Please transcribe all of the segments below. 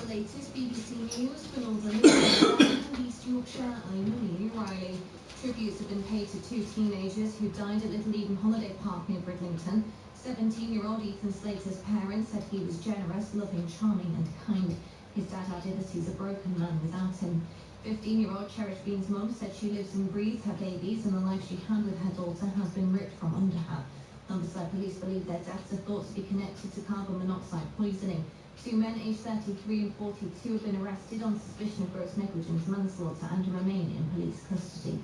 latest BBC News for Northern England and East Yorkshire. I'm Amelia Riley. Tributes have been paid to two teenagers who died at Little Eden Holiday Park near Bridlington. 17-year-old Ethan Slater's parents said he was generous, loving, charming and kind. His dad added that he's a broken man without him. 15-year-old Cherish Bean's mum said she lives and breathes her babies and the life she had with her daughter has been ripped from under her. Humberside police believe their deaths are thought to be connected to carbon monoxide poisoning. Two men aged 33 and 42 have been arrested on suspicion of gross negligence manslaughter and remain in police custody.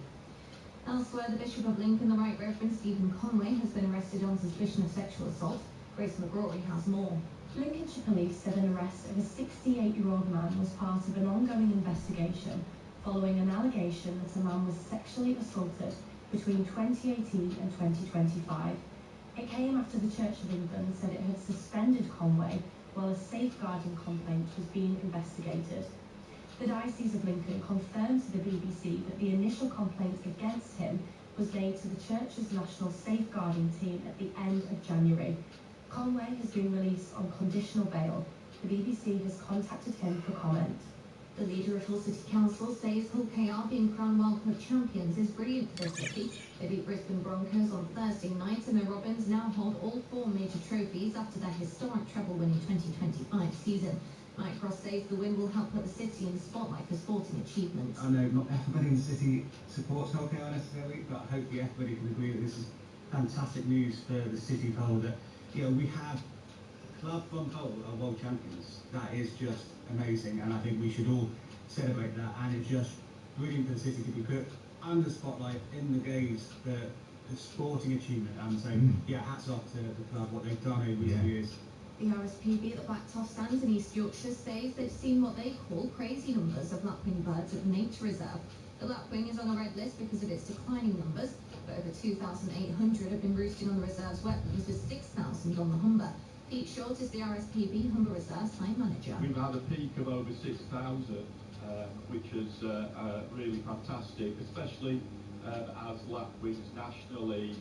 Elsewhere, the Bishop of Lincoln, the Right Reverend Stephen Conway, has been arrested on suspicion of sexual assault. Grace McGrory has more. Lincolnshire police said an arrest of a 68-year-old man was part of an ongoing investigation following an allegation that a man was sexually assaulted between 2018 and 2025. It came after the Church of England said it had suspended Conway while a safeguarding complaint was being investigated. The Diocese of Lincoln confirmed to the BBC that the initial complaint against him was made to the Church's national safeguarding team at the end of January. Conway has been released on conditional bail. The BBC has contacted him for comment. The leader of Hull City Council says Hull KR being crowned World Cup champions is brilliant for the city. They beat Brisbane Broncos on Thursday night and the Robins now hold all four major trophies after their historic treble-winning 2025 season. Mike Cross says the win will help put the city in the spotlight for sporting achievements. I know not everybody in the city supports Hull KR necessarily, but hopefully everybody can agree that this is fantastic news for the city of Hull, that we have club from Hull are world champions. That is just amazing, and I think we should all celebrate that. And it's just brilliant for the city to be put under spotlight in the gaze for the sporting achievement. And so, hats off to the club, what they've done over the years. The RSPB at the Blacktoft Sands in East Yorkshire says they've seen what they call crazy numbers of lapwing birds at the nature reserve. The lapwing is on a red list because of its declining numbers, but over 2,800 have been roosting on the reserve's wetlands, with 6,000 on the Humber. Pete Short is the RSPB Humber Reserve Site Manager. We've had a peak of over 6,000, which is really fantastic, especially as lapwings nationally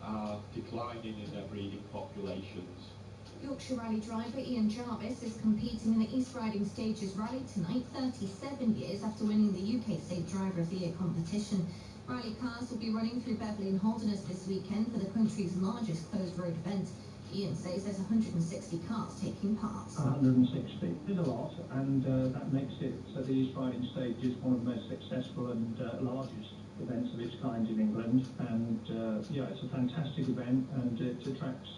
are declining in their breeding populations. Yorkshire Rally driver Ian Jarvis is competing in the East Riding Stages Rally tonight, 37 years after winning the UK State Driver of the Year competition. Rally cars will be running through Beverley and Holderness this weekend for the country's largest closed road event. Ian says there's 160 cars taking part. 160 is a lot, and that makes it so the East Riding Stages one of the most successful and largest events of its kind in England. And it's a fantastic event, and it attracts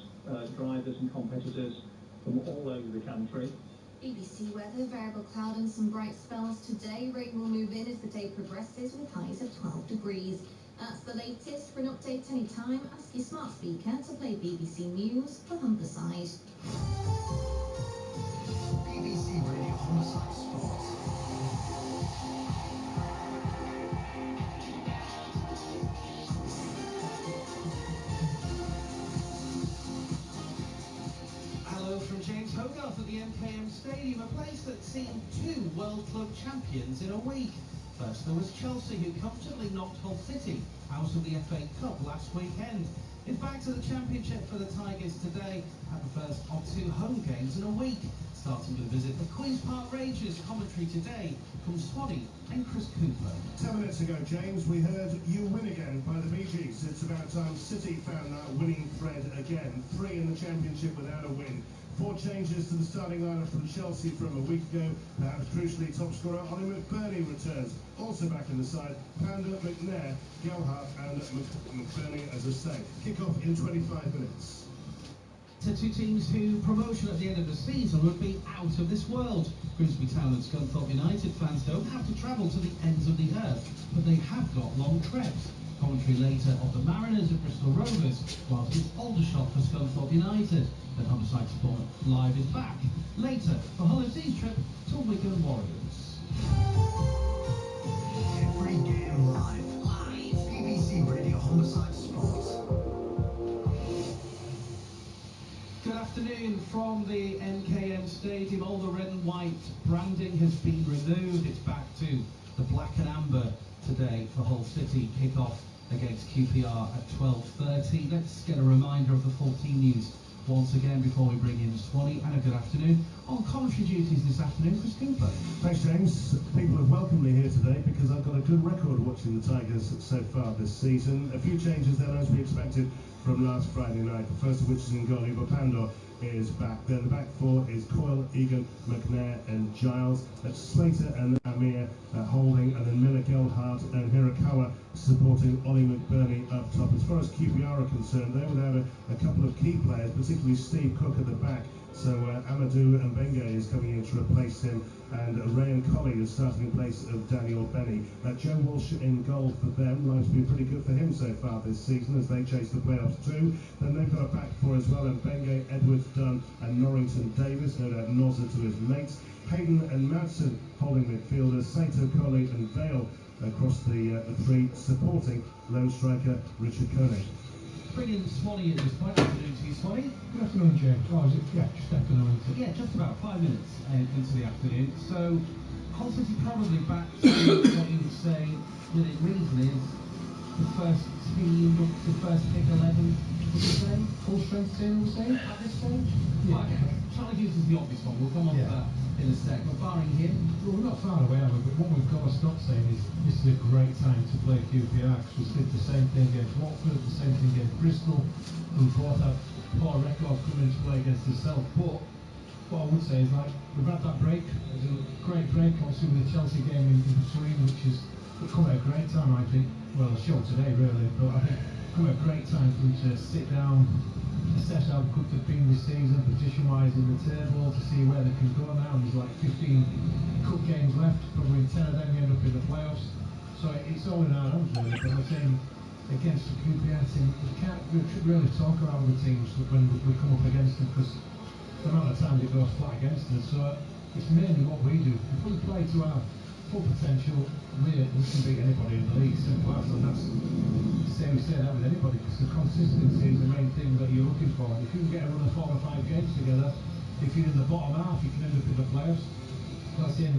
drivers and competitors from all over the country. BBC weather, variable cloud and some bright spells today. Rain will move in as the day progresses with highs of 12 degrees. That's the latest. For an update anytime, ask your smart speaker to play BBC News for Humberside. BBC Radio Humberside Sports. From James Hogarth at the MKM Stadium, a place that's seen two World Club champions in a week. First there was Chelsea, who comfortably knocked Hull City out of the FA Cup last weekend. It's back to the Championship for the Tigers today, at the first of two home games in a week, starting with a visit of Queen's Park Rangers. Commentary today from Swaddy and Chris Cooper. 10 minutes ago, James, we heard You Win Again by the Bee Gees. It's about time City found that winning thread again. 3 in the Championship without a win. 4 changes to the starting lineup from Chelsea from a week ago. Perhaps crucially, top scorer Ollie McBurney returns. Also back in the side, Panda, McNair, Gelhardt and McBurney as a stay. Kick-off in 25 minutes. To two teams who promotion at the end of the season would be out of this world. Grimsby Town and Scunthorpe United fans don't have to travel to the ends of the earth, but they have got long trips. Commentary later of the Mariners at Bristol Rovers, whilst it's Aldershot for Scunthorpe United. Then Humberside Sport Live is back later for Hull FC's trip to Wigan Warriors. Every game live. BBC Radio Humberside Sports. Good afternoon from the MKM Stadium. All the red and white branding has been removed. It's back to the black and amber today for Hull City. Kick-off against QPR at 12:30. Let's get a reminder of the full team news once again before we bring in Swanee, and a good afternoon. On commentary duties this afternoon, Chris Cooper. Thanks, James. People have welcomed me here today because I've got a good record watching the Tigers so far this season. A few changes then, as we expected from last Friday night. The first of which is in goal. Bopando is back. Then the back four is Coyle, Egan, McNair and Giles. That's Slater and Amir holding, and then Miller, Gelhardt and Hirakawa supporting Ollie McBurney up top. As far as QPR are concerned, they're without a couple of key players, particularly Steve Cook at the back. So Amadou Mbenge is coming in to replace him, and Rayan Colley is starting in place of Daniel Benny. Joe Walsh in goal for them. Life's been pretty good for him so far this season as they chase the playoffs too. Then they've got a back four as well, and Mbenge, Edwards, Dunn and Norrington Davis, no doubt Nozza to his mates. Hayden and Madsen holding midfielders, Sato, Colley and Vale across the three, supporting lone striker Richard Koenig. Bring in Swanee at this point. Afternoon to you, Swanee. Good afternoon, James. Oh, is it? Yeah, just afternoon. Yeah, just about 5 minutes into the afternoon. So, Hull City probably back to what you would say with it reason is the first team, the first pick 11, would you say? Full strength team, would you say, at this stage? Yeah. Okay. Charlie Hughes is the obvious one. We'll come on to that in a sec. But barring him, Well, we're not far away, are we? But what we've got to stop saying is this is a great time to play QPR, because we did the same thing against Watford, the same thing against Bristol, who both have poor records coming into play against themselves. But what I would say is, like, we've had that break. There's a great break, obviously, with the Chelsea game in between, which is come at a great time, I think. Well, the show today, really, but I think come at a great time for them to sit down, assess how good they've been this season, position-wise in the table, to see where they can go now. There's like 15 cup games left, probably 10 of them end up in the playoffs. So it's all in our hands, really. But I'm saying against the QPR team, we should really talk about the teams when we come up against them, because the amount of times it goes flat against us. So it's mainly what we do. If we play to our full potential, we can beat anybody in the league, simple as, and that's the same. We say that with anybody, because the consistency is the main thing that you're looking for. If you can get a run of 4 or 5 games together, if you're in the bottom half, you can end up in the playoffs. That's in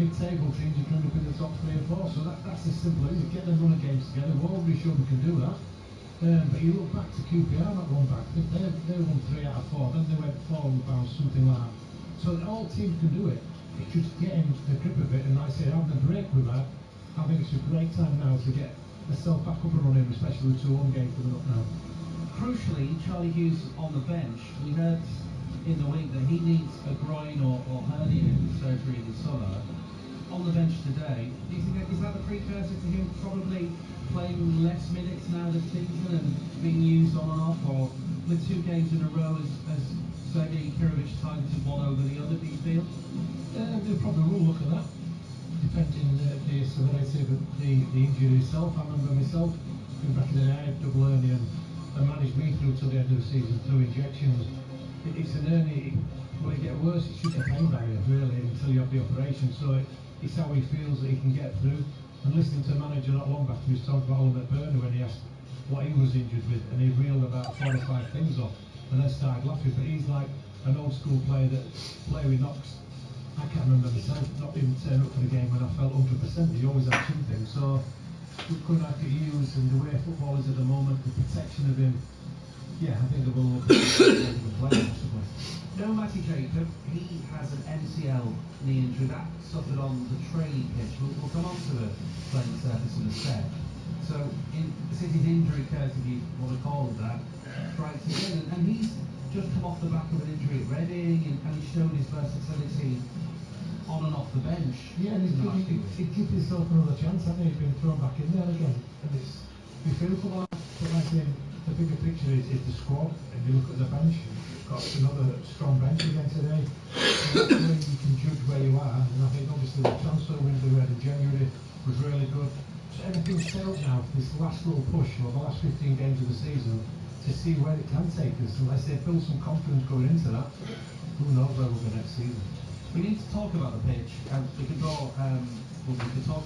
mid-table teams, you can end up in the top 3 or 4. So that's as simple as it. Get them run of games together. We're already sure we can do that. But you look back to QPR, not one back. They won 3 out of 4. Then they went forward bounce, something like that. So all teams can do it. It's just getting the grip of it, and like I say, having a break with that, I think it's a great time now to get myself back up and running, especially with 2 home games coming up now. crucially, Charlie Hughes on the bench. We heard in the week that he needs a groin or hernia surgery this summer. On the bench today, do you think is that a precursor to him probably playing less minutes now this season and being used on and off, or with 2 games in a row as Sergei Kirovich targeted one over the other, do you feel? They probably will look at that, depending on the severity of the injury itself. I remember myself, back in the day, I had double hernia and managed me through till the end of the season through injections. It's an hernia, when it gets worse, it's just a pain barrier, really, until you have the operation. So it's how he feels that he can get through. And listening to a manager not long back, he was talking about Oliver Burner when he asked what he was injured with, and he reeled about 4 or 5 things off, and then started laughing. But he's like an old school player that play with knocks. I can't remember myself not even turning up for the game when I felt 100%. He always had something. So looking at Hughes and the way football is at the moment, the protection of him, yeah, I think they will look at the play possibly. No, Matty Jacob, he has an MCL knee injury that suffered on the training pitch. We'll come on to the playing surface in a sec. So, City's injury curse, if you want to call it that, strikes again, and he's just come off the back of an injury at Reading, and he's shown his versatility on and off the bench. Yeah, and he's given himself another chance, hasn't he? He's been thrown back in there again. And we feel for that. But like saying, the bigger picture is the squad, and you look at the bench, you've got another strong bench again today. So that's where you can judge where you are, and I think obviously the transfer window we had in January was really good. So everything's settled now for this last little push, or the last 15 games of the season, to see where it can take us. Unless they build some confidence going into that, who knows where we'll go next season. We need to talk about the pitch, and we can talk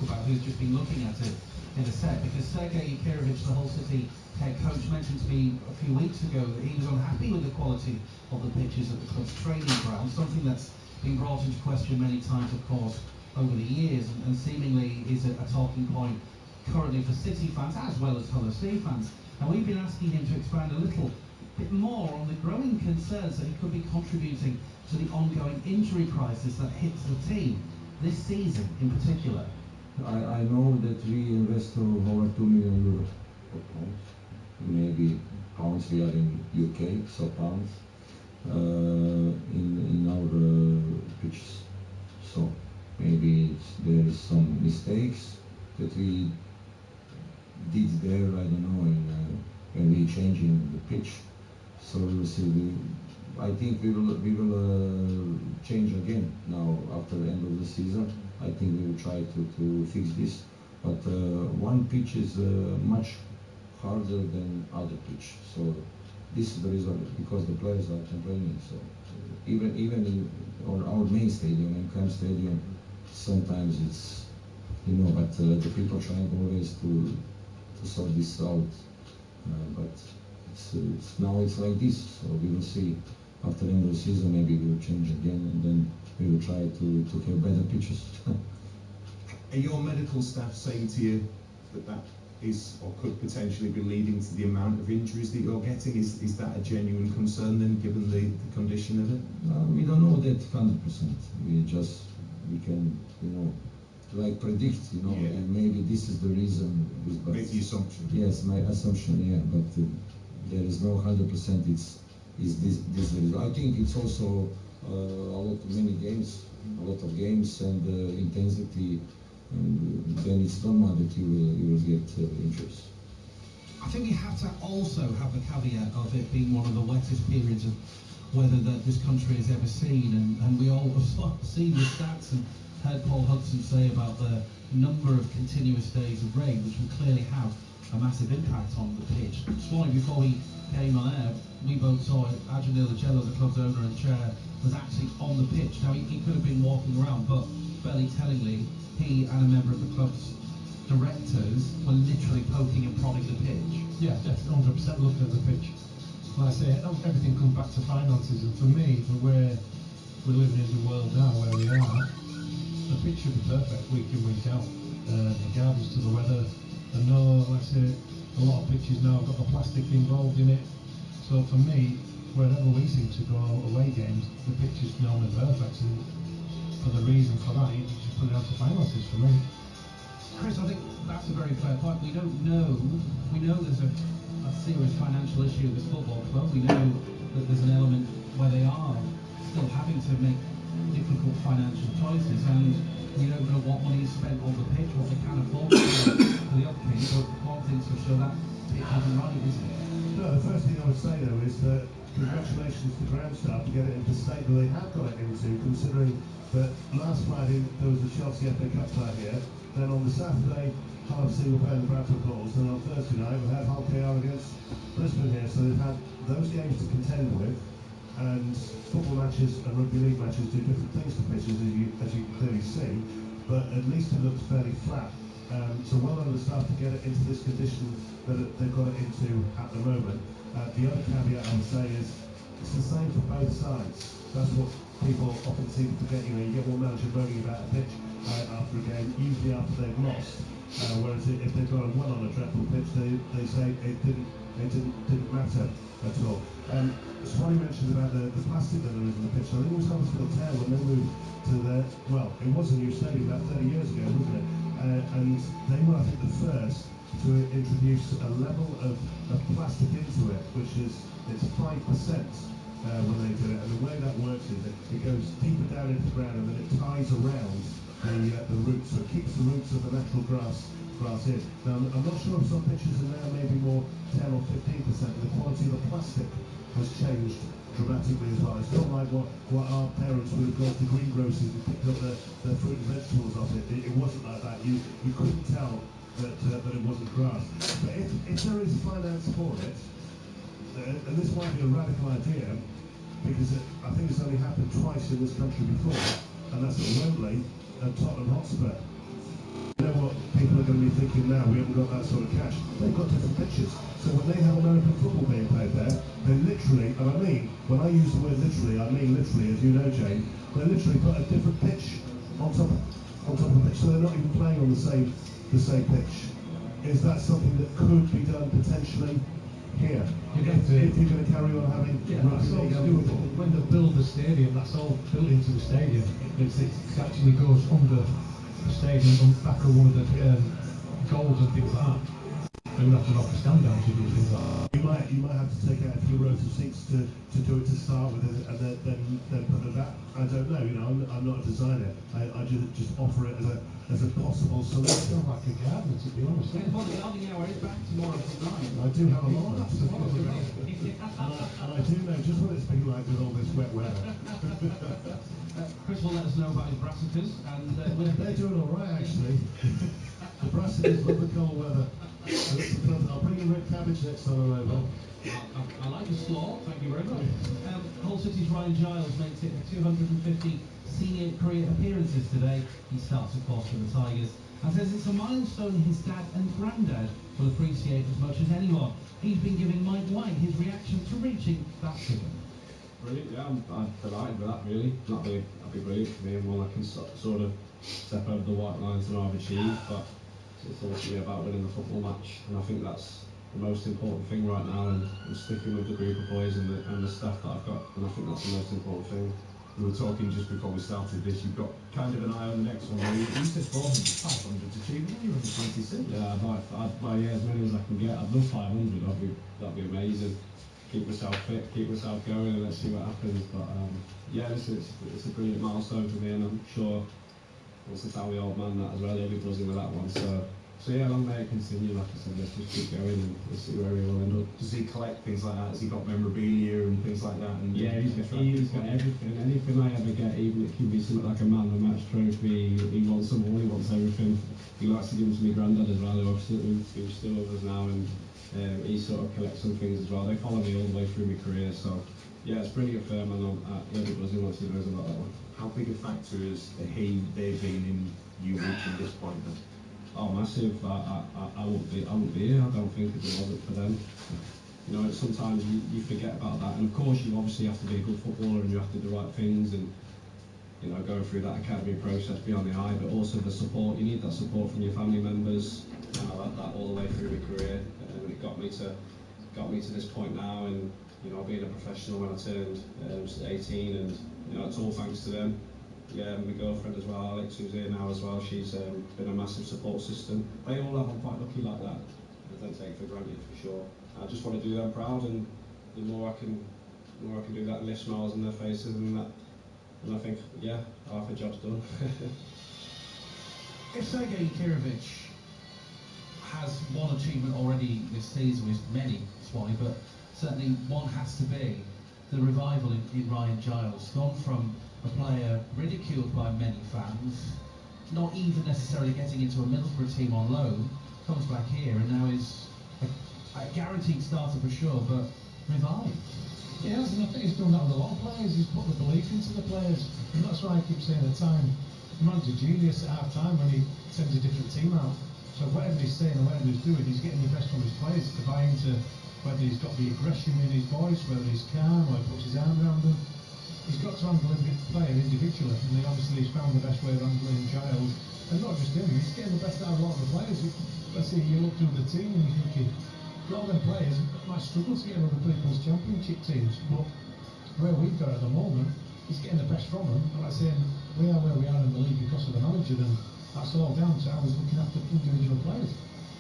about who's just been looking at it in a sec, because Sergei Kirovich, the Hull City head coach, mentioned to me a few weeks ago that he was unhappy with the quality of the pitches at the club's training ground, something that's been brought into question many times, of course, over the years, and seemingly is a talking point currently for City fans as well as Hull FC fans. And we've been asking him to expand a little bit more on the growing concerns that he could be contributing to the ongoing injury crisis that hits the team this season in particular. I know that we invest over 2 million euros or pounds, maybe pounds. We are in UK, so pounds in our pitches. So maybe there is some mistakes that we did there. I don't know when we changing the pitch. So we will see. I think we will change again now after the end of the season. I think we will try to fix this. But one pitch is much harder than other pitch. So this is the reason, because the players are complaining. So even in our main stadium, MKM Stadium, sometimes it's, you know, but the people trying always to sort this out. But it's now it's like this. So we will see. After the end of the season, maybe we will change again, and then we will try to have better pitches. Are your medical staff saying to you that is or could potentially be leading to the amount of injuries that you're getting? Is that a genuine concern then, given the condition of it? We don't know that 100%. We can, you know, like predict, you know, yeah. And maybe this is the reason. Make the assumption. Yes, my assumption, yeah, but there is no 100%. Is this the result? I think it's also a lot of games and intensity, and then it's normal that you will get injuries. I think you have to also have the caveat of it being one of the wettest periods of weather that this country has ever seen, and we all have seen the stats and heard Paul Hudson say about the number of continuous days of rain, which will clearly have a massive impact on the pitch. This morning, before we came on air, we both saw Adrian Cello, the club's owner and chair, was actually on the pitch. Now, he could have been walking around, but very tellingly, he and a member of the club's directors were literally poking and prodding the pitch. Yeah, definitely 100% looking at the pitch. Like I say, everything comes back to finances, and for me, for where we're living in the world now, where we are, the pitch should be perfect week in, week out, regardless to the weather. I know, like I say, a lot of pitches now have got the plastic involved in it. So for me, wherever we seem to go away games, the pitch is normally perfect. And for the reason for that, you just put it out to finances for me. Chris, I think that's a very fair point. We don't know. We know there's a serious financial issue with this football club. We know that there's an element where they are still having to make difficult financial choices, and we don't know what money is spent on the pitch, what they can afford for the upkeep. But one thing's for sure, that pitch isn't right, is it? No, the first thing I would say though is that congratulations to ground staff to get it into the state that they have got it into, considering that last Friday there was the Chelsea FA Cup tie here, then on the Saturday Hull FC were playing the Bradford Bulls, and on Thursday night we had Hull KR against Brisbane here, so they've had those games to contend with. And football matches and rugby league matches do different things to pitches, as you can clearly see, but at least it looks fairly flat. So well done to the staff to get it into this condition that they've got it into at the moment. The other caveat I would say is it's the same for both sides. That's what people often seem to forget. You know, you get one manager moaning about a pitch after a game, usually after they've lost. Whereas if they've got a win on a dreadful pitch, they say it didn't matter at all. Swanee mentioned about the plastic that there is in the pitch. I think it was Huddersfield Town when they moved to their, well, it was a new stadium about 30 years ago, wasn't it? And they were, I think, the first to introduce a level of plastic into it, which is, it's 5% when they do it. And the way that works is it goes deeper down into the ground and then it ties around the roots, so it keeps the roots of the natural grass in. Now, I'm not sure if some pitches are now maybe more 10 or 15%, but the quality of the plastic has changed dramatically as well. It's not like what our parents would have gone to greengrocers and picked up their fruit and vegetables off it. It wasn't like that. You couldn't tell that it wasn't grass. But if there is finance for it, and this might be a radical idea, because I think it's only happened twice in this country before, and that's at Wembley and Tottenham Hotspur. You know what people are going to be thinking now? We haven't got that sort of cash. They've got different pitches. So when they have American football being played there, they literally, and I mean, when I use the word literally, I mean literally, as you know, Jane, they literally put a different pitch on top of the pitch, so they're not even playing on the same pitch. Is that something that could be done potentially here? If you're going to carry on having that's all to do with when they build the stadium, that's all built into the stadium. It actually goes under the stadium and back of one of the goals and things like that. They would have to knock the stand down to do things like that. You might have to take out a few rows of seats to do it to start with, and then put it back. I don't know. I'm not a designer. I just offer it as a possible solution. It's not like a garden, to be honest. The gardening hour is back tomorrow from 9. I do have a lot of and I do know just what it's been like with all this wet weather. Chris will let us know about his brassicas, and they're doing all right actually. The brassicas love the cold weather. I'll bring in red cabbage next time I'm over. I like the slaw, thank you very much. Hull City's Ryan Giles makes it 250 senior career appearances today. He starts, of course, for the Tigers, and says it's a milestone his dad and granddad will appreciate as much as anyone. He's been giving Mike White his reaction to reaching that figure. Brilliant, yeah, I'm delighted with that, really. That'd be brilliant for me, and one I can sort of step over the white line to know I've achieved, but it's ultimately about winning the football match, and I think that's the most important thing right now, and sticking with the group of boys and the staff that I've got, and I think that's the most important thing. We were talking just before we started this, you've got kind of an eye on the next one. You said 400, 500 achievement, you're under 26. Yeah, I'd buy as many as I can get. I'd love 500, that'd be amazing. Keep myself fit, keep myself going, and let's see what happens. But yeah, it's a brilliant milestone for me, and I'm sure once I tell the old man that as well, he'll be buzzing with that one. So yeah, long may it continue. Like I said, let's just keep going and we'll see where he will end up. Does he collect things like that? Has he got memorabilia and things like that? And yeah, he's got everything. Anything I ever get, even it can be something like a man of the match trophy. He wants them all. He wants everything. He likes to give them to my granddad as well, who's still with us now, and he sort of collects some things as well. They follow me all the way through my career, so yeah, it's brilliant for him, and he'll be buzzing once he knows about that one. How big a factor is they've been in you reaching this point then? Oh, massive. I wouldn't be here, I don't think, if it wasn't for them. You know, sometimes you forget about that, and of course you obviously have to be a good footballer and you have to do the right things, and you know, going through that academy process beyond the eye, but also the support. You need that support from your family members, and I like that all the way through my career, and it got me to this point now, and you know, being a professional when I turned 18, and you know, it's all thanks to them. Yeah, and my girlfriend as well, Alex, who's here now as well, she's been a massive support system. They all have, I'm quite lucky like that. I don't take it for granted, for sure. I just want to do them proud, and the more I can do that and lift smiles on their faces, and I think, yeah, half the job's done. If Sergei Kirovic has one achievement already this season, with many, Swanee, but certainly one has to be the revival in Ryan Giles. Gone from a player ridiculed by many fans, not even necessarily getting into a Middlesbrough team on loan, comes back here and now is a guaranteed starter for sure, but revived. Yeah, and I think he's done that with a lot of players. He's put the belief into the players, and that's why I keep saying at the time, the man's a genius at half time when he sends a different team out. So whatever he's saying and whatever he's doing, he's getting the best from his players to buy into, whether he's got the aggression in his voice, whether he's calm or he puts his arm around them. He's got to handle every player individually, and obviously he's found the best way of handling Giles. And not just him, he's getting the best out of a lot of the players. Let's say you look through the team and you're thinking, a lot of them players might struggle to get in other people's championship teams, but where we've got at the moment, he's getting the best from them. And like I say, we are where we are in the league because of the manager, and that's all down to how he's looking after individual players.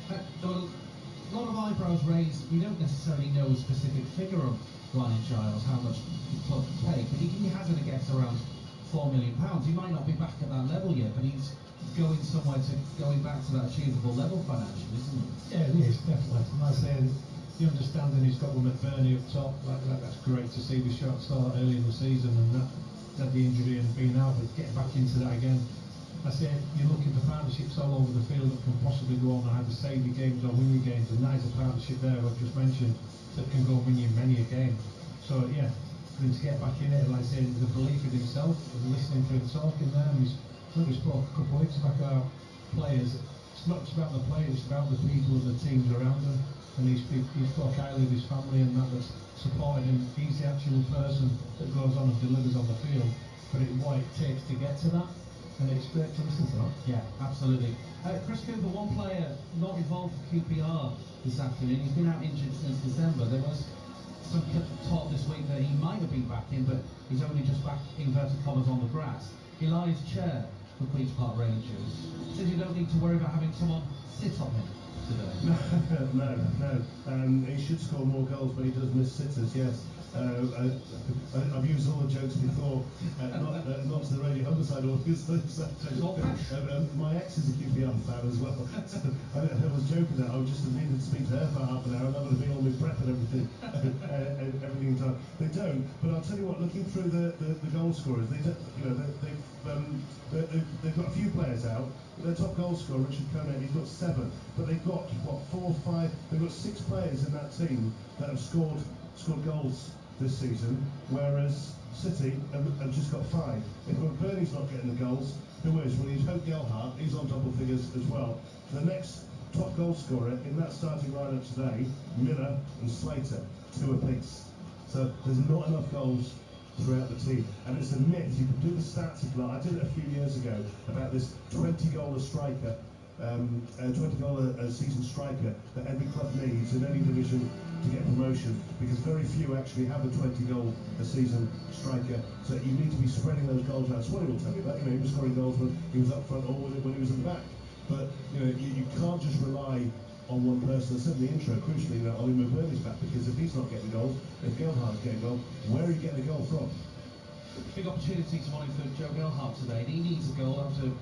There were a lot of eyebrows raised. We don't necessarily know a specific figure of Ryan Giles, how much the club can pay, but he hazard a guess around £4 million. He might not be back at that level yet, but he's going back to that achievable level financially, isn't he? Yeah, he is, definitely. Like I say, the understanding he's got with McBurney up top, that's great to see. We saw that early in the season, and that had the injury and being out, but getting back into that again. I say you're looking for partnerships all over the field that can possibly go on and either save your games or win your games, and that is a partnership there I've just mentioned that can go win you many a game. So yeah, for him to get back in it, like I say, the belief in himself, and listening to him talking there, and we spoke a couple of weeks back about players. It's not just about the players, it's about the people and the teams around him, and he spoke highly of his family and that's supported him. He's the actual person that goes on and delivers on the field, but what it takes to get to that. and it's great to listen to that. Yeah, absolutely. Chris Cooper, one player not involved for QPR this afternoon. He's been out injured since December. There was some talk this week that he might have been back in, but he's only just back, inverted commas, on the grass. Elias Chair for Queen's Park Rangers says you don't need to worry about having someone sit on him today. No. He should score more goals, but he does miss sitters, yes. I've used all the jokes before, not to the Radio Humberside audience. My ex is a QPR fan as well. So I was joking that I was just needed to speak to her for half an hour, and I'm going to be all my prep and everything, everything done. They don't, but I'll tell you what. Looking through the goal scorers, they've got a few players out. Their top goal scorer, Richard Koenig, he's got 7, but they've got 4 or 5. They've got 6 players in that team that have scored goals this season, whereas City have just got 5. If McBurney's not getting the goals, who is? Well, you'd hope Gelhardt, he's on double figures as well. The next top goal scorer in that starting lineup today, Miller and Slater, 2 apiece. So there's not enough goals throughout the team, and it's a myth. You can do the stats if you like. I did it a few years ago about this 20-goal striker, 20-goal a season striker that every club needs in any division to get promotion, because very few actually have a 20-goal a season striker. So you need to be spreading those goals out. Swanee will tell you that. He was scoring goals when he was up front or when he was in the back. But you can't just rely on one person. I said in the intro, crucially, Ollie McBurney's back, because if he's not getting goals, if Gelhardt's getting goals, where are you getting a goal from? Big opportunity tomorrow for Joe Gelhardt today. He needs a goal after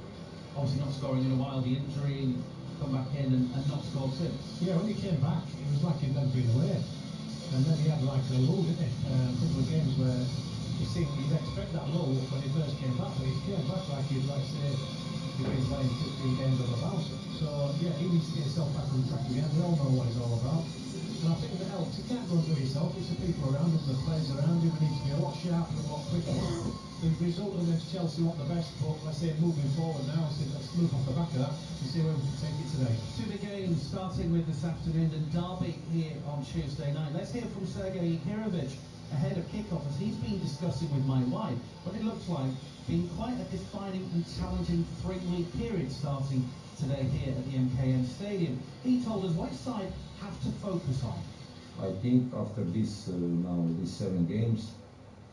obviously not scoring in a while, the injury, and come back in and not scored since. Yeah, when he came back, it was like he'd never been away. And then he had like a lull, didn't he? A couple of games where you'd expect that lull when he first came back, but he came back like he'd, like say, he'd been playing 15 games on the bounce. So yeah, he needs to get himself back on track again. We all know what he's all about. And I think that helps. You can't go and do it yourself. It's the people around him, the players around him. We need to be a lot sharper and a lot quicker. The result against Chelsea wasn't the best, but let's say moving forward now, so let's move off the back of that and see where we can take it today. 2 big games starting with this afternoon, and Derby here on Tuesday night. Let's hear from Sergei Yakirovich ahead of kickoff, as he's been discussing with my wife what it looks like being quite a defining and challenging 3-week period starting today here at the MKM Stadium. He told us what his side have to focus on. I think after this now these 7 games,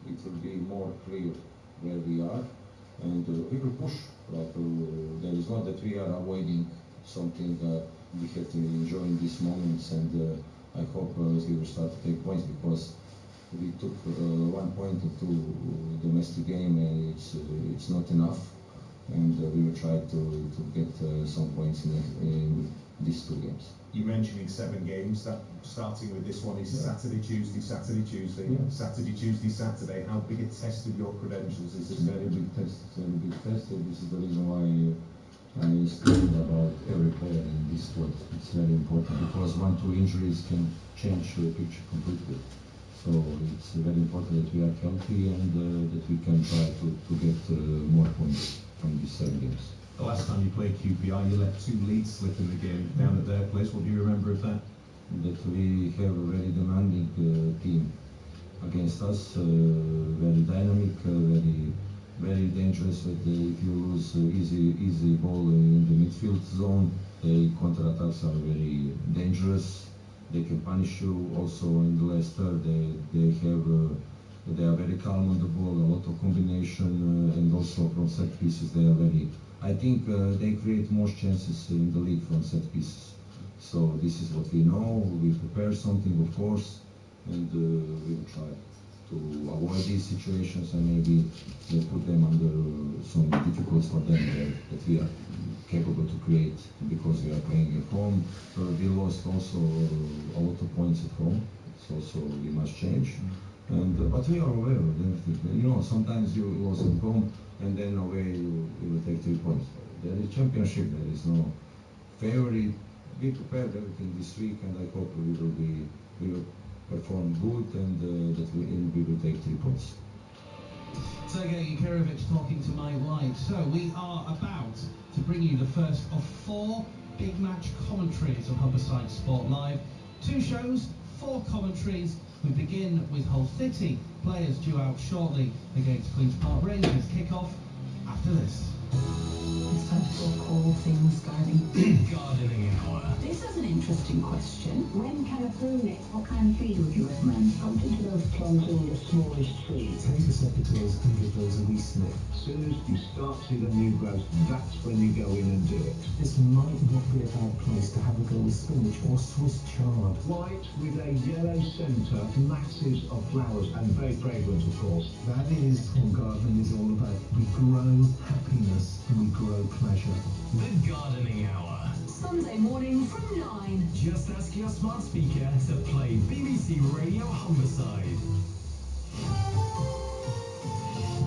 it will be more clear where we are, and we will push. Like there is not that we are avoiding something. We have to enjoy in these moments, and I hope we will start to take points, because we took 1 point into domestic game, and it's not enough. And we will try to get some points in these 2 games. You mentioning 7 games, that starting with this one is Saturday, Tuesday, Saturday, Tuesday, Saturday, Tuesday, Saturday. How big a test of your credentials is this? It's a very big test. It's a very big test, and this is the reason why I explained about every player in this squad. It's very important, because 1-2 injuries can change the picture completely. So it's very important that we are healthy, and that we can try to get more points from these 7 games. The last time you played QPR, you let 2 leads slip in the game down at their place. What do you remember of that? That we have a very demanding team against us, very dynamic, very dangerous. If you lose easy ball in the midfield zone, the counter-attacks are very dangerous. They can punish you. Also in the last third, they are very calm on the ball, a lot of combination, and also from set pieces they are very. I think they create most chances in the league from set pieces. So this is what we know. We prepare something, of course, and we will try to avoid these situations, and maybe put them under some difficulties for them that we are capable to create, because we are playing at home. We lost also a lot of points at home, so we must change. And but we are aware of everything. Sometimes you lose at home, and then away you will take 3 points. There is championship. There is no favorite. We prepared everything this week, and I hope we will perform good, and that we will take 3 points. Sergei Yakirovich talking to my wife. So we are about to bring you the first of 4 big match commentaries on Humberside Sport Live. 2 shows, 4 commentaries. We begin with Hull City. Players due out shortly against Queen's Park Rangers. Kick off after this. It's time to talk all things gardening. Gardening hour. This is an interesting question. When can I prune it? What kind of feed would you recommend? I'm thinking of planting the smallest trees. Take the secateurs and give those a wee snip. As soon as you start to see the new growth, that's when you go in and do it. This might not be a bad place to have a go with spinach or Swiss chard. White with a yellow centre, masses of flowers, and very fragrant, of course. That is what gardening is all about. We grow happiness and we grow pleasure. The Gardening Hour. Sunday morning from 9. Just ask your smart speaker to play BBC Radio Humberside.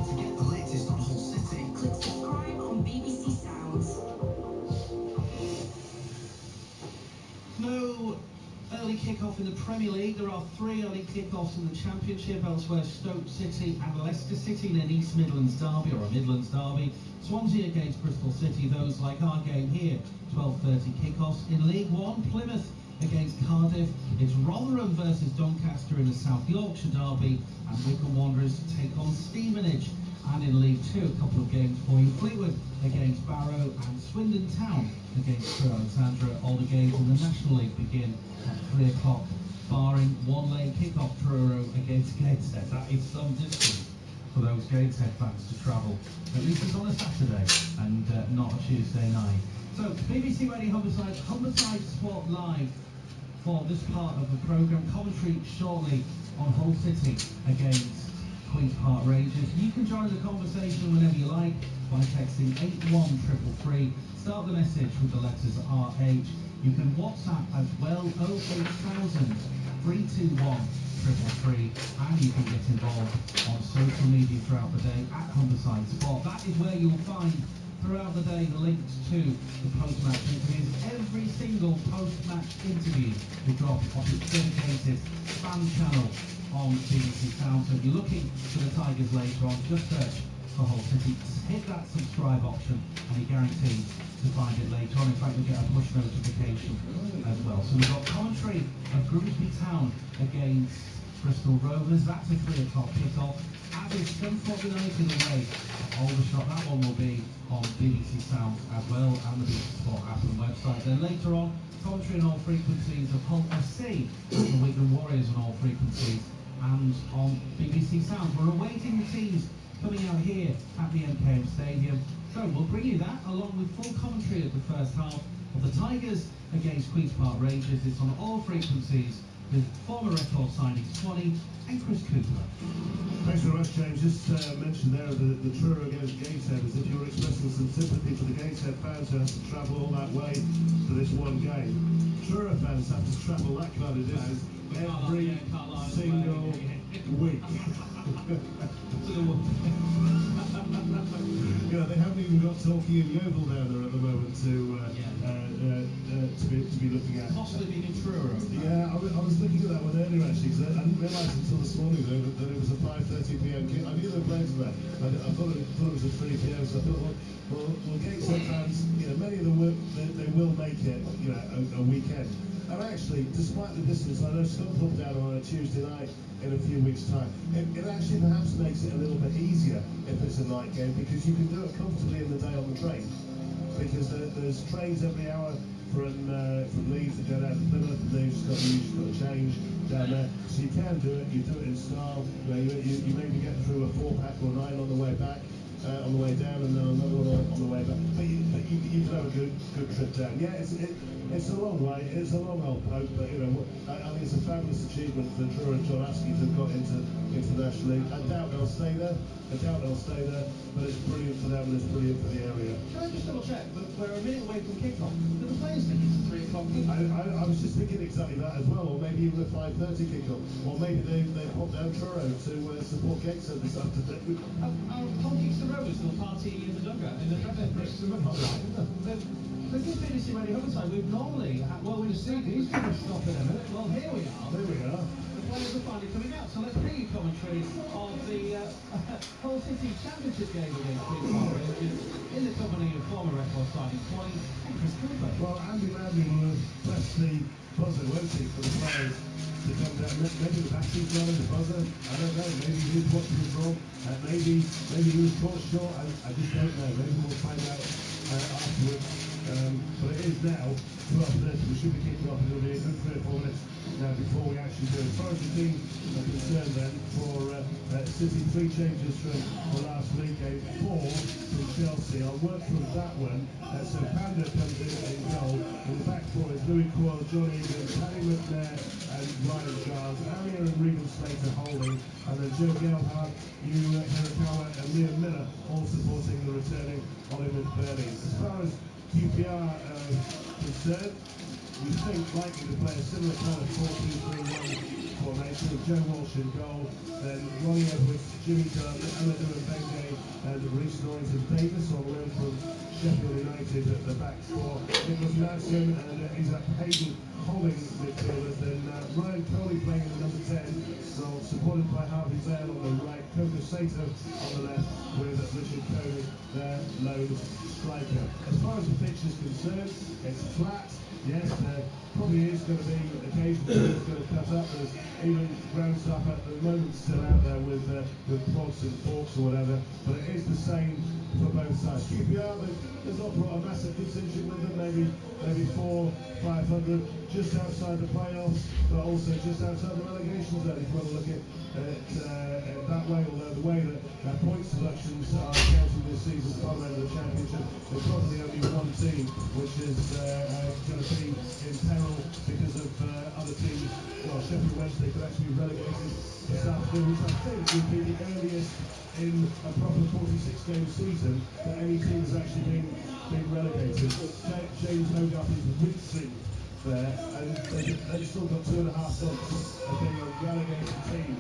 To get the latest on Hull City, click subscribe on BBC Sounds. No early kick-off in the Premier League. There are 3 early kick-offs in the Championship. Elsewhere, Stoke City and Leicester City in an East Midlands derby or a Midlands derby. Swansea against Bristol City. Those like our game here. 12:30 kick-offs. In League One, Plymouth against Cardiff. It's Rotherham versus Doncaster in the South Yorkshire derby. And Wycombe Wanderers take on Stevenage. And in League Two, a couple of games for you. Fleetwood against Barrow and Swindon Town against Crewe Alexandra. All the games in the National League begin at 3 o'clock, barring one late kick-off. Truro against Gateshead. That is some distance for those Gateshead fans to travel. At least it's on a Saturday and not a Tuesday night. So, BBC Radio Humberside, Humberside Sport Live for this part of the programme. Commentary shortly on Hull City against Queen's Park Rangers. You can join the conversation whenever you like by texting 81333. Start the message with the letters RH. You can WhatsApp as well, 08000 321 333, and you can get involved on social media throughout the day at Humberside Sport. That is where you'll find throughout the day the links to the post-match interviews. Every single post-match interview we drop on its dedicated fan channel on BBC Sound. So if you're looking for the Tigers later on, just search for Hull City, hit that subscribe option and you're guaranteed to find it later on. In fact, we get a push notification as well. So we've got commentary of Grimsby Town against Bristol Rovers. That's a 3 o'clock kick-off. As is Scunthorpe United away at Aldershot. That one will be on BBC Sound as well and the BBC Sport app and website. Then later on, commentary on all frequencies of Hull FC and the Wigan Warriors on all frequencies and on BBC Sound. We're awaiting the teams coming out here at the MKM Stadium. So we'll bring you that along with full commentary of the first half of the Tigers against Queen's Park Rangers. It's on all frequencies with former record signing Swanee and Chris Cooper. Thanks very much, James. Just mentioned there the Truro against Gateshead, as if you were expressing some sympathy for the Gateshead fans who have to travel all that way for this one game. Truro fans have to travel that kind of distance every single week. You know, they haven't even got Torquay and Yeovil down there at the moment to be looking at. Possibly being in Truro. Yeah, I was looking at that one earlier actually, because I didn't realise until this morning that it was a 5:30 p.m. kick. I knew they were playing for that. I thought it was a 3 p.m. So I thought, well, Gateshead fans, you know, many of them will make it, you know, a weekend. And actually, despite the distance, I know Scunthorpe down on a Tuesday night in a few weeks' time. It actually perhaps makes it a little bit easier if it's a night game, because you can do it comfortably in the day on the train. Because there's trains every hour from Leeds that go down to Plymouth, and then you've got to change down there. So you can do it. You do it in style. You maybe get through a 4-pack or 9 on the way back. On the way down, and then another one on the way back. But you can have a good trip down. Yeah, it's a long way. It's a long old poke, but you know, I think it's a fabulous achievement for Truro and John Askey to have got into the National League. I doubt they'll stay there. But it's brilliant for them and it's brilliant for the area. Can I just double check? We're a minute away from kickoff. Do the players think it's a 3 o'clock kickoff? I was just thinking exactly that as well, or maybe even a 5:30 kickoff, or maybe they popped down Truro to support Gateshead this afternoon. Hull Kingston Rovers still partying in the dugout in the dugout. This is BBC Radio Humberside. We've normally, we'd have seen these people stop in a minute. Well, here we are. There we are. The players are finally coming out. So let's bring you commentary of the Hull City Championship game against Queen's Park Rangers in the company of former record signing Swanee and Chris Cooper. Well, Andy Manley will have pressed the buzzer, won't he, for the players to come down. Maybe the batting's gone in the buzzer. I don't know. Maybe his watch was wrong. Maybe he was caught short. I just don't know. Maybe we'll find out afterwards. But it is now 12:30. We should be kicking off. It'll be a good 3 or 4 minutes now before we actually do it. As far as the team are concerned then, for City, 3 changes from the last week, 4 from Chelsea. I'll work from that one. So Panda comes in goal. In the back 4 is Louis Coyle, Johnny England, Paddy McNair and Ryan Giles. Amir and Regan Slater holding. And then Joe Gelhardt, Hugh Hirakawa and Liam Miller all supporting the returning Oliver Burney. As far as QPR concerned, we think likely to play a similar kind of 4-2-3-1 formation with Joe Walsh in goal, then Ronnie Edwards, Jimmy Dunn, Amadou Mbenge and Reece Norrington-Davis all the way from Sheffield United at the back 4. Nicholas Madsen and Isaac Hayden holding midfielders, then Ryan Coley playing in the number 10, so supported by Harvey Bell on the right, Coco Sato on the left with Richard Coney, their lone striker. As far as the pitch is concerned, it's flat. Yes, there probably is going to be occasionally it's going to cut up. There's even ground stuff at the moment still out there with clogs and forks or whatever, but it is the same for both sides. QPR, they've not brought a massive contingent with them, maybe 400-500, just outside the playoffs, but also just outside the relegation zone if you want to look at it that way, although the way that point selections are counted this season, bottom end of the championship, there's probably only one team which is going to be in peril because of other teams. Well, Sheffield Wednesday could actually be relegated this afternoon, which I think would be the earliest in a proper 46-game season that any team has actually been relegated. James Hogarth is wincing there, and they've still got 2.5 months of being a relegated team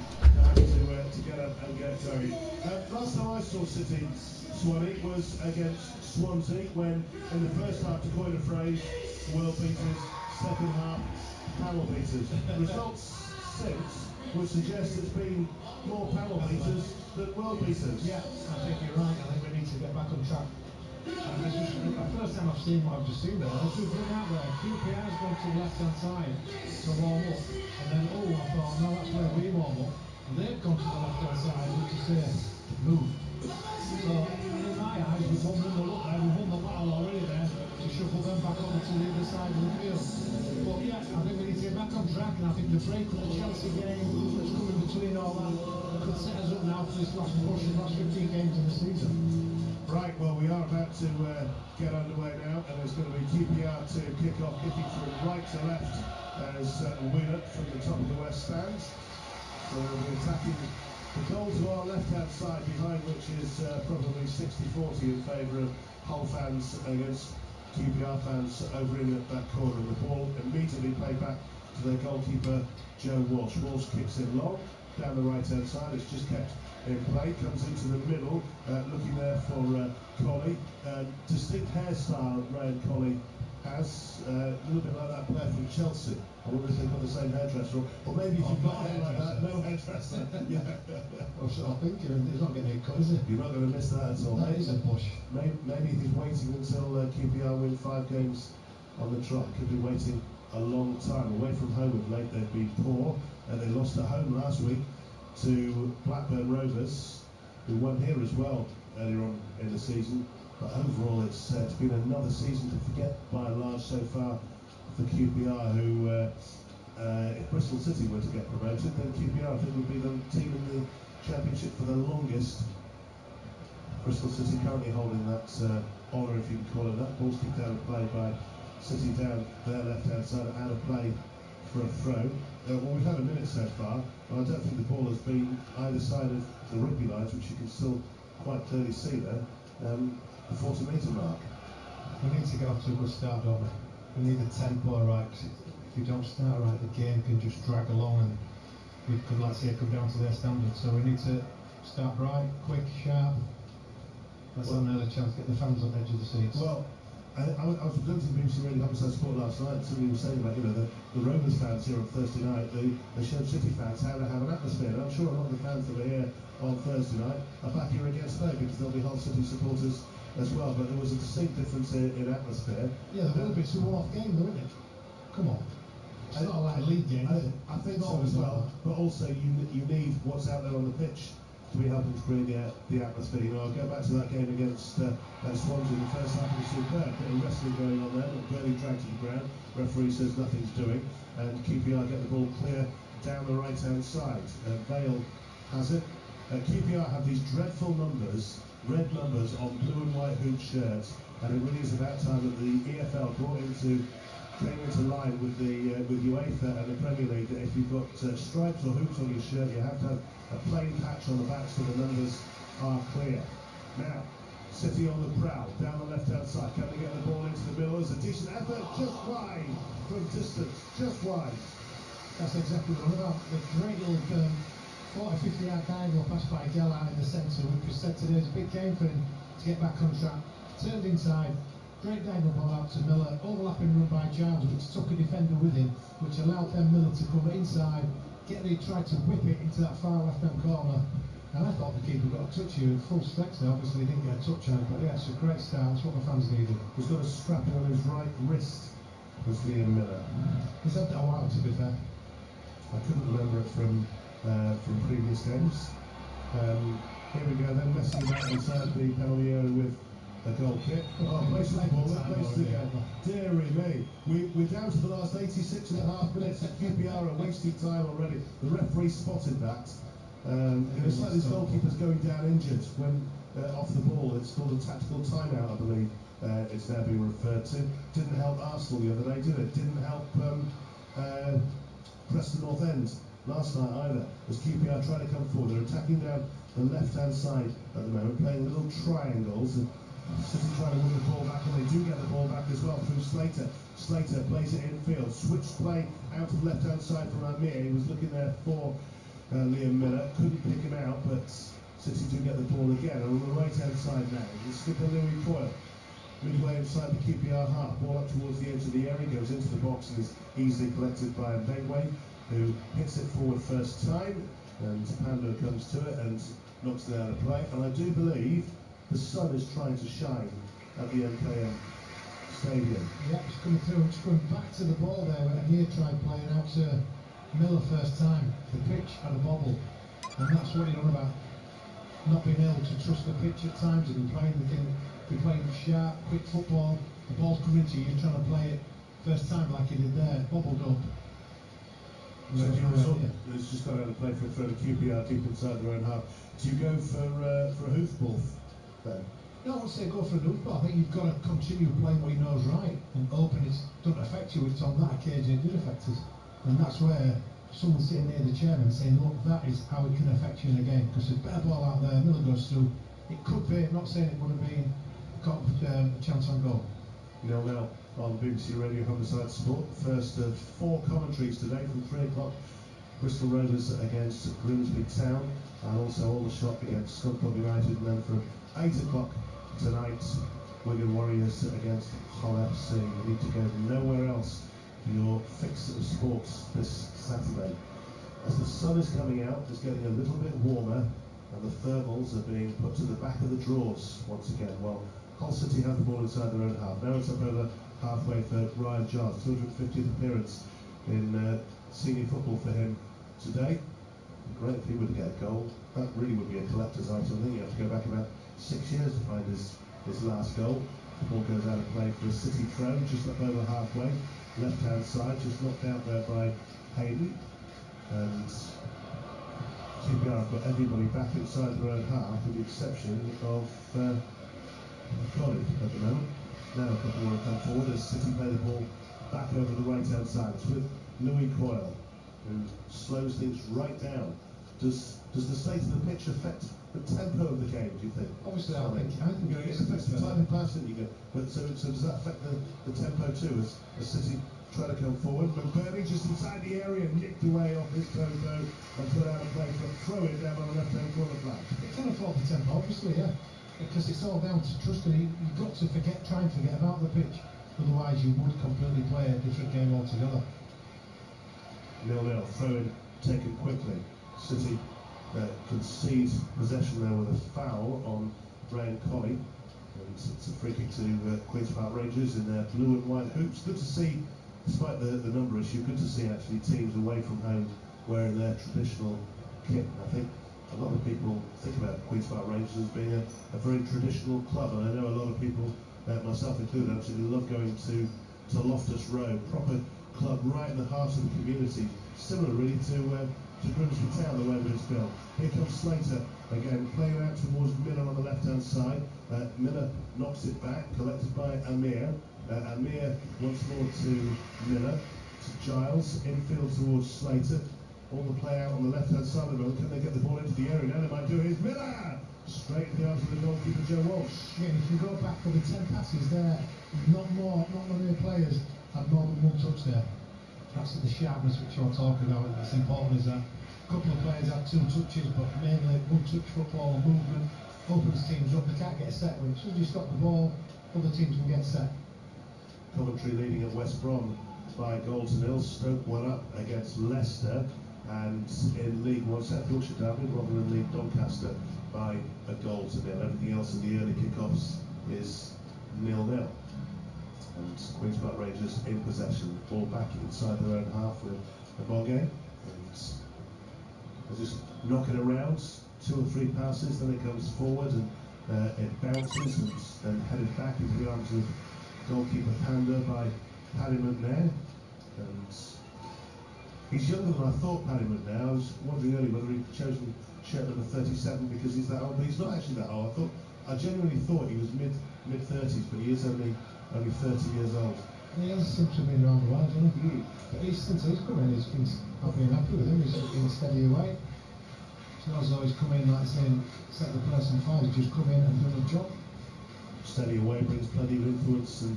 to get up and get going. Last time I saw City Swanee was against Swansea, when in the first half, to coin a phrase, world beaters, second half, panel beaters. Results since would suggest it's been more panel beaters than world beaters. Yeah, I think you're right. I think we need to get back on track. This is the first time I've seen what I've just seen there. As we've run out there, QPR's gone to the left-hand side to warm up, and then I thought, no, that's where we warm up. And they've gone to the left-hand side, which is say, move. So in my eyes, we've won them the look there, we've won the battle already there to shuffle them back over to the other side of the field. But yeah, I think we need to get back on track, and I think the break with the Chelsea game that's coming between all that could set us up now for this last push, the last 15 games of the season. Right, well, we are about to get underway now, and it's going to be QPR to kick off, kicking from right to left as Wheeler from the top of the West stands. So we'll be attacking the goal to our left-hand side, behind which is probably 60-40 in favour of Hull fans against QPR fans over in that corner. And the ball immediately played back to their goalkeeper, Joe Walsh. Walsh kicks in long down the right-hand side. It's just kept in play, comes into the middle, looking there for Colley. Distinct hairstyle Ryan Colley has, a little bit like that player from Chelsea. I wonder if they've got the same hairdresser, or maybe if you've got hair like that, no hairdresser. Yeah. Well, I think he's not getting a cut, is he? You're not going to miss that at all. That is a push. Maybe he's waiting until QPR win 5 games on the trot. Could be waiting a long time. Away from home of late, they've been poor, and they lost at home last week to Blackburn Rovers, who won here as well earlier on in the season. But overall, it's been another season to forget by and large so far for QPR, who, if Bristol City were to get promoted, then QPR, I think, would be the team in the championship for the longest. Bristol City currently holding that honour, if you can call it that. Ball's kicked out of play by City down their left-hand side, out of play for a throw. Well, we've had a minute so far, but I don't think the ball has been either side of the rugby lines, which you can still quite clearly see there, the 40-metre mark. We need to get off to a good start, don't we? We need the tempo right. If you don't start right, the game can just drag along, and we could, like I say, come down to their standards. So we need to start bright, quick, sharp. Let's have another chance to get the fans on the edge of the seats. Well, I was presenting BBC Radio Humberside Sport last night, and somebody was saying about, the Rovers fans here on Thursday night, they showed City fans how to have an atmosphere. And I'm sure a lot of the fans that are here on Thursday night are back here again today, because there'll be Hull City supporters as well. But there was a distinct difference in atmosphere. Yeah, there will be. It's a one-off game, though, isn't it? Come on. It's not like a league game, is it? I think so as well. But also, you need what's out there on the pitch to be helping to bring the atmosphere. You know, I'll go back to that game against Swansea in the first half. It was superb. Bit of wrestling going on there, but barely dragged to the ground. Referee says nothing's doing, and QPR get the ball clear down the right-hand side. Vale has it. QPR have these dreadful numbers, red numbers on blue and white hoop shirts, and it really is about time that the EFL came into line with UEFA and the Premier League, that if you've got stripes or hoops on your shirt, you have to have a plain patch on the back so the numbers are clear. Now, City on the prowl, down the left-hand side, can they get the ball into the middle? It's a decent effort, just wide from distance, just wide. That's exactly what I'm about. A great little 40-50 yard diagonal pass by Dell out in the centre, which was said today is a big game for him to get back on track. Turned inside, great diagonal ball out to Miller, overlapping run by Giles, which took a defender with him, which allowed then Miller to come inside, tried to whip it into that far left-hand corner. And I thought the keeper got a touch here in full stretch there. Obviously he didn't get a touch on it, but yeah, it's a great start. That's what the fans needed. He's got a strapping on his right wrist, was Liam Miller. He's had that a while, to be fair. I couldn't remember it from previous games. Here we go then, Messi back inside the penalty area with a goal kick. Oh, place the ball, place the dearie me. We're down to the last 86.5 minutes. QPR are wasting time already. The referee spotted that. It looks like this goalkeeper's going down injured when off the ball. It's called a tactical timeout, I believe. It's now being referred to. Didn't help Arsenal the other day, did it? Didn't help Preston North End last night either, as QPR trying to come forward. They're attacking down the left-hand side at the moment, playing little triangles, and City trying to win the ball back, and they do get the ball back as well through Slater. Slater plays it infield, switch play out to the left-hand side from Amir. He was looking there for Liam Miller, couldn't pick him out, but City do get the ball again. And on the right-hand side now, the skipper Louis Coyle. Midway inside the QPR half, ball up towards the edge of the area, goes into the box and is easily collected by Mbengwe, who hits it forward first time, and Pando comes to it and knocks it out of play. And I do believe the sun is trying to shine at the MKM Stadium. Yeah, it's coming through. It's going back to the ball there, where Amir tried playing out to Miller first time. The pitch had a bobble, and that's what he's on about. Not being able to trust the pitch at times, and playing sharp, quick football. The ball's coming to you, you're trying to play it first time like he did there, bobbled up. So it's just got out of play for a throw to QPR deep inside their own half. Do you go for a hoofball then? No, I wouldn't say go for a hoofball. I think you've got to continue playing what he knows right, and open it doesn't affect you. It's on that occasion it did affect us, and that's where someone sitting near the chairman saying, look, that is how it can affect you in a game, because there's a better ball out there, Miller goes through. It could be, I'm not saying it would have been a chance on goal. 0-0 on BBC Radio Humberside Sport. First of 4 commentaries today from 3 o'clock. Bristol Rovers against Grimsby Town, and also Aldershot against Scunthorpe United. And then from 8 o'clock tonight, Wigan Warriors against Hull FC. You need to go nowhere else for your fix of sports this Saturday. As the sun is coming out, it's getting a little bit warmer, and the thermals are being put to the back of the drawers once again. Well, Hull City have the ball inside their own half. Now it's up over halfway for Ryan Giles, 250th appearance in senior football for him today. Great if he would get a goal. That really would be a collector's item. I think you have to go back about 6 years to find his last goal. The ball goes out of play for a City throw, just up over halfway, left-hand side, just knocked out there by Hayden. And QPR have got everybody back inside their own half, with the exception of Colin at the moment. Now a couple more come forward as City play the ball back over the right-hand side. It's with Louis Coyle, who slows things right down. Does the state of the pitch affect the tempo of the game, do you think? Obviously, I think it affects the time and pass that you get. But so does that affect the tempo too, as City try to come forward? But Burnley just inside the area, nicked away off his tempo and put out a play for throw it down on the left-hand corner flag. It can afford the tempo, obviously, yeah. Because it's all down to trust, and you've got to try and forget about the pitch. Otherwise, you would completely play a different game altogether. 0-0, throw in taken quickly. City concede possession there with a foul on Brian Colley. And it's a free kick to Queen's Park Rangers in their blue and white hoops. Good to see despite the number issue, good to see actually teams away from home wearing their traditional kit. I think a lot of people think about Queen's Park Rangers as being a very traditional club, and I know a lot of people, myself included, absolutely love going to Loftus Road, proper club right in the heart of the community, similar really to Grimsby Town, the way that it's built. Here comes Slater again, playing out towards Miller on the left-hand side. Miller knocks it back, collected by Amir. Amir once more to Miller, to Giles, infield towards Slater. All the play out on the left-hand side of the moment. Can they get the ball into the area? Now they might do it. Miller! Straight in the arms of the goalkeeper, Joe Walsh. Yeah, and if you go back for the 10 passes there, not many players had more than one touch there. That's the sharpness which you're talking about. It's important, is that a couple of players had 2 touches, but mainly one touch football, movement, opens teams up. They can't get a set win. As soon as you stop the ball, other teams can get set. Coventry leading at West Brom by a goal to 0. Stoke 1 up against Leicester, and in League One, South Yorkshire Derby, Rotherham lead Doncaster by a goal to 0. Everything else in the early kickoffs is 0-0. And Queen's Park Rangers in possession, ball back inside their own half with a ball game, and they're just knocking around, 2 or 3 passes, then it comes forward and it bounces and headed back into the arms of goalkeeper Panda by Paddy McNair. And he's younger than I thought, Paddy McNair. I was wondering earlier whether he'd chosen shirt number 37 because he's that old, but he's not actually that old. I genuinely thought he was mid-30s, but he is only 30 years old. He has seemed to have been around a while, hasn't he? But since he's come in, I've been happy with him. He's been steady away. It's not as though he's come in like saying, set the place on fire. He's just come in and done a job. Steady away brings plenty of influence and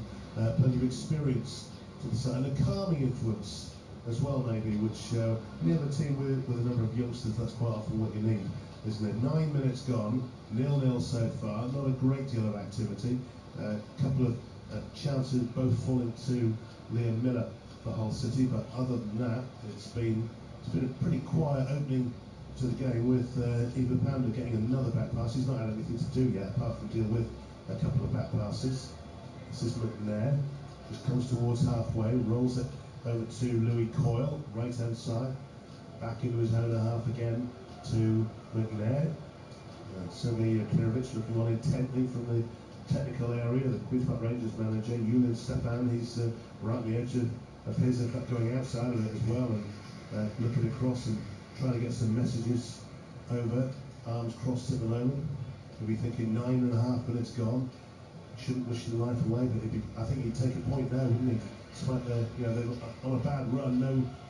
plenty of experience to the side, and a calming influence as well, maybe, which any other team with a number of youngsters, that's quite often what you need, isn't it? 9 minutes gone, 0-0 so far, not a great deal of activity. A couple of chances both falling to Liam Miller for Hull City, but other than that, it's been a pretty quiet opening to the game, with Eva Panda getting another back pass. He's not had anything to do yet apart from deal with a couple of back passes. This is McNair, just comes towards halfway, rolls it over to Louis Coyle, right hand side, back into his own half again to McNair. Sergei Klirovic looking on intently from the technical area. The Queen's Park Rangers manager, Julian Stepan, he's right on the edge of his, in fact going outside of it as well, and looking across and trying to get some messages over. Arms crossed at the moment. He'll be thinking 9.5 minutes gone. Shouldn't wish the life away, but I think he'd take a point now, wouldn't he? Despite they're on a bad run,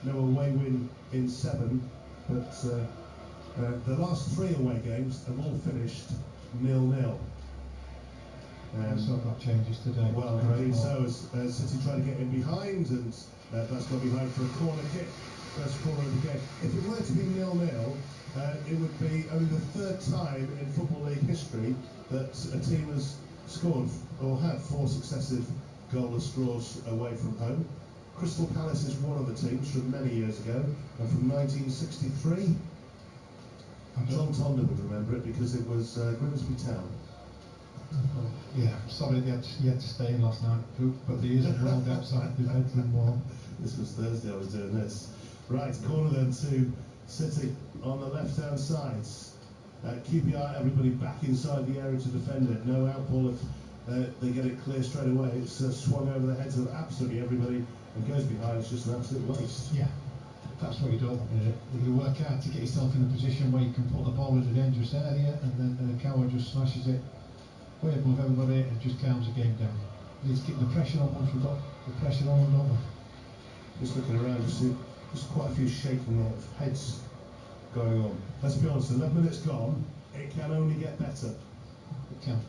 no away win in 7, but the last 3 away games have all finished 0-0. So that changes today. Well, indeed so, as City try to get in behind, and that's got behind for a corner kick. First corner of the game. If it were to be 0-0, it would be only the 3rd time in Football League history that a team has scored or had 4 successive goalless draws away from home. Crystal Palace is one of the teams from many years ago, and from 1963. John Tonda would remember it because it was Grimsby Town. Yeah, sorry, you had to stay in last night, but there is a world outside the bedroom wall. This was Thursday I was doing this. Right, corner then to City on the left-hand side. QPR, everybody back inside the area to defend it. No outball if they get it clear straight away. It's swung over the heads of absolutely everybody and goes behind. It's just an absolute waste. Yeah, that's what you don't want, is it? You work hard to get yourself in a position where you can put the ball in a dangerous area, and then the coward just smashes it way above everybody and just calms the game down. You need to keep the pressure on once we've got the pressure on and over. Just looking around, just quite a few shaking of heads going on. Let's be honest, 11 minutes gone, it can only get better. It can.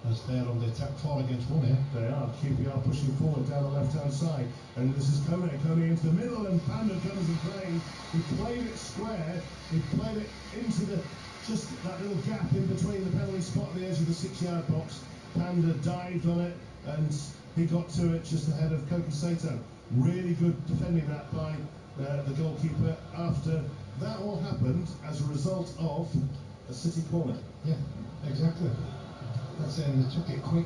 As they're on the attack 4 against 1 here. They are. QPR pushing forward down the left-hand side. And this is Kone into the middle, and Panda comes and playing. He played it square. He played it into just that little gap in between the penalty spot at the edge of the 6-yard box. Panda dived on it, and he got to it just ahead of Koki Sato. Really good defending that by the goalkeeper after that all happened as a result of a City corner. Yeah, exactly. That's it, and they took it quick.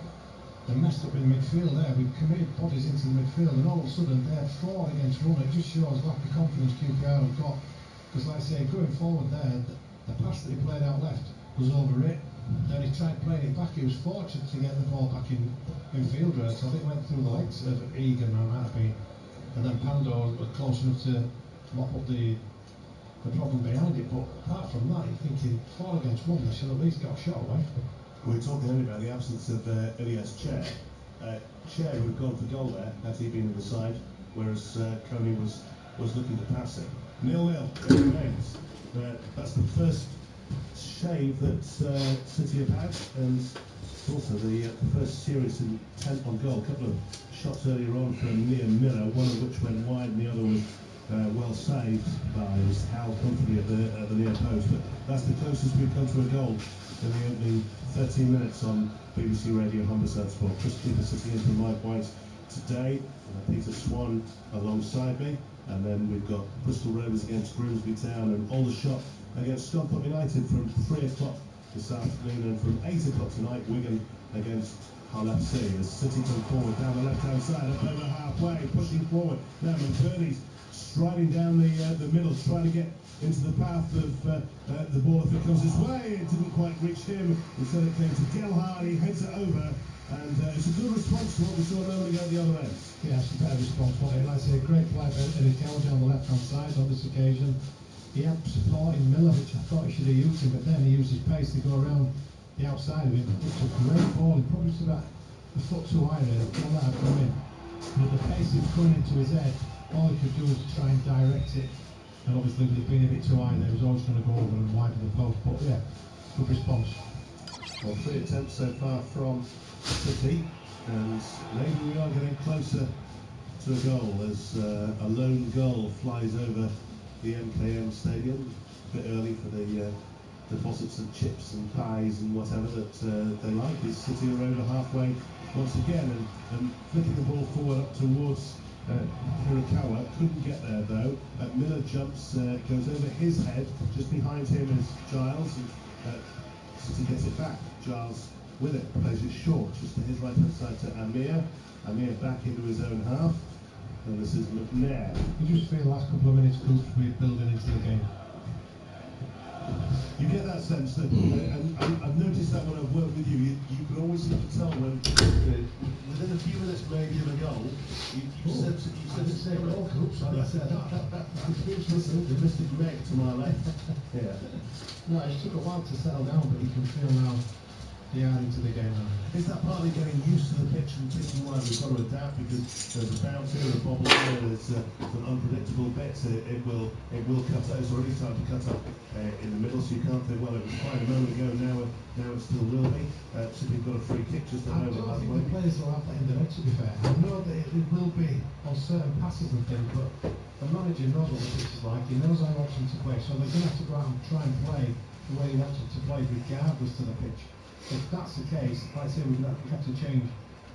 they messed up in the midfield there. We committed bodies into the midfield, and all of a sudden they had 4 against 1. It just shows lack of confidence QPR have got. Because, like I say, going forward there, the pass that he played out left was over it. Then he tried playing it back. He was fortunate to get the ball back in field race. I think it went through the legs of Egan, or might have been. And then Pandor was close enough to mop up the problem behind it. But apart from that, you're thinking 4 against 1, they should at least got a shot away. We were talking earlier about the absence of Ilias Chair. Chair would have gone for goal there had he been in the side, whereas Coney was looking to pass it. 0-0, it remains. That's the first shave that City have had, and it's also the first serious intent on goal. A couple of shots earlier on from Liam Miller, one of which went wide and the other was well saved by Hal Comfrey at the near post. But that's the closest we've come to a goal in the opening 13 minutes on BBC Radio Humberside Sport. Chris Cooper sitting in for Mike White today, Peter Swan alongside me, and then we've got Bristol Rovers against Grimsby Town and Aldershot against Scunthorpe United from 3 o'clock this afternoon, and from 8 o'clock tonight Wigan against Hull FC as City come forward down the left hand side, up over halfway, pushing forward. Now McBurney's striding down the middle, trying to get into the path of the ball if it comes his way. It didn't quite reach him, instead it came to Gelhardt. He heads it over, and it's a good response to what we saw a moment ago at the other end. Yeah, it's a better response. Like I say, a great play by Eddie Coward on the left hand side on this occasion. He had supporting Miller, which I thought he should have used him, but then he used his pace to go around the outside of him. It's a great ball. He probably stood about a foot too high there. All that had come in. But the pace he was coming into his head, all he could do was try and direct it. And obviously, with it being a bit too high there, he was always going to go over and widen the post. But yeah, good response. Well, 3 attempts so far from City, and maybe we are getting closer to a goal as a lone goal flies over the MKM Stadium. A bit early for the deposits of chips and pies and whatever that they like. Is City are over halfway once again, and flicking the ball forward up towards Hirakawa. Couldn't get there though. Miller jumps, goes over his head. Just behind him is Giles, and City gets it back. Giles with it, plays it short, just to his right hand side to Amir. Amir back into his own half. And this is McNair. You just feel the last couple of minutes good for building into the game. You get that sense that, and I've noticed that when I've worked with you, you can always seem to tell when within a few minutes maybe of a goal, you sense the Mystic Meg to my left. Yeah. No, it took a while to settle down, but you can feel now they are into the game now. Is that partly getting used to the pitch and thinking, well, we've got to adapt because there's a bounce here, a bobble here, there's some unpredictable bits, it will cut out. It's already started to cut up in the middle, so you can't think, well, it was fine a moment ago, now it still will be. So we've got a free kick just over halfway. I don't think the players will have that in the net, to be fair. I know that it will be on certain passes and things, but the manager knows what the pitch is like, he knows how he wants them to play, so they're going to have to go out and try and play the way he wants them to play, regardless to the pitch. If that's the case, like I say, we have to change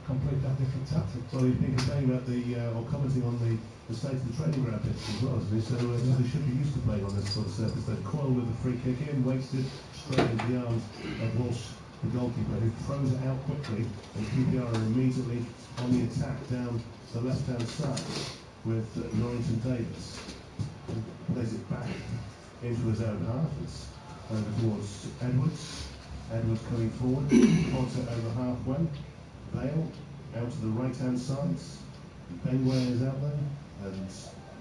complete that different tactic. Well, you've been saying about or commenting on the state of the training ground pitch as well, isn't he? So they should be used to playing on this sort of surface. They've Coyle with the free kick in, wasted straight into the arms of Walsh, the goalkeeper, who throws it out quickly, and QPR are immediately on the attack down the left-hand side with Norrington Davis. Plays it back into his own half. It's over towards Edwards. Edwards coming forward, points it over halfway. Vale out to the right-hand side. Benway is out there, and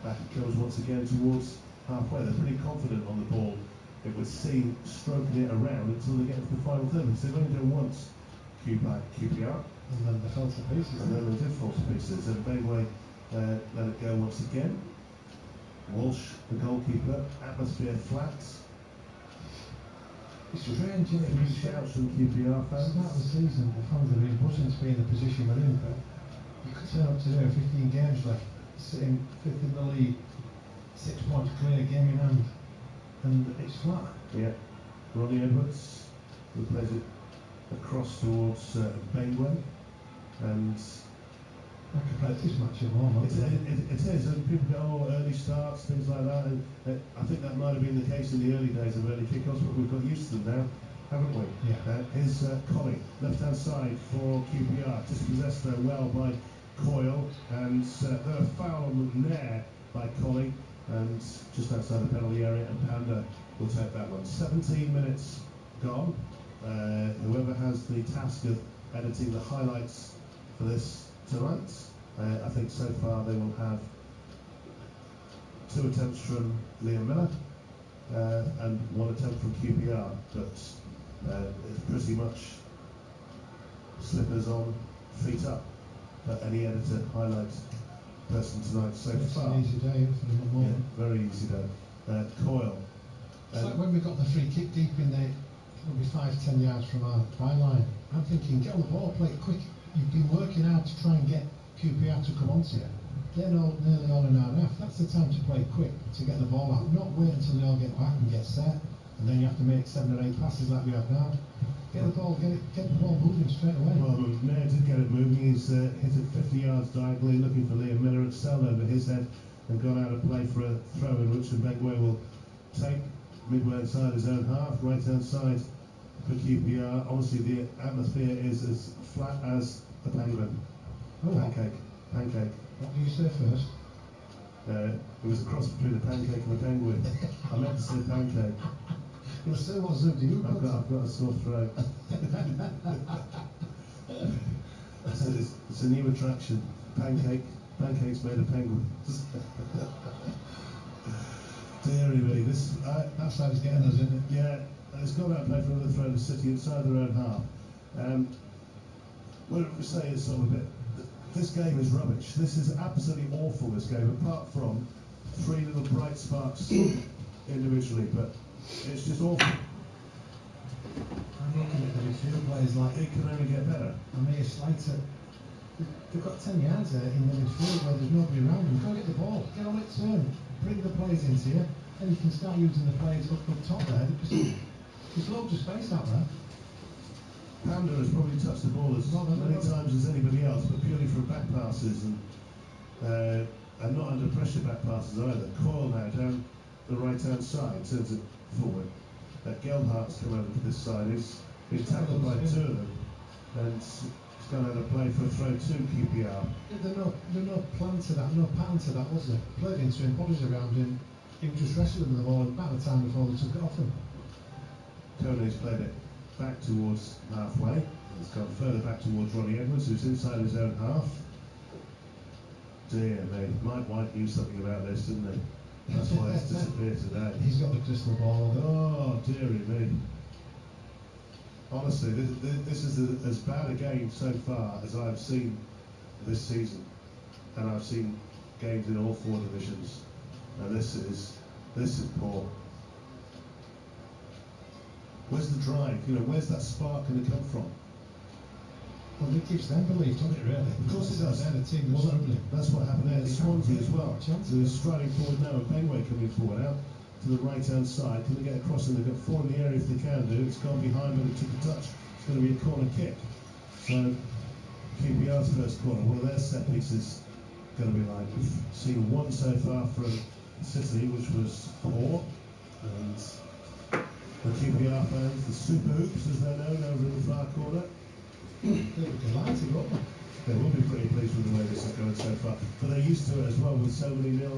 back it goes once again towards halfway. They're pretty confident on the ball. It would seem stroking it around until they get to the final third, because they've only done once. QPR. And then they fell to pieces. And then they did fall to pieces. And Benway let it go once again. Walsh, the goalkeeper. Atmosphere flat. It's strange, isn't it? Shouts from QPR fans. Start of the season, the fans have been buzzing to be in the position we're in, but you could turn up today, 15 games left, sitting 5th in the league, 6 points clear, game in hand, and it's flat. Yeah. Ronnie Edwards, who plays it across towards Benway, and I could play this match at home. It is, and people go, oh, early starts, things like that, and I think that might have been the case in the early days of early kickoffs, but we've got used to them now. haven't we? Yeah. Here's Collie, left-hand side for QPR, dispossessed there well by Coyle, and a foul on McNair by Collie, and just outside the penalty area, and Panda will take that one. 17 minutes gone. Whoever has the task of editing the highlights for this tonight, I think so far they will have 2 attempts from Liam Miller and 1 attempt from QPR, but it's pretty much slippers on, feet up for any editor highlight person tonight so far. It's an easy day for them at the moment. Yeah, very easy day. Coyle. It's like when we got the free kick deep in there, it'll be 5-10 yards from our byline. I'm thinking, get on the ball, play it quick. You've been working hard to try and get QPR to come onto you. They're nearly all in our half. That's the time to play quick, to get the ball out. Not wait until they all get back and get set, and then you have to make 7 or 8 passes like we have now. Get the ball, get the ball moving straight away. Well, Mayor did get it moving. He's hit it 50 yards diagonally, looking for Liam Miller. It's sailed over his head and gone out of play for a throw in, which Mbengwe will take midway inside his own half, right hand side for QPR. Honestly, the atmosphere is as flat as a penguin. Oh, pancake. What did you say first? It was a cross between a pancake and a penguin. I meant to say pancake. You'll say what Zoom do you I've got a sore throat. It's a new attraction. Pancakes made of penguins. Deary me, that side's getting us, isn't it? Yeah, it's gone out and played for another throw to City inside their own half. What we say is sort of a bit. This game is rubbish. This is absolutely awful. This game, apart from 3 little bright sparks individually, but it's just awful. I'm looking at the midfield players like it can only get better. I mean, it's like they've got 10 yards there in the midfield where there's nobody around them. Go get the ball, get on it, turn, bring the players into you, then you can start using the players up top there. There's loads of space out there. Panda has probably touched the ball as many times as anybody else, but purely from back passes and not under pressure back passes either. Coyle now down the right-hand side, turns it forward. Gelhardt's come over to this side. He's been tackled by 2 of them, and he's gone out of play for a throw to QPR. There's no plan to that, no pattern to that, was there? Played into him, bodies around him. He was just wrestling with the ball about the time before they took it off him. Tony's played it back towards halfway. It's gone further back towards Ronnie Edwards, who's inside his own half. Dear me, Mike White knew something about this, didn't he? That's why it's disappeared today. He's got the crystal ball. Oh, dearie me. Honestly, this is as bad a game so far as I've seen this season. And I've seen games in all 4 divisions. And this is poor. Where's the drive? Where's that spark going to come from? Well, it gives them belief, doesn't it, really? Of course it does. They're the team that's struggling. That's what happened there at Swansea as well. They're striding forward now, and Mbengwe coming forward out to the right-hand side. Can they get across? And they've got 4 in the area if they can do. It's gone behind, but it took a touch. It's going to be a corner kick. So, QPR's first corner, one of their set pieces going to be like. We've seen 1 so far from City, which was poor. And the QPR fans, the Super Hoops, as they're known, over in the far corner. They were delighted, weren't they? They will be pretty pleased with the way this is going so far. But they're used to it as well, with so many 3-0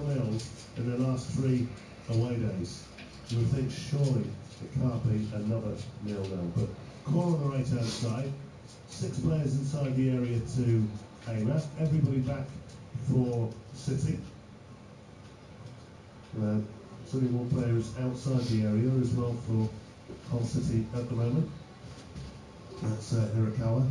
nils in their last 3 away days. You would think surely it can't be another 0-0. But corner on the right-hand side, 6 players inside the area to aim at. Everybody back for City. Certainly more players outside the area as well for Hull City at the moment. That's Hirakawa.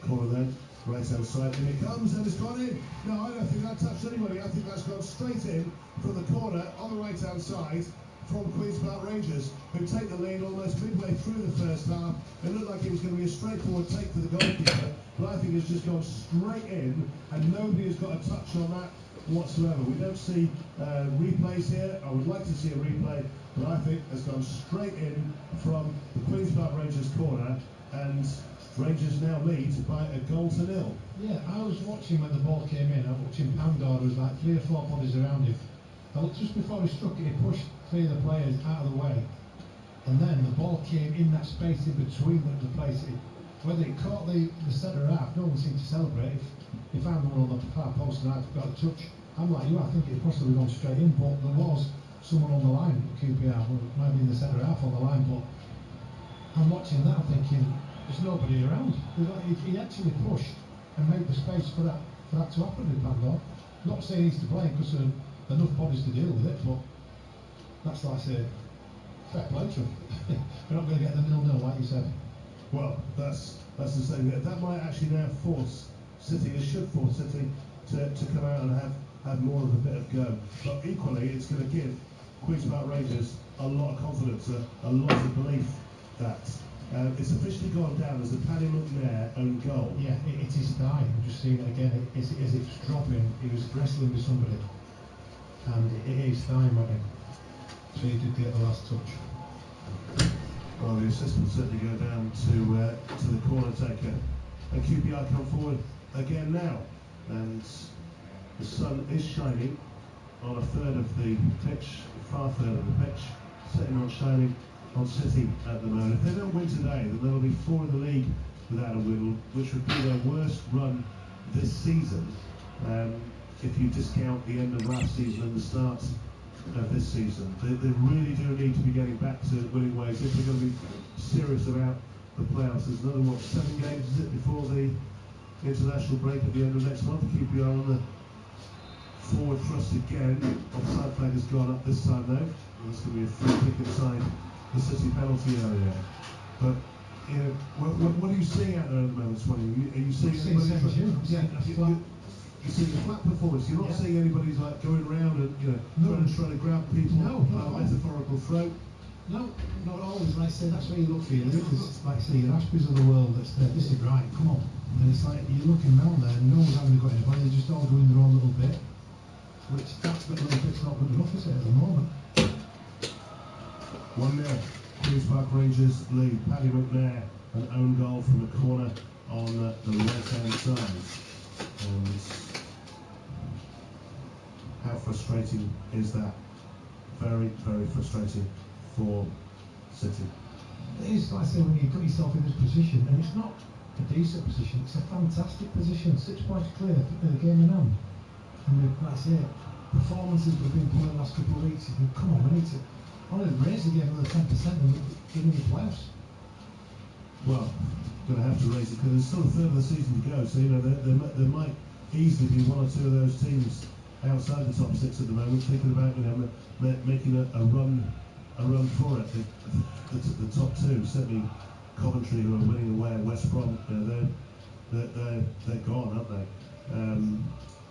Corner then, right hand side, and it comes and it's gone in. No, I don't think that touched anybody. I think that's gone straight in from the corner on the right hand side from Queen's Park Rangers, who take the lead almost midway through the first half. It looked like it was going to be a straightforward take for the goalkeeper, but I think it's just gone straight in, and nobody has got a touch on that whatsoever. We don't see replays here. I would like to see a replay, but I think it's gone straight in from the Queen's Park Rangers corner, and Rangers now lead by a 1-0. Yeah, I was watching when the ball came in. I was watching Pandor. There was like 3 or 4 bodies around him. And just before he struck it, he pushed 3 of the players out of the way. and then the ball came in that space in between them to place it. Whether it caught the centre half, no one seemed to celebrate. If I'm the one on the far post and I've got a touch, I'm like you, I think it possibly gone straight in, but there was someone on the line at QPR, well, it might be in the centre half on the line, but I'm watching that thinking, there's nobody around. He actually pushed and made the space for that to happen in Pandora. Not saying he's to blame because there are enough bodies to deal with it, but that's like I say, fair play to him. We're not going to get the 0-0 like you said. Well, that's the same. That might actually now force City, it should force City to come out and have more of a bit of go. But equally, it's going to give Queen's Park Rangers a lot of confidence, a lot of belief that it's officially gone down as a Paddy McNair own goal. Yeah, it is thigh. I'm just seeing it again. As it's dropping, he was wrestling with somebody, and it is thigh, Martin. So he did get the last touch. Well, the assist will certainly go down to the corner taker, and QPR come forward again now, and the sun is shining on a third of the pitch, a far third of the pitch, certainly not shining on City at the moment. If they don't win today, then they'll be 4 in the league without a win, which would be their worst run this season, if you discount the end of last season and the start of this season. They really do need to be getting back to winning ways if they're going to be serious about the playoffs. There's another, 7 games is it before the international break at the end of next month. QPR on the forward thrust again. Offside flag has gone up this time though. There's going to be a free kick inside the City penalty area. But you know, what are you seeing out there at the moment, Swanee? Are you seeing anybody? You're seeing a flat performance. You're not seeing anybody like going around and trying to grab people. No, metaphorical throat. No, not always. Like I say, that's where you look for you. It's like I say, your Ashbys of the world that's there. This is right. Come on. And it's like you're looking down there, and no one's having a go at anybody. They're just all doing their own little bit. Which that little bit's not good enough, is it, at the moment? 1-0. Queen's Park Rangers lead. Paddy McNair, an own goal from the corner on the right-hand side. And how frustrating is that? Very, very frustrating for City. It is, like I say, when you put yourself in this position, and it's not a decent position, it's a fantastic position. 6 points clear in the game in hand. And like I say, performances we've been playing the last couple of weeks, you think, come on, we need to only raise the game another 10% and get in the playoffs. Well, going to have to raise it because there's still a third of the season to go. So you know there might easily be 1 or 2 of those teams outside the top 6 at the moment, thinking about making a run for it. The top 2, certainly Coventry, who are winning away at West Brom, they're gone, aren't they?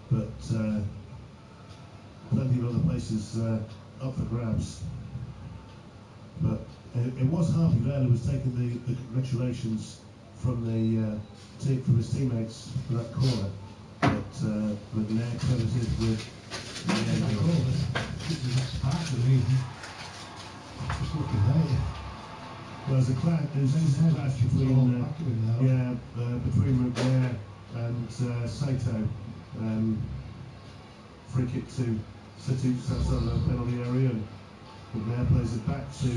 But plenty of other places up for grabs. But it was Harvey Vale who was taking the congratulations from his teammates for that corner. But McNair covers it with just looking there. Well, there's a clash between McNair and Sato. Free kick to City outside the penalty area, and McNair plays it back to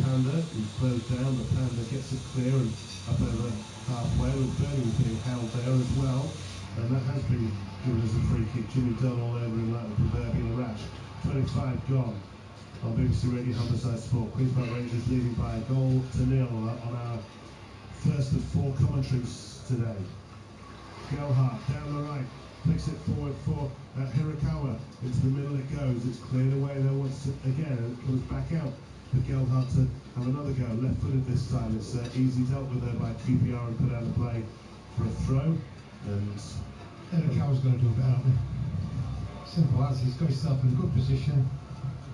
Panda, who's closed down, but Panda gets it clear and up over halfway, with Birmingham being held there as well. And that has been given as a free kick. Jimmy Dunn all over him like the proverbial rash. 25 gone on BBC Radio Humberside Sport. Queen's Park Rangers leading by a goal to 0 on our first of 4 commentaries today. Gelhardt down the right, picks it forward for Hirakawa. Into the middle it goes. It's cleared away there once again, and it comes back out for Gelhardt to have another go. Left-footed this time. It's easy dealt with there by QPR and put out of play for a throw. And Hirakawa's going to do a bit, aren't he? Simple as. He's got himself in a good position.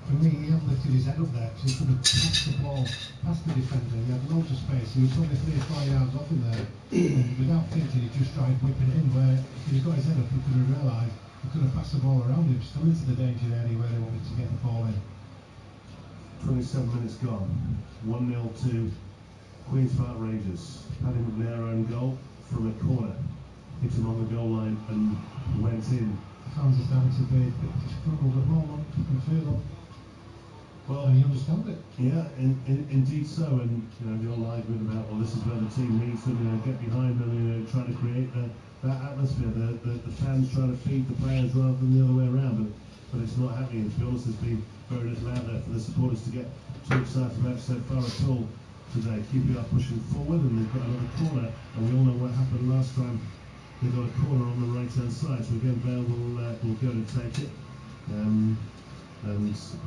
For me, he hadn't lifted his head up there because he could have passed the ball past the defender. He had loads of space. He was only 3 or 4 yards off in there. And without thinking, he just tried whipping it in. Where if he'd got his head up, he could have realised he could have passed the ball around him, still into the danger area where they wanted to get the ball in. 27 minutes gone. 1-0 to Queen's Park Rangers. Paddy McNair own goal from a corner. Hit him on the goal line and went in. The fans are starting to be a bit disgruntled at the moment. I can feel them. Well, and he understands it. Yeah, indeed so. And the old argument about, well, this is where the team needs them, get behind them, trying to create that atmosphere. The fans trying to feed the players rather than the other way around. But it's not happening. And to be honest, there's been very little out there for the supporters to get too excited about so far at all today. QPR pushing forward, and they've got another corner. And we all know what happened last time. They got a corner on the right-hand side. So again, Vale will go to take it. And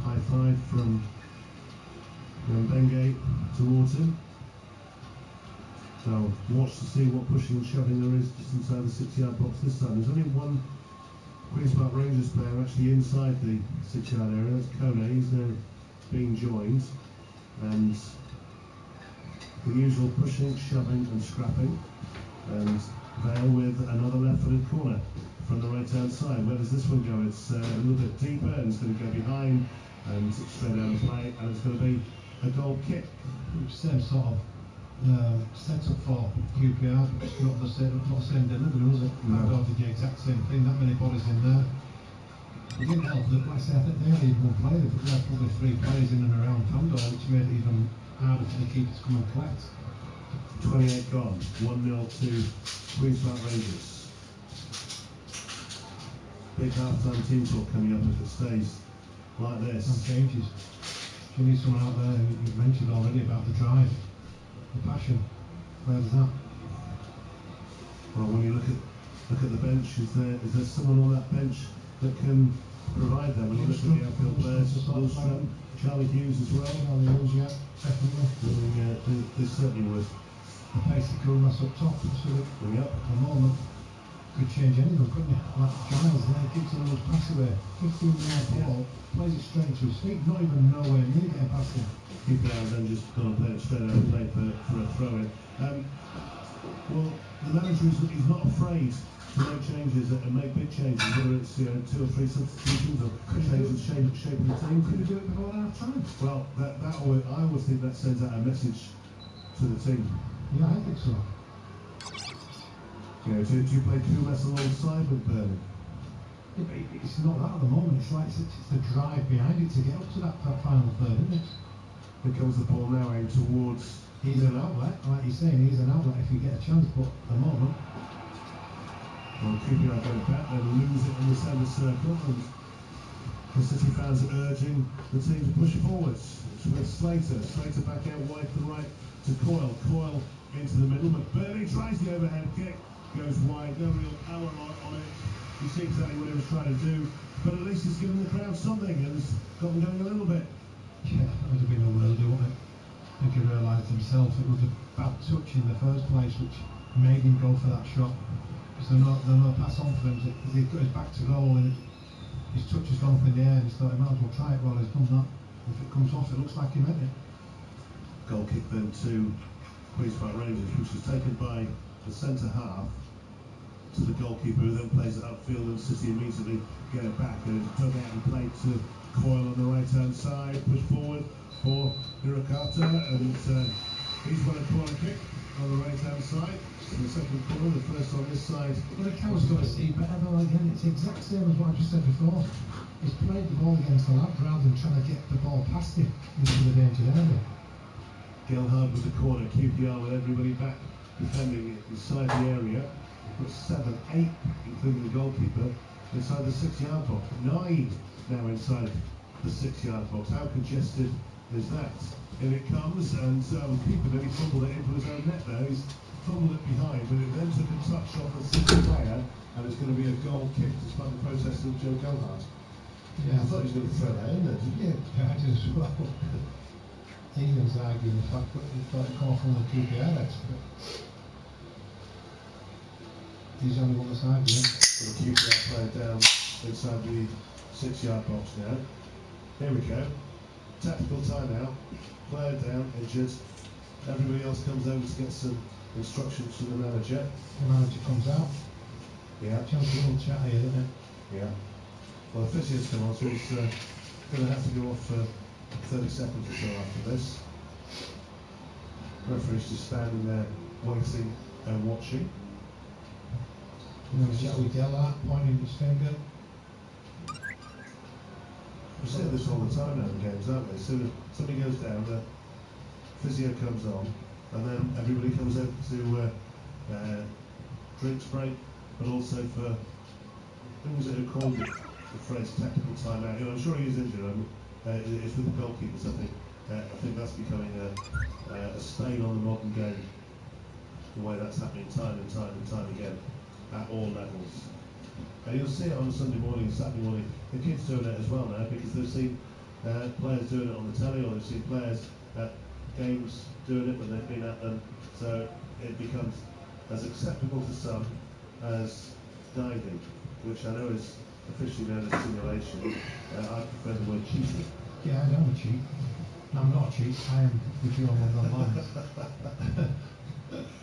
high five from Benge towards him. So watch to see what pushing and shoving there is just inside the 6-yard box this time. There's only one Queen's Park Rangers player actually inside the 6-yard area. That's Kone. He's now being joined. And the usual pushing, shoving and scrapping. And Vale with another left-footed corner from the right-hand side. Where does this one go? It's a little bit deeper, and it's going to go behind and straight out of play, and it's going to be a goal kick. Same sort of setup for QPR, but it's not the same delivery, was it? No. I don't think the exact same thing. That many bodies in there. It didn't help that, like I say, I think they only had one player. They had probably 3 players in and around Fandor, which made it even harder for the keeper to come and collect. 28 gone, 1-0 to Queen's Park Rangers. Big half-time team talk coming up if it stays like this. And changes. You need someone out there who you've mentioned already about the drive, the passion. Where's that? Well, when you look at the bench, is there someone on that bench that can provide that? When you look at the outfield players, Charlie Hughes as well. Charlie Hughes, yeah, definitely. They certainly would. The pace of Kumas up top, absolutely. Yep. At the moment, could change anything, couldn't you? Like Giles there, keeps a little pass away. 15-yard ball, plays it straight to his feet, not even nowhere near getting past him. QPR then just gone and played it straight out of play for a throw-in. Well, the manager is not afraid to make changes and make big changes, whether it's 2 or 3 substitutions or changes shape of the team. Could we do it before half time? Well, I always think that sends out a message to the team. Yeah, I think so. Do you play Kumas alongside with Burnley? Yeah, but it's not that at the moment. It's like it's the drive behind it to get up to that final third, isn't it? Here comes the ball now aimed towards. He's an outlet, like you're saying. He's an outlet if you get a chance, but at the moment. Well, QPR go back, they lose it in the centre circle, and the City fans are urging the team to push forwards. It's with Slater back out wide to the right to Coyle into the middle, but Burnley tries the overhead kick, goes wide, no real power on it. You see exactly what he was trying to do, but at least he's given the crowd something and has got them going a little bit. Yeah, that would have been a worldie, wouldn't it? I think he realised himself it was a bad touch in the first place, which made him go for that shot. Because they're no pass on for him. He got his back to goal and his touch has gone up in the air, and he thought he might as well try it. Well, he's done that. If it comes off, it looks like he meant it. Goal kick then to Queen's Park Rangers, which was taken by the centre half to the goalkeeper, who then plays it upfield, and City immediately get it back, and it's dug out and played to Coyle on the right-hand side, push forward for Hirakata, and he's won a corner kick on the right-hand side. The second corner, the first on this side. But the cow's got to see better though. Again, it's the exact same as what I just said before. He's played the ball against the lad rather than trying to get the ball past him into the danger area. Gelhardt with the corner, QPR with everybody back defending inside the area. Put 7, 8, including the goalkeeper, inside the 6-yard box. 9 now inside the 6-yard box. How congested is that? In it comes, and the keeper nearly fumbled it into his own net there. He's fumbled it behind, but it then took a touch off the City player, and it's going to be a goal kick despite the protest of Joe Gelhardt. Yeah, I thought he was going to throw that in there, didn't you? Yeah, I did as well. Ian's arguing the fact that he thought it come off from the QPR expert. He's only on the side here. The QPR player down inside the 6-yard box now. Here we go. Tactical timeout. Player down, injured. Everybody else comes over to get some instructions from the manager. The manager comes out. Yeah. Chance a little chat here, isn't it? Yeah. Well, the physio's come on, so he's going to have to go off for 30 seconds or so after this. Referee's just standing there waiting and watching. You know, chat with Gelhardt, pointing his finger. We see this all the time now in games, aren't we? As soon as somebody goes down, the physio comes on, and then everybody comes in to drinks break, but also for, who was it who called it the phrase technical timeout? You know, I'm sure he is injured. It's with the goalkeepers, I think. I think that's becoming a stain on the modern game, the way that's happening time and time again at all levels. And you'll see it on a Sunday morning and Saturday morning. The kids doing it as well now, because they've seen players doing it on the telly, or they've seen players at games doing it when they've been at them. So it becomes as acceptable to some as diving, which I know is officially known as simulation. I prefer the word cheating. Yeah, I am a cheat. I'm not a cheat, I am with you on one of the lines.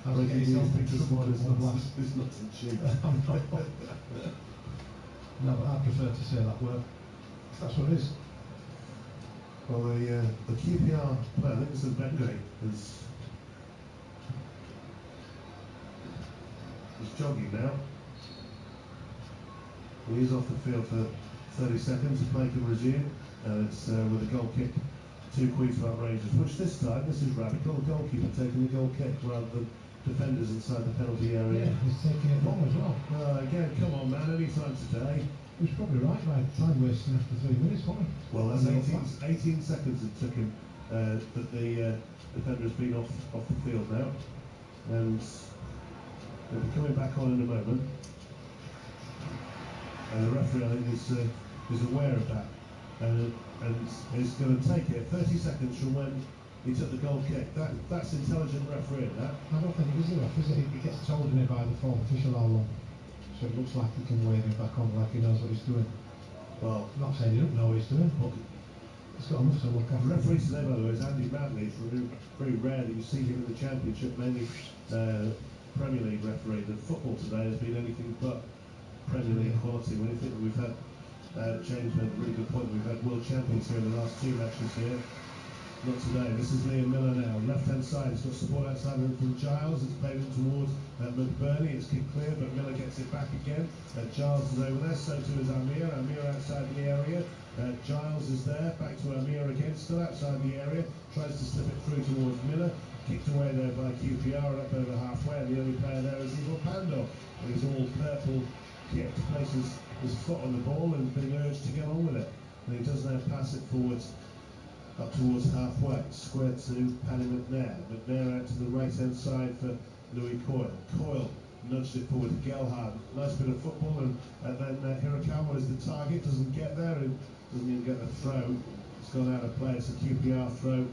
I was getting yourself in trouble with one last. It's not a cheat. I'm not. No, but I prefer to say that word. That's what it is. Well, the QPR player, I think this is Bentley, is jogging now. He's off the field for 30 seconds. The play can resume, and it's with a goal kick to Queen's Park Rangers, which this time, this is radical, the goalkeeper taking the goal kick rather than defenders inside the penalty area. Yeah, he's taking it long as well. Again, come on man, any time today. He was probably right by time wasting after 3 minutes, wasn't he? Well, that's 18 seconds it took him that the defender has been off the field now, and they'll be coming back on in a moment. And the referee, I think, is aware of that, and is going to take it 30 seconds from when he took the goal kick. That's intelligent refereeing, that. I don't think it is the ref, is it? He gets told in it by the fourth official how long. So it looks like he can wave it back on like he knows what he's doing. Well, I'm not saying he doesn't know what he's doing, but he's got enough to look at. The referee today, by the way, is Andy Bradley. It's very rare that you see him in the Championship, mainly Premier League referee. The football today has been anything but Premier League quality. When you think that we've had, James made a really good point, we've had world champions here in the last 2 matches here. Not today. This is Liam Miller now. Left-hand side. It's got support outside of him from Giles. It's played in towards McBurney. It's kicked clear, but Miller gets it back again. Giles is over there. So too is Amir. Amir outside the area. Giles is there. Back to Amir again. Still outside the area. Tries to slip it through towards Miller. Kicked away there by QPR up over halfway. And the only player there is Igor Pandor. And he's all purple kit. Places his foot on the ball and being urged to get on with it. And he does now pass it forwards up towards halfway, square to Paddy McNair. McNair out to the right-hand side for Louis Coyle. Coyle nudged it forward to Gelhard. Nice bit of football, and then Hirakawa is the target, doesn't get there, and doesn't even get the throw. It's gone out of play. It's a QPR throw,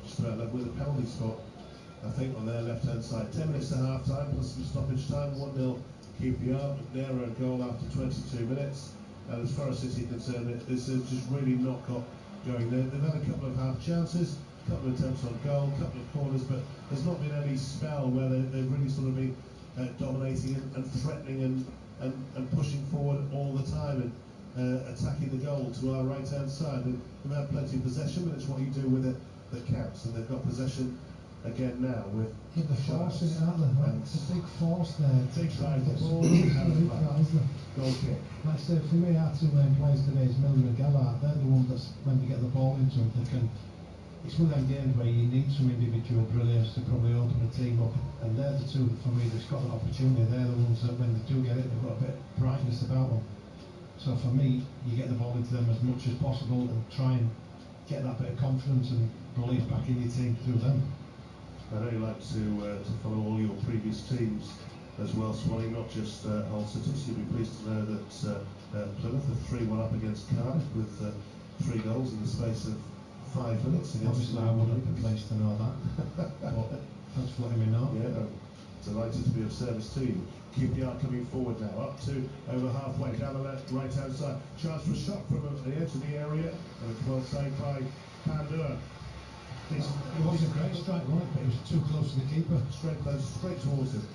just about level with a penalty spot, I think, on their left-hand side. 10 minutes to half-time, plus some stoppage time, 1-0 QPR. McNair a goal after 22 minutes. And as far as City are concerned, this has just really not got going there. They've had a couple of half chances, a couple of attempts on goal, a couple of corners, but there's not been any spell where they've really sort of been dominating and threatening and pushing forward all the time and attacking the goal to our right-hand side. They've had plenty of possession, but it's what you do with it that counts. And they've got possession again now with the force in it, aren't they? It's a big force there. Big drive, the ball, goal kick. Like I say, for me, our two main players today is Miller and Gelhard. They're the ones that, when they get the ball into them, they can. It's one of them games where you need some individual brilliance to probably open the team up, and they're the two that, for me, that's got an opportunity. They're the ones that, when they do get it, they've got a bit of brightness about them. So for me, you get the ball into them as much as possible and try and get that bit of confidence and belief back in your team through them. I know you like to follow all your previous teams as well, Swanee, not just Hull City. So you'll be pleased to know that Plymouth are 3-1 up against Cardiff with 3 goals in the space of 5 minutes. Obviously, I wouldn't be pleased to know that, but thanks for letting me know. Yeah, delighted to be of service to you. QPR coming forward now, up to over halfway, down the right-hand side. Chance for a shot from the edge of the area, and it's well saved by Pandora. It was a great strike, wasn't it? But it was too close to the keeper. Straight towards him.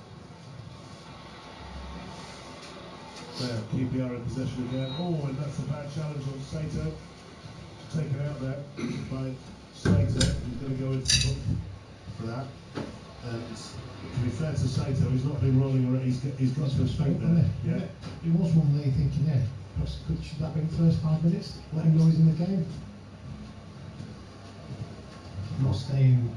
There, QPR in possession again. Oh, and that's a bad challenge on Sato. Taken out there by Sato. He's going to go into the book for that. And to be fair to Sato, he's not been rolling around. He's got some strength there. Yeah. It was one there thinking, yeah, Perhaps should that be the first 5 minutes? Let him know he's in the game. Not staying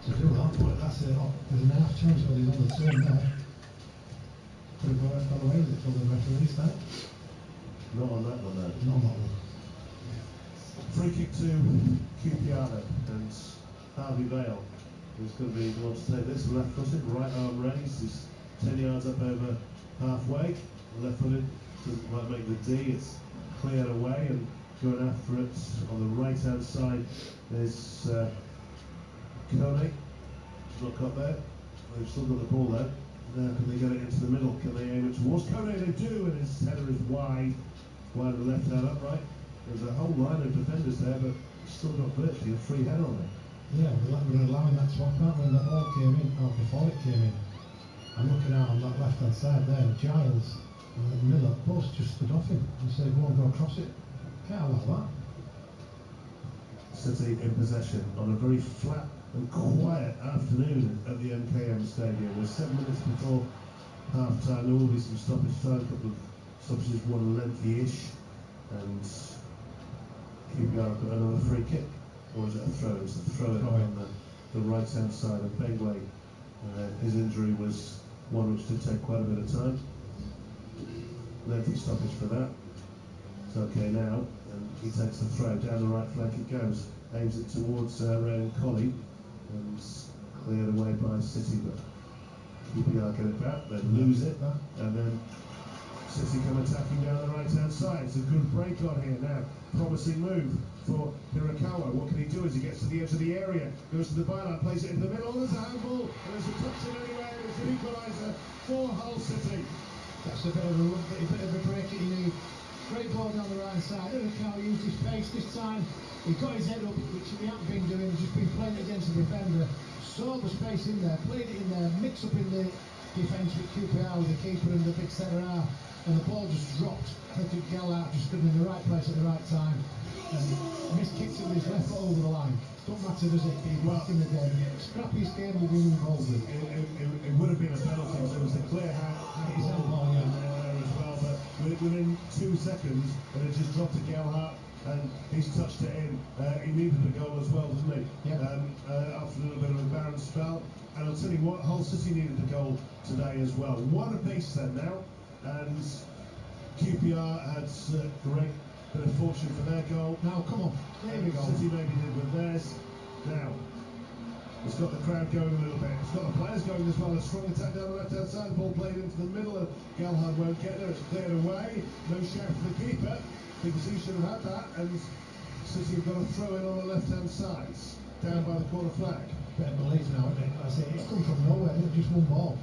to do that, but that's it. There's an half chance where he's on the turn there. Could have gone away with it for the referees there. Not on that one, though. Not on that one. Free kick to QPR, and Harvey Vale is going to be the one to take this. Left footed, right arm raised, is 10 yards up over halfway. Left footed doesn't quite make the D, it's cleared away, and going after it on the right hand side is Coney. Not got there. They've still got the ball there. Now can they get it into the middle? Can they aim it towards Coney? They do, and his header is wide of the left hand upright. There's a whole line of defenders there, but still got virtually a free head on it. Yeah, we're allowing that swap out when the ball came in, or before it came in. I'm looking out on that left hand side there, Giles, Miller, both just stood off him and said, go on, go across it. Can't allow that. City in possession on a very flat and quiet afternoon at the MKM Stadium. We're 7 minutes before half time. There will be some stoppage time, a couple of stoppages, one lengthy-ish, and QPR have got another free kick. Or is it a throw? It's a throw on the right hand side of Bengway. His injury was one which did take quite a bit of time. Lengthy stoppage for that. It's okay now, and he takes the throw down the right flank. It goes, aims it towards Ray and Colley, and cleared away by City. But QPR get it back, they lose it, and then City come attacking down the right hand side. It's a good break on here now. Promising move for Hirakawa. What can he do as he gets to the edge of the area? Goes to the byline, plays it in the middle. There's a handball, and there's a touch in anywhere. It's an equaliser for Hull City. That's a bit of a break that you need. Great ball down the right side. Hirakawa used his pace this time. He got his head up, which he hadn't been doing. He's just been playing against the defender. Saw the space in there, played it in there, mixed up in the defence with QPR with the keeper and the big centre half. And the ball just dropped. I think Gellhart just stood in the right place at the right time and missed kicks it with his left foot over the line. Don't matter, does it? He's back in the game. Scrappiest game we've been involved with. It would have been a penalty, so it was a clear hand ball in there as well. But within 2 seconds, and it just dropped to Gellhart, and he's touched it in. He needed a goal as well, didn't he? Yeah. After a little bit of a barren spell. And I'll tell you what, Hull City needed a goal today as well. One apiece then now. And QPR had a great bit of fortune for their goal. Now, come on, there we go. City maybe did with theirs. Now, it's got the crowd going a little bit. It's got the players going as well. A strong attack down the left-hand side. Ball played into the middle. Gellhard won't get there. It's cleared away. No shout for the keeper because he should have had that. And City have got a throw in on the left-hand side, down by the corner flag. Bit of belief now, isn't it? I say it's come from nowhere. It's just one ball.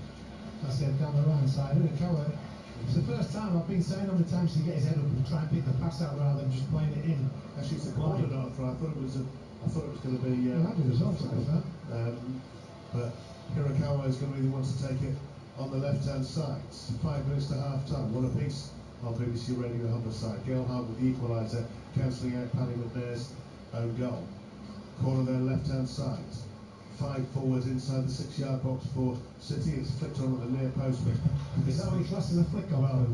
I said down the right side. Hirakawa. It's the first time I've been saying how many times to get his head up and try and pick the pass out rather than just playing it in. Actually, it's a corner dart throw. I thought it was going to be. I did as well, to be fair. But Hirakawa is going to be the one to take it on the left-hand side. 5 minutes to half-time. One apiece on BBC Radio Humberside. Gellhard with the equaliser, cancelling out Paddy McNair's own goal. Corner there, left-hand side. 5 forwards inside the 6-yard box for City. It's flicked on at the near post. Is that what he classed as a flick on? Well,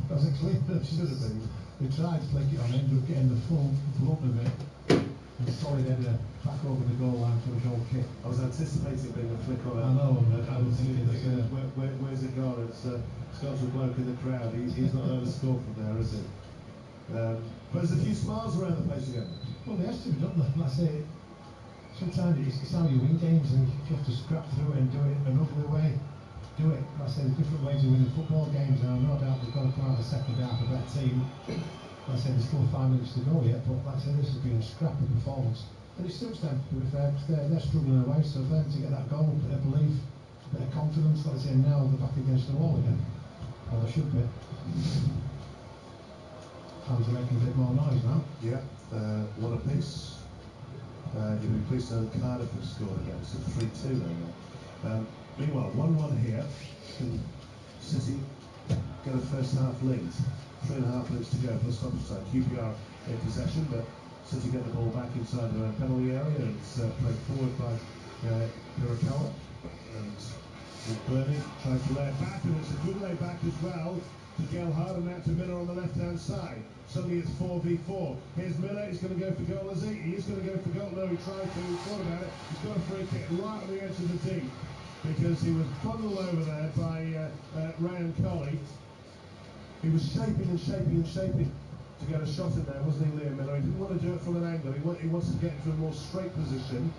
that was a clean. It should have been. They tried to flick it on, ended up getting the full blunt of it. And solid header back over the goal line for a goal kick. I was anticipating being a flick on it. I know. I was thinking, where's it gone? It's got a bloke in the crowd. He's not going to score from there, is he? But there's a few smiles around the place again. Well, they have to be, don't they? Like I say, sometimes it's how you win games, and you have to scrap through it and do it an ugly way. Do it. Like I say, there's different ways of winning football games, and no doubt they've got to come out the second half a better team. Like I said, there's still 5 minutes to go yet, but like I said, this has been a scrappy performance. And it suits them, to be fair, because they're struggling away, so for them to get that goal, a bit of belief, a bit of confidence, like I say, now they're back against the wall again. Well, they should be. Fans are making a bit more noise now. Yeah, one apiece. You'll be pleased to know Cardiff have scored again, so 3-2 then. Meanwhile, 1-1 here. Can City get a first half lead? 3.5 minutes to go for the stoppage time. QPR in possession, but City get the ball back inside the penalty area. It's played forward by Hirakawa, and Bernie tries to lay it back, and it's a good lay back as well to Gelhardt, and now to Miller on the left-hand side. Suddenly it's 4v4. Here's Miller, he's going to go for goal, is he? He is going to go for goal. No, he tried to, he thought about it. He's got a free kick right on the edge of the D, because he was bundled over there by Ryan Colley. He was shaping to get a shot in there, wasn't he, Liam Miller? He didn't want to do it from an angle. He wants to get into a more straight position.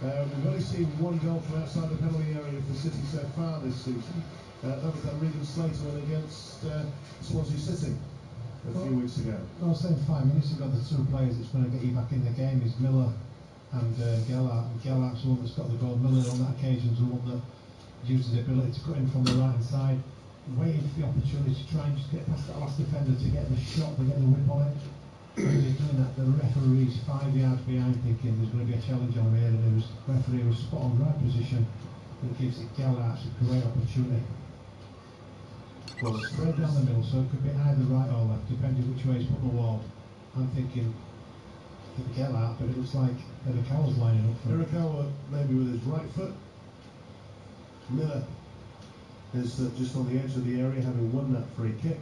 We've only seen one goal from outside the penalty area for City so far this season. That was that Regan Slater one against Swansea City a few weeks ago. I was saying 5 minutes ago, the two players that's going to get you back in the game is Miller and Gelhardt. And Gelhardt's the one that's got the goal. Miller on that occasion is the one that uses the ability to cut in from the right hand side, waiting for the opportunity to try and just get past that last defender to get the shot, to get the whip on it. When he's doing that, the referee's 5 yards behind, thinking there's going to be a challenge on here, and the referee was spot on right position. It gives it Gelhardt a great opportunity. Well, Straight down the middle, so it could be either right or left, depending which way he's put the wall. I'm thinking Gelhardt, but it looks like Hirakawa's lining up for it. Hirakawa maybe with his right foot. Miller is just on the edge of the area, having won that free kick.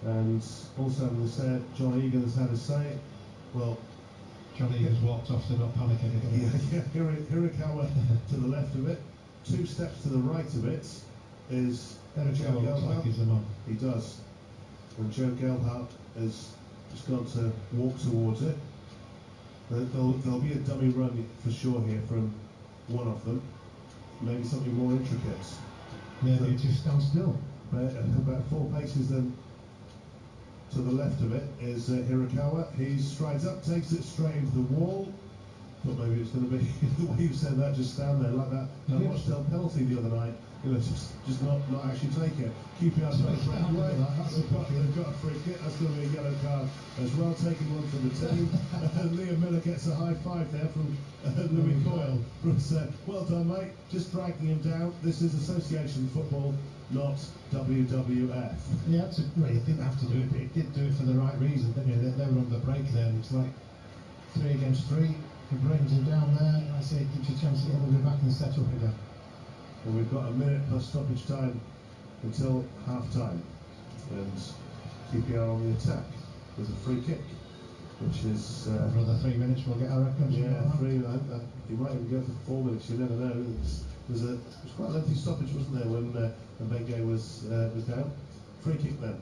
And also having to say it, John Egan's had to say it. Well, John Egan's walked off, so not panicking again. Yeah, Hirakawa to the left of it. 2 steps to the right of it is Hirakawa looks like he's the man. He does. And Joe Gelhardt has just got to walk towards it. There'll be a dummy run for sure here from one of them. Maybe something more intricate. Maybe it just stands still. About 4 paces then to the left of it is Hirakawa. He strides up, takes it straight into the wall. Thought maybe it's going to be the way you said that, just stand there like that. I watched their penalty the other night. Just not actually take it. QPR space round away. They've got a free kick. That's going to be a yellow card as well. Taking one from the team. Liam Miller gets a high five there from Louis Coyle. Well done, mate. Just dragging him down. This is association football, not WWF. Yeah, well, you didn't have to do it, but he did do it for the right reason, didn't he? They were on the break there, and it's like 3 against 3. He brings him down there, and I say it gives you a chance to get him back and set up again. And we've got a minute plus stoppage time until half time. And QPR on the attack. There's a free kick, which is another 3 minutes we'll get, I reckon. Yeah, 3. He might even go for 4 minutes. You never know. It was quite a lengthy stoppage, wasn't there, when Benge was down. Free kick then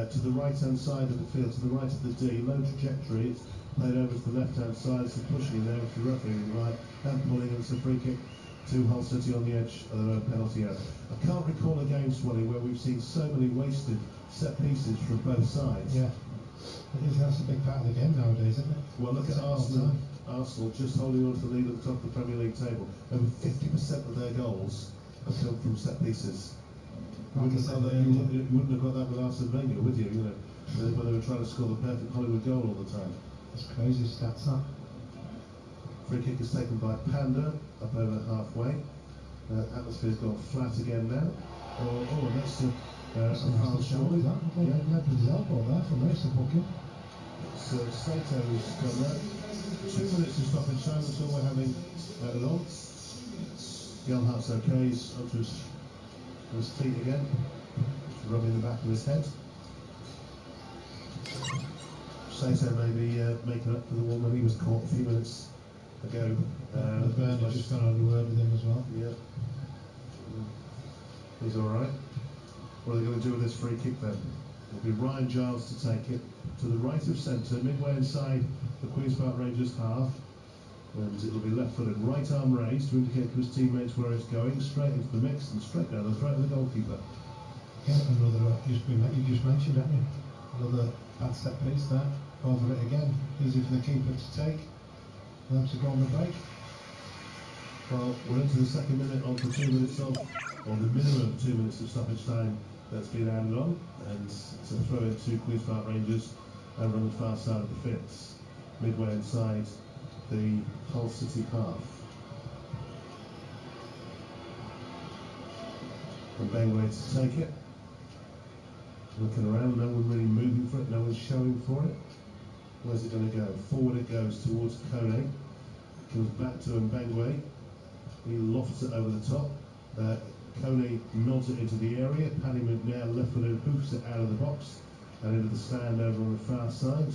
to the right hand side of the field, to the right of the D. Low trajectory. It's played over to the left hand side. Some pushing in there with the referee right hand pulling. It's a free kick to Hull City on the edge of their own penalty area. I can't recall a game, Swanee, where we've seen so many wasted set pieces from both sides. Yeah, that's a big part of the game nowadays, isn't it? Well, look at Arsenal. Arsenal just holding on to the lead at the top of the Premier League table. Over 50% of their goals have come from set pieces. You wouldn't have got that with Arsene Wenger, would you? You know, when they were trying to score the perfect Hollywood goal all the time. That's crazy stats, that. Free kick is taken by Panda, up over halfway. Atmosphere's gone flat again now. Oh, that's a foul shot. Yeah, led with his elbow there for most of the booking. So Sato's done that. 2 minutes of stoppage time, that's all we're having added on. Gelhardt's okay, he's up to his feet again, rubbing the back of his head. Sato may be making up for the one when he was caught a few minutes ago. Burnley just gone on a word with him as well. Yeah. He's alright. What are they going to do with this free kick then? It'll be Ryan Giles to take it to the right of centre, midway inside the Queen's Park Rangers half. And it'll be left-footed, right arm raised to indicate to his teammates where it's going, straight into the mix and straight down the throat of the goalkeeper. Yeah, another, you just mentioned, haven't you? Another bad set piece there. Over it again. Easy for the keeper to take. Them to go on the break. Well, we're into the second minute of the 2 minutes of, or the minimum 2 minutes of stoppage time that's been added on, and to throw in 2 Queen's Park Rangers over on the far side of the fence, midway inside the Hull City half. And Bengway to take it. Looking around, no one really moving for it, no one showing for it. Where's it going to go? Forward it goes towards Kone. Comes back to Mbengwe. He lofts it over the top. Coney nods it into the area. Paddy McNair left-footed hoofs it out of the box and into the stand over on the far side.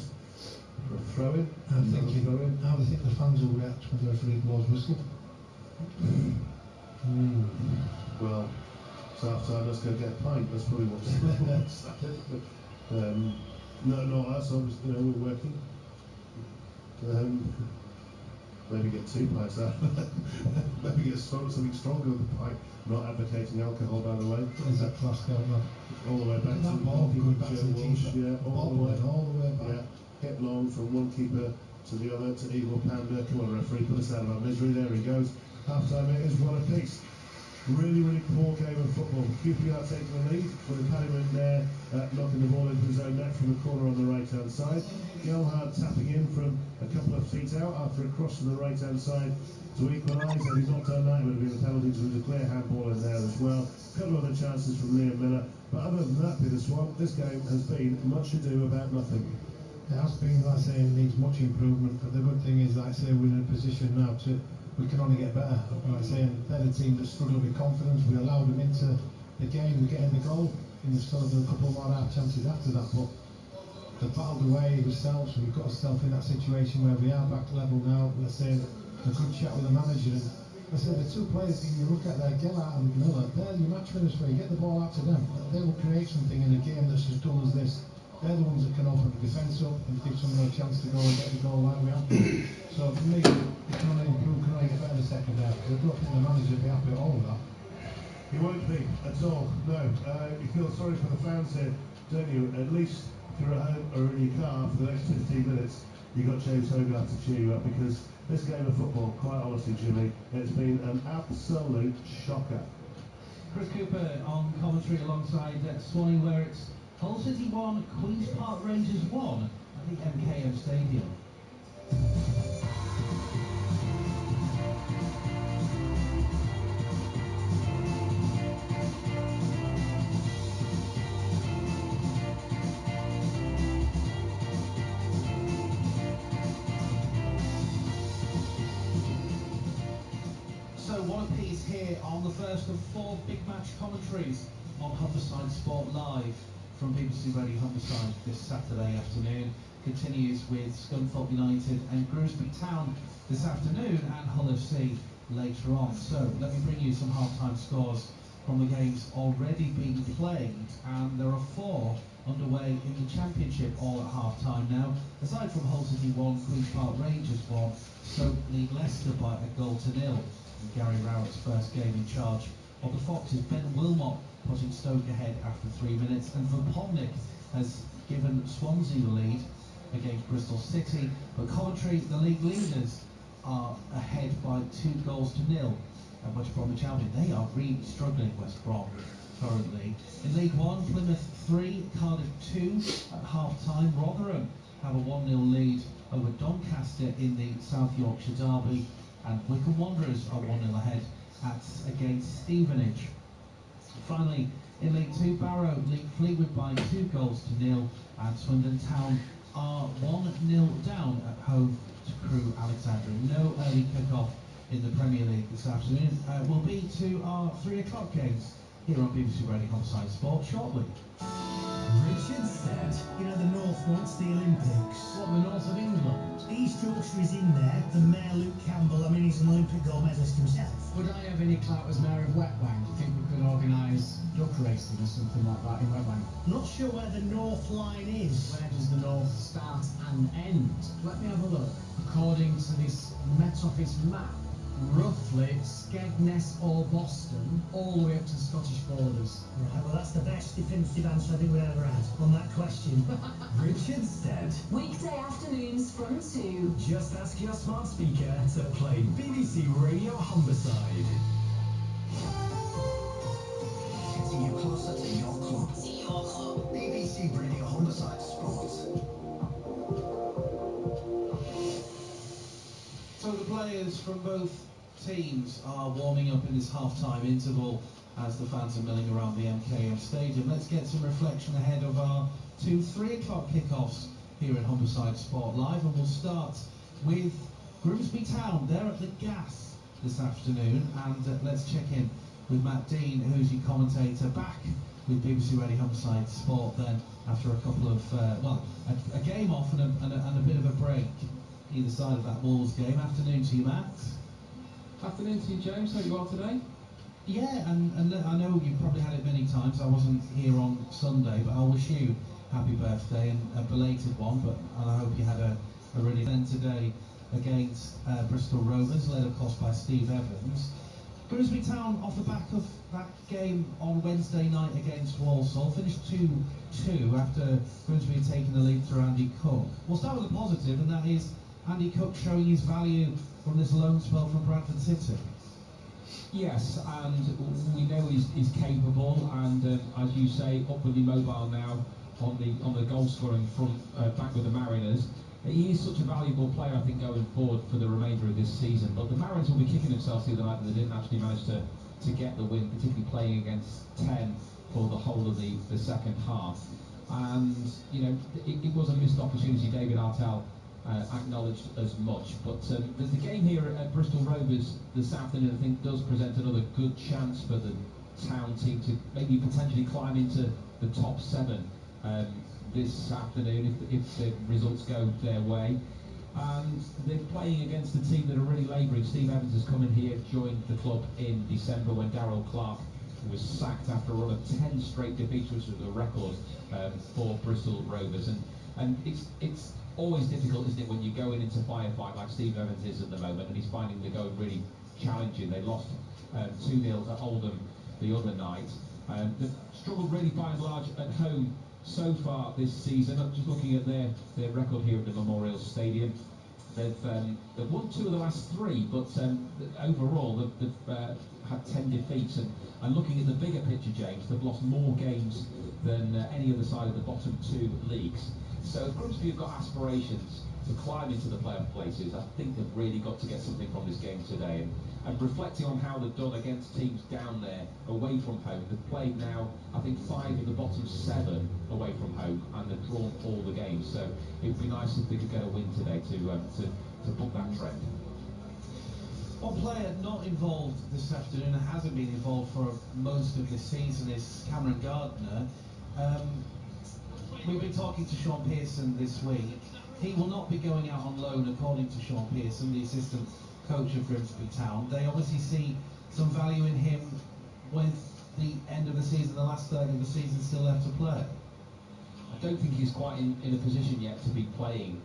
For a throw-in. I'm thinking, how do you think the fans will react when the referee blows whistle? Well, it's half time, let's go get a pint. That's probably what's no, not us, obviously, we're working. Maybe get 2 pints out. Maybe get something stronger than the pint. Not advocating alcohol, by the way. Is that class going on? All the way back to the going back to the Walsh, keeper. yeah, all the way back. Yeah, hit long from one keeper to the other to Eagle Panda. Come on, referee, put us out of our misery. There he goes. Half time, it is 1 apiece. Really poor game of football. QPR taking the lead with Paddy McNair knocking the ball into his own net from the corner on the right-hand side. Gelhard tapping in from a couple of feet out after a cross from the right-hand side to equalise. Had he not done that, it would have been a penalty. There was a clear handball in there as well. A couple of other chances from Liam Miller. But other than that, Peter Swan, this game has been much ado about nothing. It has been, like I say, it needs much improvement. But the good thing is, like I say, we're in a position now we can only get better. Like I say, they're the team that struggle with confidence. We allowed them into the game, we get in the goal, and we've still got a couple more half chances after that. But they battled away ourselves. We've got ourselves in that situation where we are back level now. Let's say a good chat with the manager. And I say the 2 players that you look at there, Gelhard and Miller, they're your match winners where you get the ball out to them. They will create something in a game that's as dull as this. They're the ones that can open the defence up and give someone a chance to go and get the goal like we have. So for me, it can only improve, can only get better in the second half. I don't think the manager will be happy at all with that. He won't be at all, no. You feel sorry for the fans here, don't you? At least if you're at home or in your car for the next 15 minutes, you've got James Hogarth to cheer you up, because this game of football, quite honestly, Jimmy, it's been an absolute shocker. Chris Cooper on commentary alongside Swanee, where it's Hull City 1, Queen's Park Rangers 1 at the MKM Stadium. So 1 apiece here on the first of 4 big match commentaries on Humberside Sport Live from BBC Radio Humberside this Saturday afternoon. Continues with Scunthorpe United and Grimsby Town this afternoon, and Hull FC later on. So let me bring you some half-time scores from the games already being played, and there are 4 underway in the Championship, all at half-time now. Aside from Hull City 1, Queen's Park Rangers 1, Stoke lead Leicester by a 0-0. And Gary Rowett's first game in charge of the Foxes, Ben Wilmot, putting Stoke ahead after 3 minutes, and Van Pomnik has given Swansea the lead against Bristol City. But Coventry, the league leaders, are ahead by 2-0 at West Bromwich Albion. They are really struggling, West Brom, currently. In League One, Plymouth 3, Cardiff 2 at half-time. Rotherham have a 1-0 lead over Doncaster in the South Yorkshire derby, and Wycombe Wanderers are 1-0 ahead against Stevenage. Finally, in League 2, Barrow lead Fleetwood by 2-0, and Swindon Town are 1-0 down at home to Crewe Alexandria. No early kick-off in the Premier League this afternoon. Will be to our 3 o'clock games here on BBC Radio Humberside Sport shortly. Richard said, the North wants the Olympics. What, the North of England? East Yorkshire is in there. The Mayor, Luke Campbell, he's an Olympic gold medalist himself. Would I have any clout as Mayor of Wetbank? Do you think we could organise duck racing or something like that in Wetbank? Not sure where the North line is. Where does the North start and end? Let me have a look. According to this Met Office map, roughly Skegness or Boston, all the way up to the Scottish borders. Right, well that's the best definitive answer I think we've ever had on that question. Richard said, weekday afternoons from 2. Just ask your smart speaker to play BBC Radio Humberside. Getting you closer to your club. BBC Radio Humberside Sports. So the players from both teams are warming up in this half-time interval as the fans are milling around the MKM Stadium. Let's get some reflection ahead of our 2 3 o'clock kickoffs here in Humberside Sport Live, and we'll start with Grimsby Town. They're at the Gas this afternoon, and let's check in with Matt Dean, who's your commentator, back with BBC Radio Humberside Sport then after a couple of, a game off and a bit of a break either side of that Wolves game. Afternoon to you, Matt. Afternoon to you, James. Hope you're well today. Yeah, and I know you've probably had it many times. I wasn't here on Sunday, but I'll wish you happy birthday and a belated one, but I hope you had a really then today against Bristol Rovers, led of course by Steve Evans. Grimsby Town, off the back of that game on Wednesday night against Walsall, finished 2-2 after Grimsby had taken the lead through Andy Cook. We'll start with a positive, and that is Andy Cook showing his value from this loan spell from Bradford City. Yes, and we know he's capable, and as you say, upwardly mobile now on the goal scoring front, back with the Mariners. He is such a valuable player, I think, going forward for the remainder of this season. But the Mariners will be kicking themselves the other night that they didn't actually manage to get the win, particularly playing against 10 for the whole of the second half. And you know, it was a missed opportunity. David Artell acknowledged as much. But the game here at Bristol Rovers this afternoon, I think, does present another good chance for the town team to maybe potentially climb into the top 7 this afternoon if the results go their way. And they're playing against a team that are really labouring. Steve Evans has come in here, joined the club in December when Darryl Clark was sacked after a run of 10 straight defeats, which was a record for Bristol Rovers. And it's always difficult, isn't it, when you're going into firefight like Steve Evans is at the moment, and he's finding the going really challenging. They lost 2-0 at Oldham the other night. They've struggled really by and large at home so far this season. I'm just looking at their record here at the Memorial Stadium. They've won 2 of the last 3, but overall they've had 10 defeats. And looking at the bigger picture, James, they've lost more games than any other side of the bottom 2 leagues. So if Grimsby have got aspirations to climb into the playoff places, I think they've really got to get something from this game today. And reflecting on how they've done against teams down there, away from home, they've played now, I think, 5 of the bottom 7 away from home, and they've drawn all the games. So it would be nice if they could get a win today to book that trend. One player not involved this afternoon, and hasn't been involved for most of this season, is Cameron Gardner. We've been talking to Sean Pearson this week. He will not be going out on loan, according to Sean Pearson, the assistant coach of Grimsby Town. They obviously see some value in him with the end of the season, the last third of the season still left to play. I don't think he's quite in a position yet to be playing.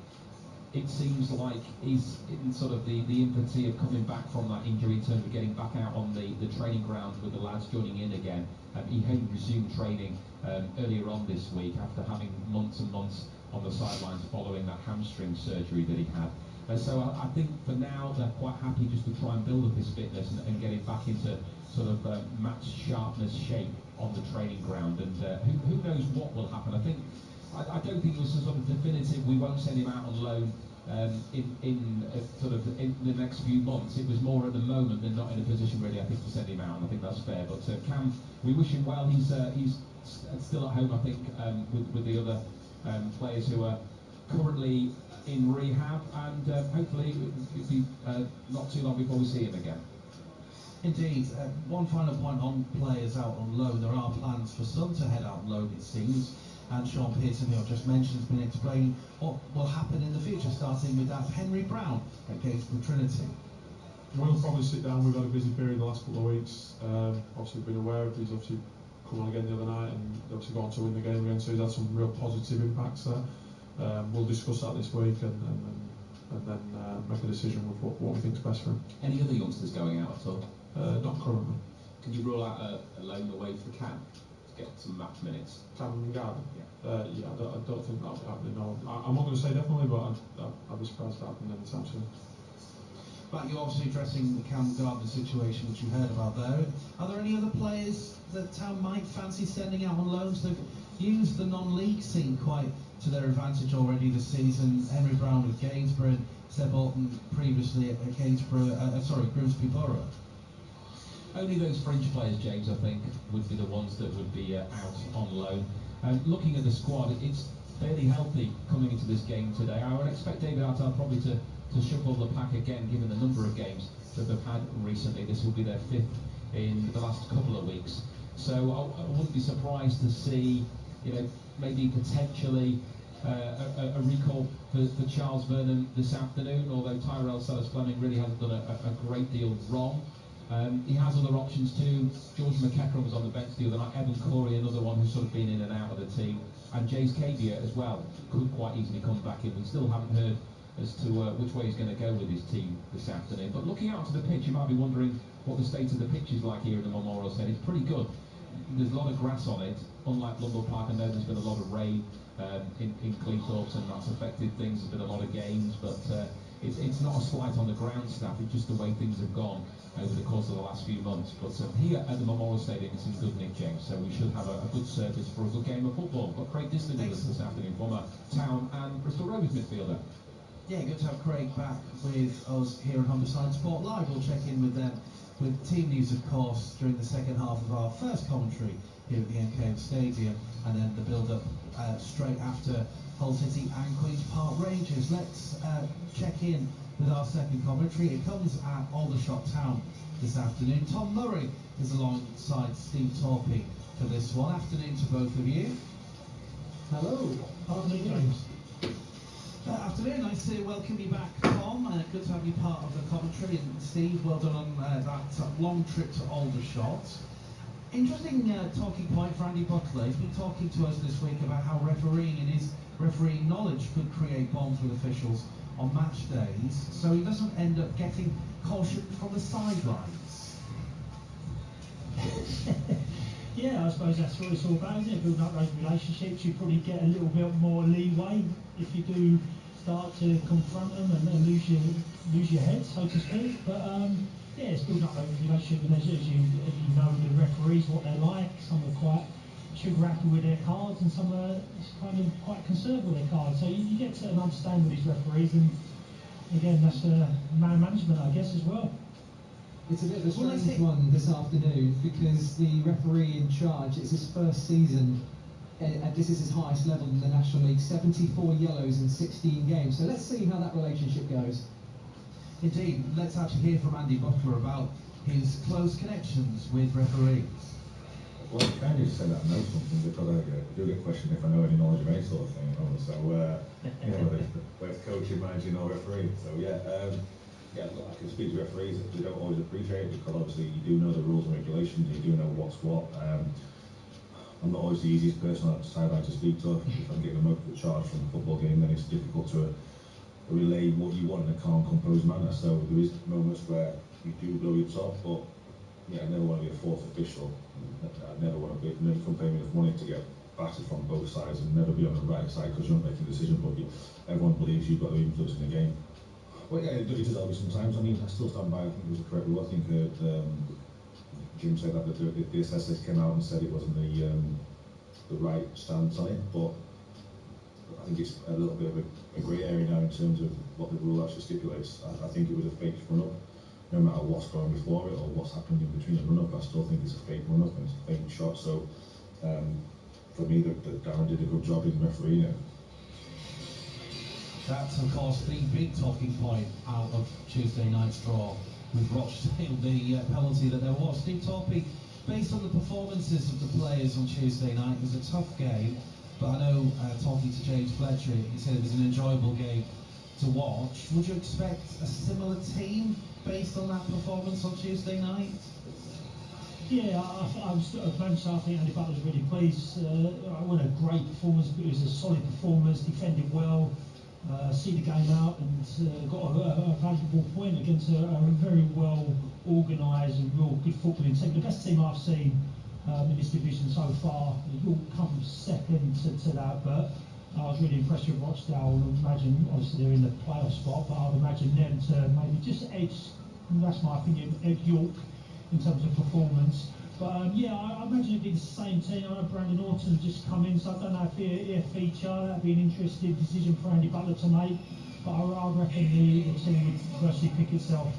It seems like he's in sort of the infancy of coming back from that injury in terms of getting back out on the training ground with the lads joining in again. He had resumed training earlier on this week after having months and months on the sidelines following that hamstring surgery that he had. So I think for now they're quite happy just to try and build up his fitness and get him back into sort of match sharpness shape on the training ground. And who knows what will happen. I don't think it was sort of definitive. We won't send him out on loan in the next few months. It was more at the moment they're not in a position really, I think, to send him out, and I think that's fair. But Cam, we wish him well. He's still at home, I think, with the other players who are currently in rehab, and hopefully it'll be not too long before we see him again. Indeed. One final point on players out on loan. There are plans for some to head out on loan, it seems. And Sean Pearson, who I've just mentioned, has been explaining what will happen in the future, starting with that Henry Brown at Gainsborough Trinity. We'll probably sit down. We've had a busy period the last couple of weeks. Obviously, been aware of he's obviously come on again the other night and obviously gone to win the game again, so he's had some real positive impacts there. We'll discuss that this week and then make a decision with what we think is best for him. Any other youngsters going out at all? Not currently. Can you rule out a loan away for Cam to get some match minutes? Cam Gardner? Yeah. I don't think that'll be happening. No, I'm not going to say definitely, but I'd be surprised if that happened anytime soon. But you're obviously addressing the Cam Gardner situation, which you heard about there. Are there any other players that Town might fancy sending out on loans? They've used the non-league scene quite to their advantage already this season. Henry Brown with Gainsborough, and Seb Orton previously at Grimsby Borough. Only those fringe players, James, I think, would be the ones that would be out on loan. Looking at the squad, it's fairly healthy coming into this game today. I would expect David Artell probably to shuffle the pack again, given the number of games that they've had recently. This will be their 5th in the last couple of weeks. So I wouldn't be surprised to see, maybe potentially a recall for Charles Vernon this afternoon, although Tyrell Sellers-Fleming really hasn't done a great deal wrong. He has other options too. George McEachran was on the bench the other night. Evan Corey, another one who's sort of been in and out of the team. And James Cavier as well could quite easily come back in. We still haven't heard as to which way he's going to go with his team this afternoon. But looking out to the pitch, you might be wondering what the state of the pitch is like here at the Memorial Stadium. It's pretty good. There's a lot of grass on it, unlike Lumble Park. I know there's been a lot of rain in Cleethorpes, and that's affected things. There's been a lot of games, but it's not a slight on the ground staff. It's just the way things have gone over the course of the last few months. But here at the Memorial Stadium, it's in good nick, James. So we should have a good service for a good game of football. We've got Craig Disley with us this afternoon, former Town and Bristol Rovers midfielder. Yeah, good to have Craig back with us here on Humberside Sport Live. We'll check in with them with team news, of course, during the second half of our first commentary here at the MKM Stadium, and then the build-up straight after Hull City and Queen's Park Rangers. Let's check in with our second commentary. It comes at Aldershot Town this afternoon. Tom Murray is alongside Steve Torpey for this one. Afternoon to both of you. Hello. Afternoon, James. Afternoon, nice to welcome you back, Tom. Good to have you part of the commentary. And Steve, well done on that long trip to Aldershot. Interesting talking point for Andy Butler. He's been talking to us this week about how refereeing and his refereeing knowledge could create bonds with officials on match days, so he doesn't end up getting caution from the sidelines. Yeah, I suppose that's what it's all about, isn't it? Building up those relationships, you probably get a little bit more leeway if you do start to confront them and lose your head, so to speak. But yeah, it's building up those relationships, and as you know the referees, what they're like. Some are quite sugar happy with their cards, and some are kind of quite conservative with their cards. So you get to understand with these referees, and again, that's man management, I guess, as well. It's a bit of a strange one this afternoon because the referee in charge, it's his first season, and this is his highest level in the National League, 74 yellows in 16 games. So let's see how that relationship goes. Indeed, let's actually hear from Andy Butler about his close connections with referees. Well, you kind of just said that I know something, because I do get questioned if I know any knowledge of any sort of thing. So, whether it's coaching, managing, or refereeing. So, yeah, look, I can speak to referees. They don't always appreciate it, because obviously you do know the rules and regulations, you do know what's what. I'm not always the easiest person on the sideline to speak to. If I'm getting a multiple charge from a football game, then it's difficult to relay what you want in a calm, composed manner. So there is moments where you do blow your top, but yeah, I never want to be a fourth official. I never want to be, never come pay me enough money to get battered from both sides and never be on the right side because you're not making a decision, but everyone believes you've got the influence in the game. Well, yeah, it does help me sometimes. I mean, I still stand by, I think it was a correct rule. I think Jim said that the assessors came out and said it wasn't the right stance on it, but I think it's a little bit of a grey area now in terms of what the rule actually stipulates. I think it was a fake run-up. No matter what's gone before it or what's happened in between the run-up, I still think it's a fake run-up and it's a fake shot. So for me, Darren did a good job in refereeing it. That's, of course, the big talking point out of Tuesday night's draw with Rochdale, the penalty that there was. Steve Torpey, based on the performances of the players on Tuesday night, it was a tough game, but I know, talking to James Fletcher, he said it was an enjoyable game to watch. Would you expect a similar team based on that performance on Tuesday night? Yeah, I think Andy Butler was really pleased. It wasn't a great performance, but it was a solid performance, defended well. See the game out and got a valuable point against a very well organised and real good footballing team. The best team I've seen in this division so far. You'll come second to that, but I was really impressed with Rochdale. I imagine, obviously they're in the playoff spot, but I'd imagine them to maybe just edge, that's my opinion, edge York in terms of performance. But yeah, I imagine it'd be the same team. I know Brandon Orton's just come in, so I don't know if he'll feature. That'd be an interesting decision for Andy Butler to make. But I reckon the team would virtually pick itself.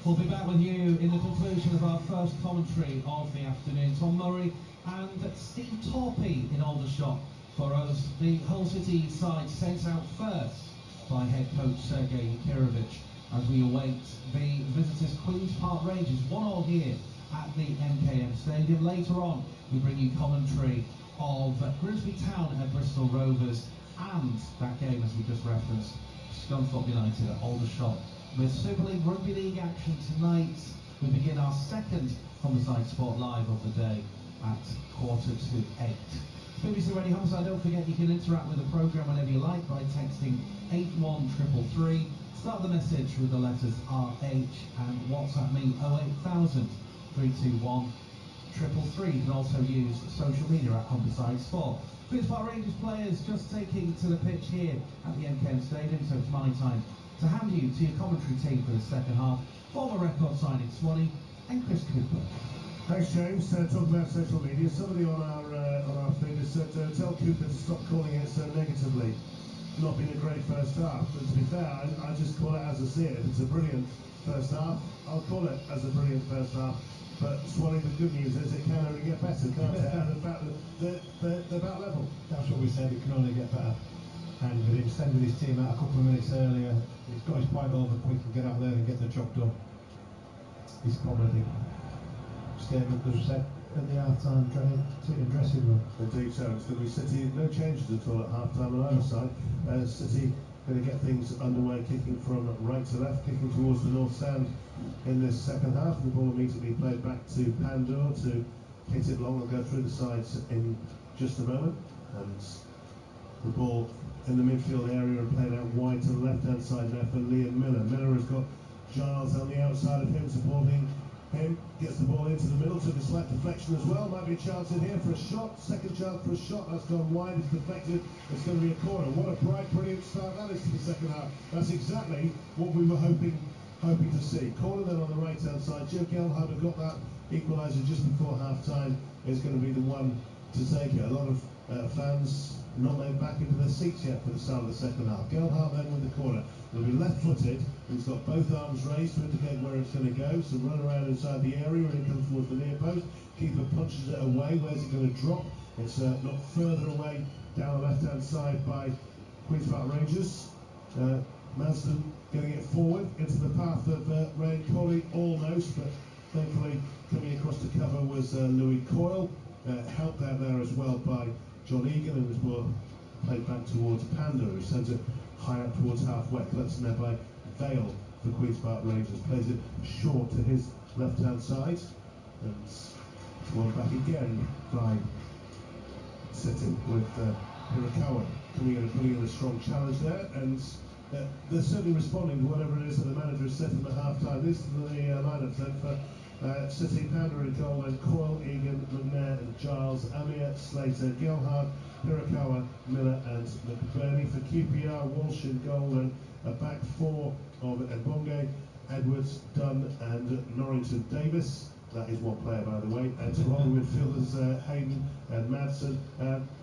We'll be back with you in the conclusion of our first commentary of the afternoon. Tom Murray and Steve Torpey in Aldershot for us. The Hull City side sent out first by head coach Sergei Kirovich as we await the visitors' Queen's Park Rangers. 1-1 here at the MKM Stadium. Later on, we bring you commentary of Grimsby Town at Bristol Rovers and that game, as we just referenced, Scunthorpe United at Aldershot. With Super League Rugby League action tonight, we begin our second Humberside Sport Live of the day at 7:45. BBC Radio Humberside, don't forget you can interact with the programme whenever you like by texting 81333. Start the message with the letters RH and WhatsApp me 08000 321 333. You can also use social media at Humberside Sport. Queen's Park Rangers players just taking to the pitch here at the MKM Stadium, so it's my time to hand you to your commentary team for the second half. Former record signing Swanee and Chris Cooper. Thanks, James. Talking about social media, somebody on our thing has said tell Cooper to stop calling it so negatively. Not been a great first half, but to be fair, I just call it as I see it. If it's a brilliant first half, I'll call it as a brilliant first half. But Swanee, the good news is it can only get better, can't it? And the fact that they're about level. That's what we said, it can only get better. And with him sending his team out a couple of minutes earlier, he's got his point over quick and get out there and get the job done. He's probably the statement that was said at the half-time dressing room. Indeed, so it's going to be City, no changes at all at half-time on either side. City going to get things underway, kicking from right to left, kicking towards the north stand in this second half. The ball immediately played back to Pandor to hit it long and go through the sides in just a moment. And the ball in the midfield area and played out wide to the left-hand side now for Liam Miller. Miller has got Giles on the outside of him, supporting him. Gets the ball into the middle, took a slight deflection as well. Might be a chance in here for a shot. Second chance for a shot. That's gone wide. It's deflected. It's going to be a corner. What a bright, brilliant start that is to the second half. That's exactly what we were hoping to see. Corner then on the right-hand side. Joe Gelhardt had got that equaliser just before half-time. Is going to be the one to take it. A lot of fans not made back into their seats yet for the start of the second half. Gelhardt then with the corner. Will be left-footed. He's got both arms raised to indicate where it's going to go. So run around inside the area and it comes towards the near post. Keeper punches it away. Where's it going to drop? It's not further away down the left-hand side by Queen's Park Rangers. Manston getting it forward into the path of Ryan Corey, almost, but thankfully coming across the cover was Louis Coyle. Helped out there as well by John Egan, and was more played back towards Panda, who sends it high up towards halfway. Collected there by Vale for Queen's Park Rangers. Plays it short to his left-hand side. And one back again by City with Hirakawa coming in and putting in a strong challenge there. And they're certainly responding to whatever it is that the manager has said from the half-time. This is the lineup then for City. Panda in goal, and Coyle, Egan, McNair and Giles, Amir, Slater, Gelhardt, Hirakawa, Miller and McBurney. For QPR, Walsh in goal, and a back four of Ebonge, Edwards, Dunn and Norrington Davis. That is one player, by the way. And two holding midfielders, Hayden and Madsen.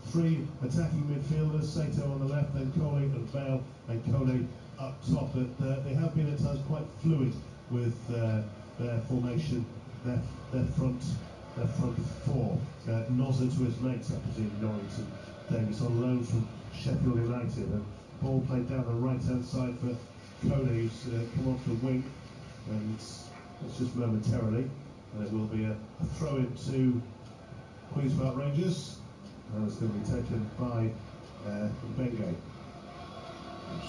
Three attacking midfielders, Sato on the left, then Coley and Vale and Coley up top. But they have been at times quite fluid with their formation, their front four. Nozza to his mates, I presume Norrington Davis on loan from Sheffield United. And ball played down the right-hand side for Coley, who's come onto the wing. And it's just momentarily. And it will be a throw-in to Queen's Park Rangers, and it's going to be taken by Benge.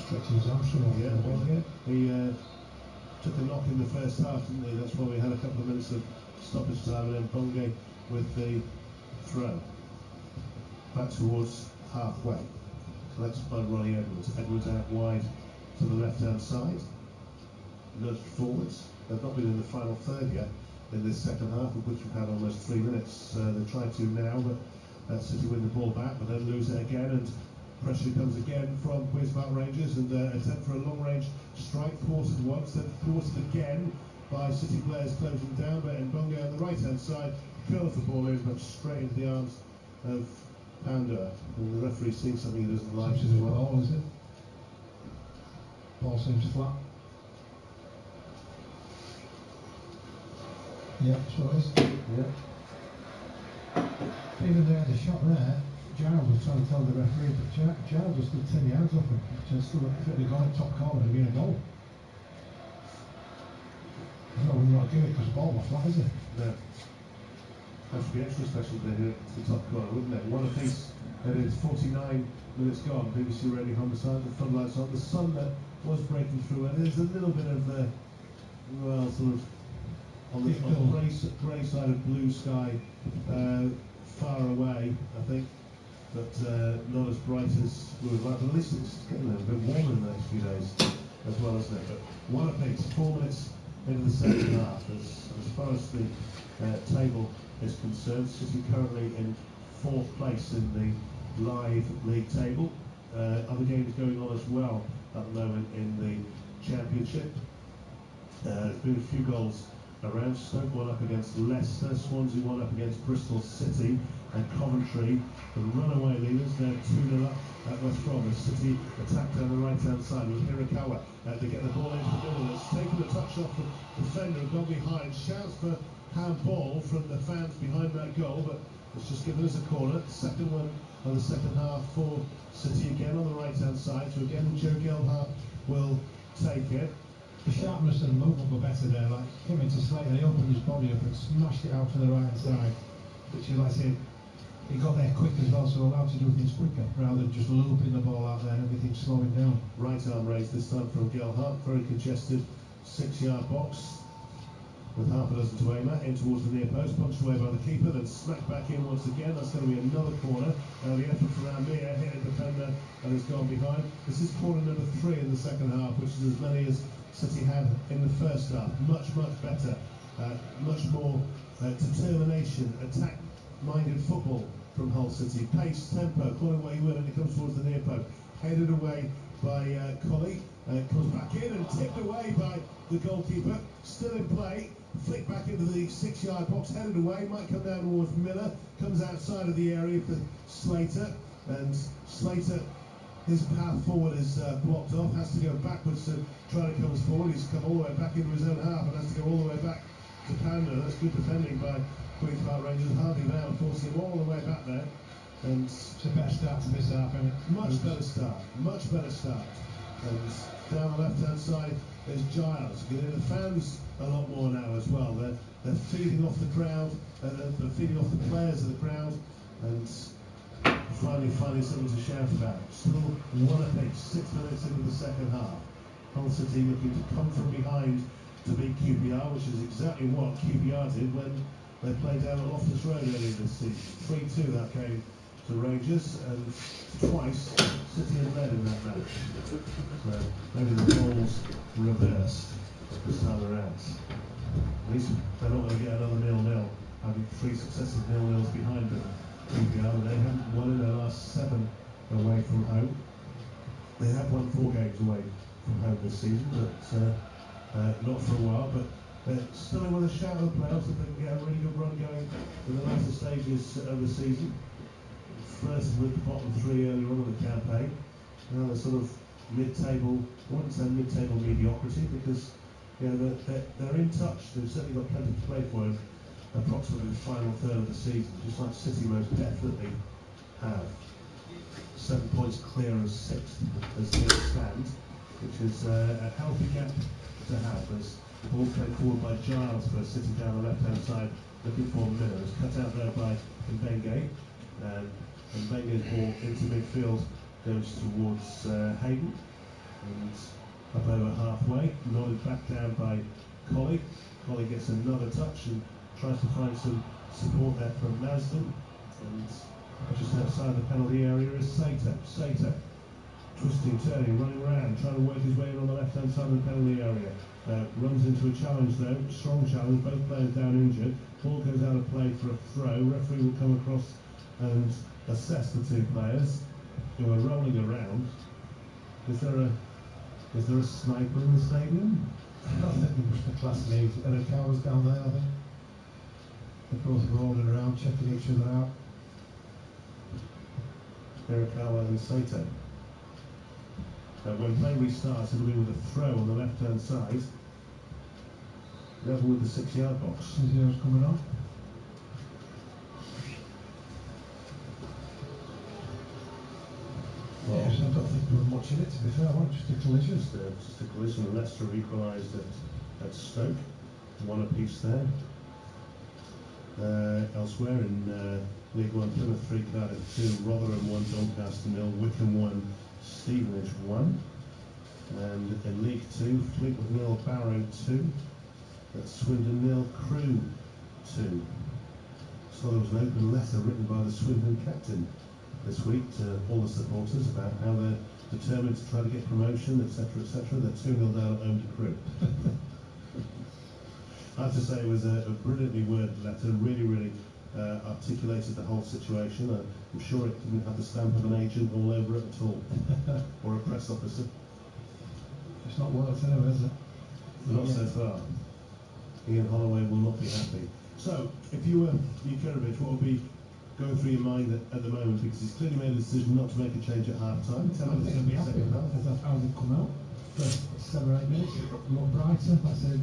Stretching his arms from Benge. He took a knock in the first half, didn't he? That's why we had a couple of minutes of stoppage time, and then Benge with the throw. Back towards halfway. Collected by Ronnie Edwards. Edwards out wide to the left-hand side. Nudged forwards. They've not been in the final third yet in this second half, of which we've had almost 3 minutes. They're trying to now, but City win the ball back, but then lose it again, and pressure comes again from Queen's Park Rangers, and attempt for a long-range strike, thwarted once, then thwarted again by City players closing down, but Mbonga on the right-hand side curls the ball in, but straight into the arms of Panda, and the referee sees something he doesn't like as well. Ball, is it? Ball seems flat. Yeah, so it is. Yeah. Even though he had a shot there, Giles was trying to tell the referee, but Giles was still 10 yards off him. So still, if it had gone at top corner, it would have been a goal. No, we want to do it because the ball was flat, is it? No. That should be extra special to hit to the top corner, wouldn't it? One apiece. And it's 49 minutes gone. BBC Radio Humberside, the floodlights on. The sun that was breaking through, and there's a little bit of well, sort of on the grey side of blue sky, far away, I think, but not as bright as we would like. But at least it's getting a bit warmer in the next few days as well, isn't it? But one apiece, 4 minutes into the second half. As far as the table is concerned, City currently in 4th place in the live league table. Other games going on as well at the moment in the Championship. There's been a few goals around. Stoke one up against Leicester, Swansea one up against Bristol City, and Coventry, the runaway leaders, they're 2-0 up at West Brom. As City attack down the right-hand side with Hirakawa. They get the ball into the middle. It's taken a touch off the defender and gone behind. Shouts for handball from the fans behind that goal, but it's just given us a corner. Second one of the second half for City again on the right-hand side. So again, Joe Gelhardt will take it. The sharpness and movement were better there. Like came into Slater, he opened his body up and smashed it out to the right-hand side, which is like I said, he got there quick as well, so allowed to do things quicker rather than just looping the ball out there and everything slowing down. Right arm raised this time from Gelhardt, very congested 6-yard box with half a dozen to aim at, in towards the near post, punched away by the keeper, then smacked back in once again. That's going to be another corner. The effort from Amir, hit a defender and has gone behind. This is corner number 3 in the second half, which is as many as City had in the first half. Much better, much more determination, attack-minded football from Hull City. Pace, tempo, call it what you will, and it comes towards the near post. Headed away by Colley, comes back in and tipped away by the goalkeeper. Still in play, flicked back into the 6-yard box, headed away, might come down towards Miller, comes outside of the area for Slater, and Slater, his path forward is blocked off, has to go backwards to try to come forward. He's come all the way back into his own half and has to go all the way back to Panda. That's good defending by Queen's Park Rangers. Harvey now forcing him all the way back there. And it's a better start to this half, isn't it? Much better start. And down the left-hand side, there's Giles. You can hear the fans a lot more now as well. They're feeding off the crowd. They're feeding off the players of the crowd. And finally something to shout about. Still one apiece, 6 minutes into the second half. Hull City looking to come from behind to beat QPR, which is exactly what QPR did when they played down at Loftus Road earlier this season. 3-2 that game to Rangers, and twice City had led in that match. So maybe the roles reversed this time around. At least they're not going to get another 0-0, having 3 successive 0-0s behind them. QPR, they haven't won in their last 7 away from home. They have won 4 games away from home this season, but not for a while. But they're still in with a shout of the playoffs if they can get a really good run going in the latter stages of the season. First with the bottom 3 earlier on in the campaign. Now they're sort of mid-table, I wouldn't say mid-table mediocrity, because they're in touch. They've certainly got plenty to play for in approximately the final third of the season, just like City most definitely have. 7 points clear of 6th as things stand, which is a healthy gap to have. As the ball played forward by Giles for City down the left-hand side, looking for Miller. It's cut out there by Mbenge. And Benga's ball into midfield goes towards Hayden, and up over halfway, nodded back down by Colley. Colley gets another touch and tries to find some support there from Marsden, and just outside the penalty area is Sater, twisting, turning, running around, trying to work his way in on the left-hand side of the penalty area. Runs into a challenge though, strong challenge, both players down injured. Ball goes out of play for a throw. Referee will come across and assess the 2 players who are rolling around. Is there a sniper in the stadium? I think they pushed the class league. And a was down there, I think. They're both rolling around, checking each other out. Hirakawa and Sato. When play restarts, it'll be with a throw on the left-hand side, level with the 6-yard box. Zero's coming on. Well, yes, I don't think there was much in it, to be fair. I want just a collision. Just a collision. Leicester equalised at Stoke. 1 apiece there. Elsewhere in League One, Plymouth 3, Cardiff 2, Rotherham 1, Doncaster 0, Wycombe 1, Stevenage 1. And in League 2, Fleetwood 0, Barrow 2, Swindon 0, Crewe 2. So there was an open letter written by the Swindon captain this week to all the supporters about how they're determined to try to get promotion, etc., etc. They're 2-0 down at home to Crewe. I have to say it was a brilliantly worded letter, really articulated the whole situation. I'm sure it didn't have the stamp of an agent all over it at all, or a press officer. It's not worked anyway, is it? Not so far. Ian Holloway will not be happy. So, if you were Jukanovic, what would be going through your mind at the moment? Because he's clearly made a decision not to make a change at half-time. I think he'll be happy with that, because that's how they've come out. First 7 or 8 minutes, a lot brighter. Like I said,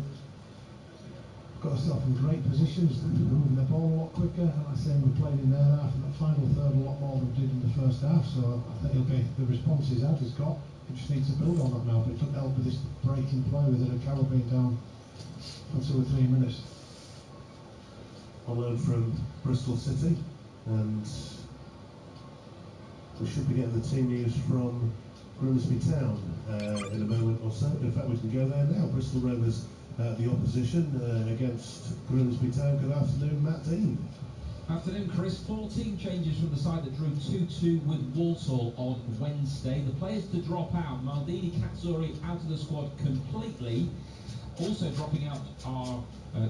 got ourselves in great positions, moving the ball a lot quicker. And like I say, we played in their half and that final third a lot more than we did in the first half. So I think it'll be the response he's had, he's got. He just needs to build on that now. But it took help with this breaking play with Carroll being down for 2 or 3 minutes. On loan from Bristol City, and we should be getting the team news from Grimsby Town in a moment or so. In fact, we can go there now. Bristol Rovers, the opposition against Grimsby Town. Good afternoon, Matt Dean. Afternoon, Chris. 14 changes from the side that drew 2-2 with Walsall on Wednesday. The players to drop out: Maldini Katsuri out of the squad completely. Also dropping out are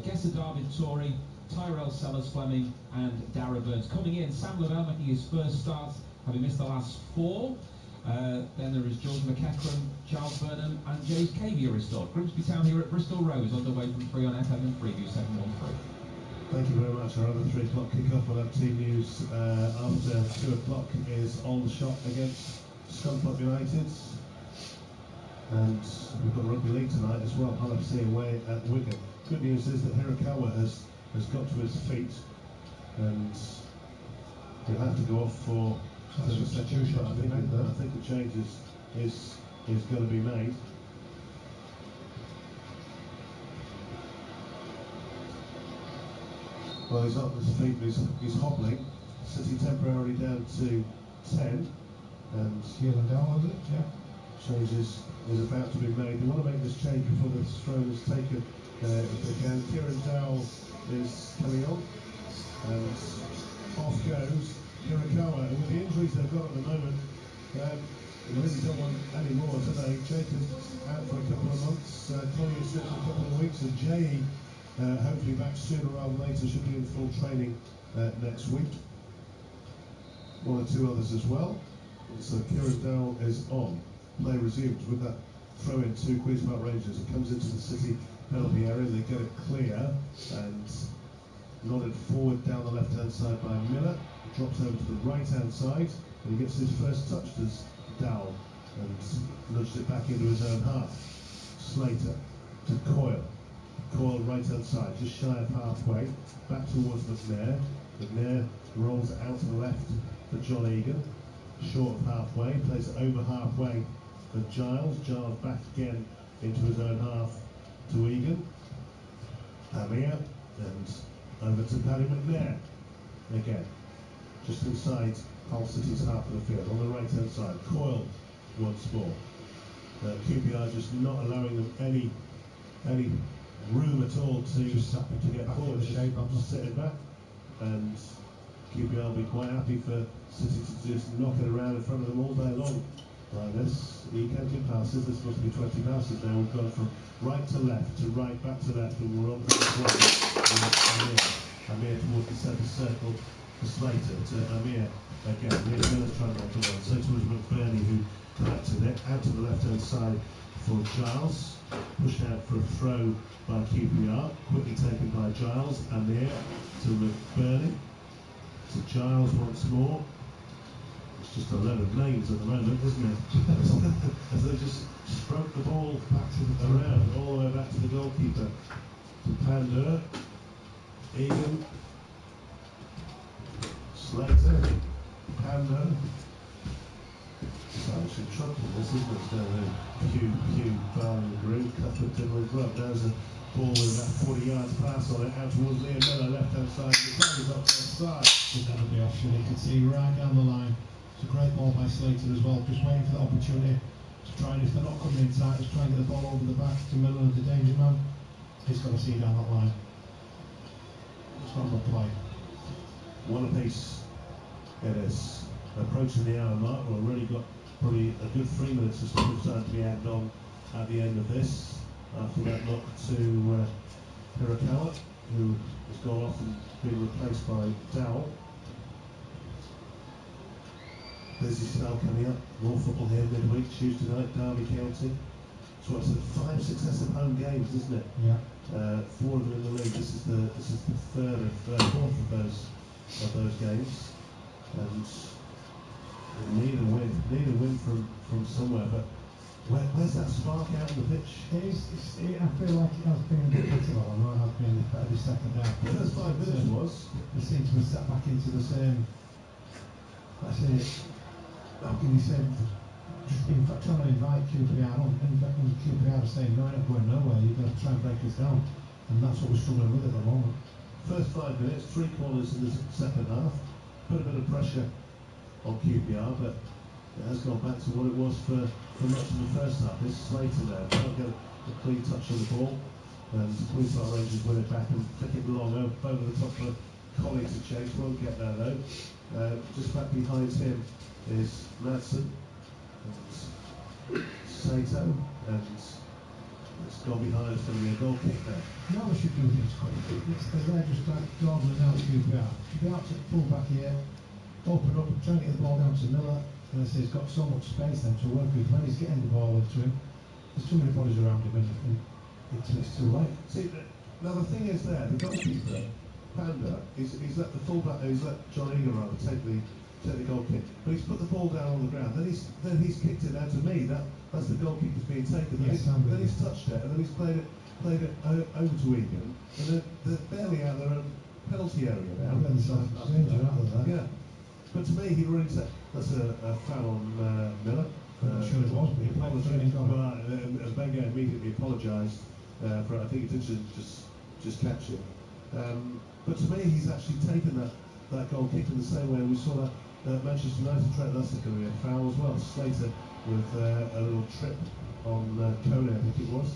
Kessa David Tory, Tyrell Sellers-Fleming and Darragh Burns. Coming in, Sam Lavelle making his first start, having missed the last 4. Then there is George McEachran, Charles Burnham and James Cavey restored. Grimsby Town here at Bristol Rovers, underway from 3 on FM and Preview 713. Thank you very much. Our other 3 o'clock kick-off. We'll have team news after 2 o'clock is On the Shot against Scunthorpe United. And we've got Rugby League tonight as well. Hull FC away at Wigan. Good news is that Hirakawa has got to his feet, and he'll have to go off for substitution. I think the change is going to be made. Well, he's up his feet, but he's hobbling. City temporarily down to 10, and healing down, was it? Yeah. Change is about to be made. They want to make this change before the throw is taken, if they can. Kieran Dowell is coming on, and off goes Hirakawa. And with the injuries they've got at the moment, they really don't want any more today. Jacob out for a couple of months, Collier for a couple of weeks, and Jay hopefully back sooner rather than later, should be in full training next week. 1 or 2 others as well. So Kieran Dowell is on. Play resumes with that throw in to Queen's Park Rangers. It comes into the City penalty area. They get it clear and nodded forward down the left-hand side by Miller. It drops over to the right-hand side, and he gets his first touch as Dowell and nudged it back into his own half. Slater to Coyle. Coyle right-hand side, just shy of halfway, back towards McNair. McNair rolls out to the left for John Egan, short of halfway, plays it over halfway for Giles. Giles back again into his own half to Egan. Amir, and over to Paddy McNair. Again, just inside Hull City's half of the field, on the right-hand side. Coyle once more. QPR just not allowing them any room at all to get forward, just sitting back, and QPR will be quite happy for City to just knock it around in front of them all day long like this. He can give passes. This must be 20 passes now. We've gone from right to left to right, back to left, and we're on halfway. Amir towards the centre circle for Slater to Amir again. Miller's trying to knock it on. So it was McBurney who collected it out to the left-hand side for Giles. Pushed out for a throw by QPR. Quickly taken by Giles. Amir to McBurney. To Giles once more. It's just a load of names at the moment, isn't it? As they just stroke the ball back to around, all the way back to the goalkeeper. To Pandur. Egan. Slater. Pandur. So it's in trouble, this isn't it? Down there. Hugh, Barley, Green, Cuthbert, Dimley, Grubb. There's a Ball with about 40 yards pass on it, out towards Liam Miller, left-hand side. The ball is up offside. That'll be offside. You can see right down the line. It's a great ball by Slater as well, just waiting for the opportunity to try, and if they're not coming in tight, just try and get the ball over the back to Miller, the danger man. He's got to see down that line. It's not a play. One apiece. It is approaching the hour mark. We've already got probably a good 3 minutes of stoppage time to be added on at the end of this. After that knock to Hirakawa, who has gone off and been replaced by Dowell. Busy spell coming up. More football here midweek, Tuesday night, Derby County. So it's 5 successive home games, isn't it? Yeah. 4 of them in the league. This is the fourth of those games, and we need a win from somewhere. But where's that spark out on the pitch? I feel like it has been a bit better. I know it has been better this second half. The first 5 minutes was. They seem to have set back into the same. That's it. How can you say? Just in fact, trying to invite QPR on, and QPR are saying, no, I'm not going nowhere, you've got to try and break this down. And that's what we're struggling with at the moment. First 5 minutes, 3 corners in the second half. Put a bit of pressure on QPR, but it has gone back to what it was for much of the first half. This Slater there, can't get a clean touch on the ball. And Queen's Park Rangers win it back and flick it along over the top of colleagues to Chase. Won't get there though. Just back behind him is Madsen. Sato, and it's gone behind. It's going to be a goal kick there. No, we should do things quick. They're just like gobbling out QPR. Should be out to pull back here, open up, trying to get the ball down to Miller. And he's got so much space then to work with. When he's getting the ball into him, there's too many bodies around him, and it's too late. See, now the thing is there, the goalkeeper, Panda, he's let the fullback, he's let John Egan rather take the goal kick, but he's put the ball down on the ground. Then he's kicked it out to me. That's the goalkeeper's being taken. Then he's touched it, and then he's played it over to Egan, and they're barely out of their own penalty area now. Yeah, but to me, he'd already said that's a foul on Miller. I'm not sure it was, but he played and Wenger immediately apologised for it. I think he did just catch it. But to me, he's actually taken that goal kick in the same way we saw that Manchester United Trent. That's going to be a foul as well. Slater with a little trip on Kone, I think it was.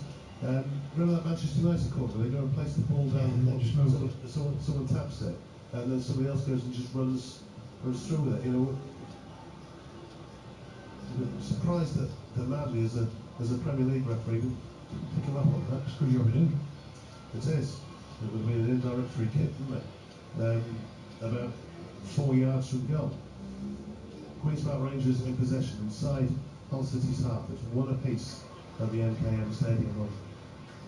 Remember that Manchester United corner? They go and place the ball down, and just someone taps it, and then somebody else goes and just runs through with it. You know, I'm surprised that Madley, as a Premier League referee, didn't pick him up on that. It's good job he didn't. It is. It would have been an indirect free kick, wouldn't it? About 4 yards from goal. Queen's Park Rangers in possession inside Hull City's half. It's 1 apiece at the MKM Stadium on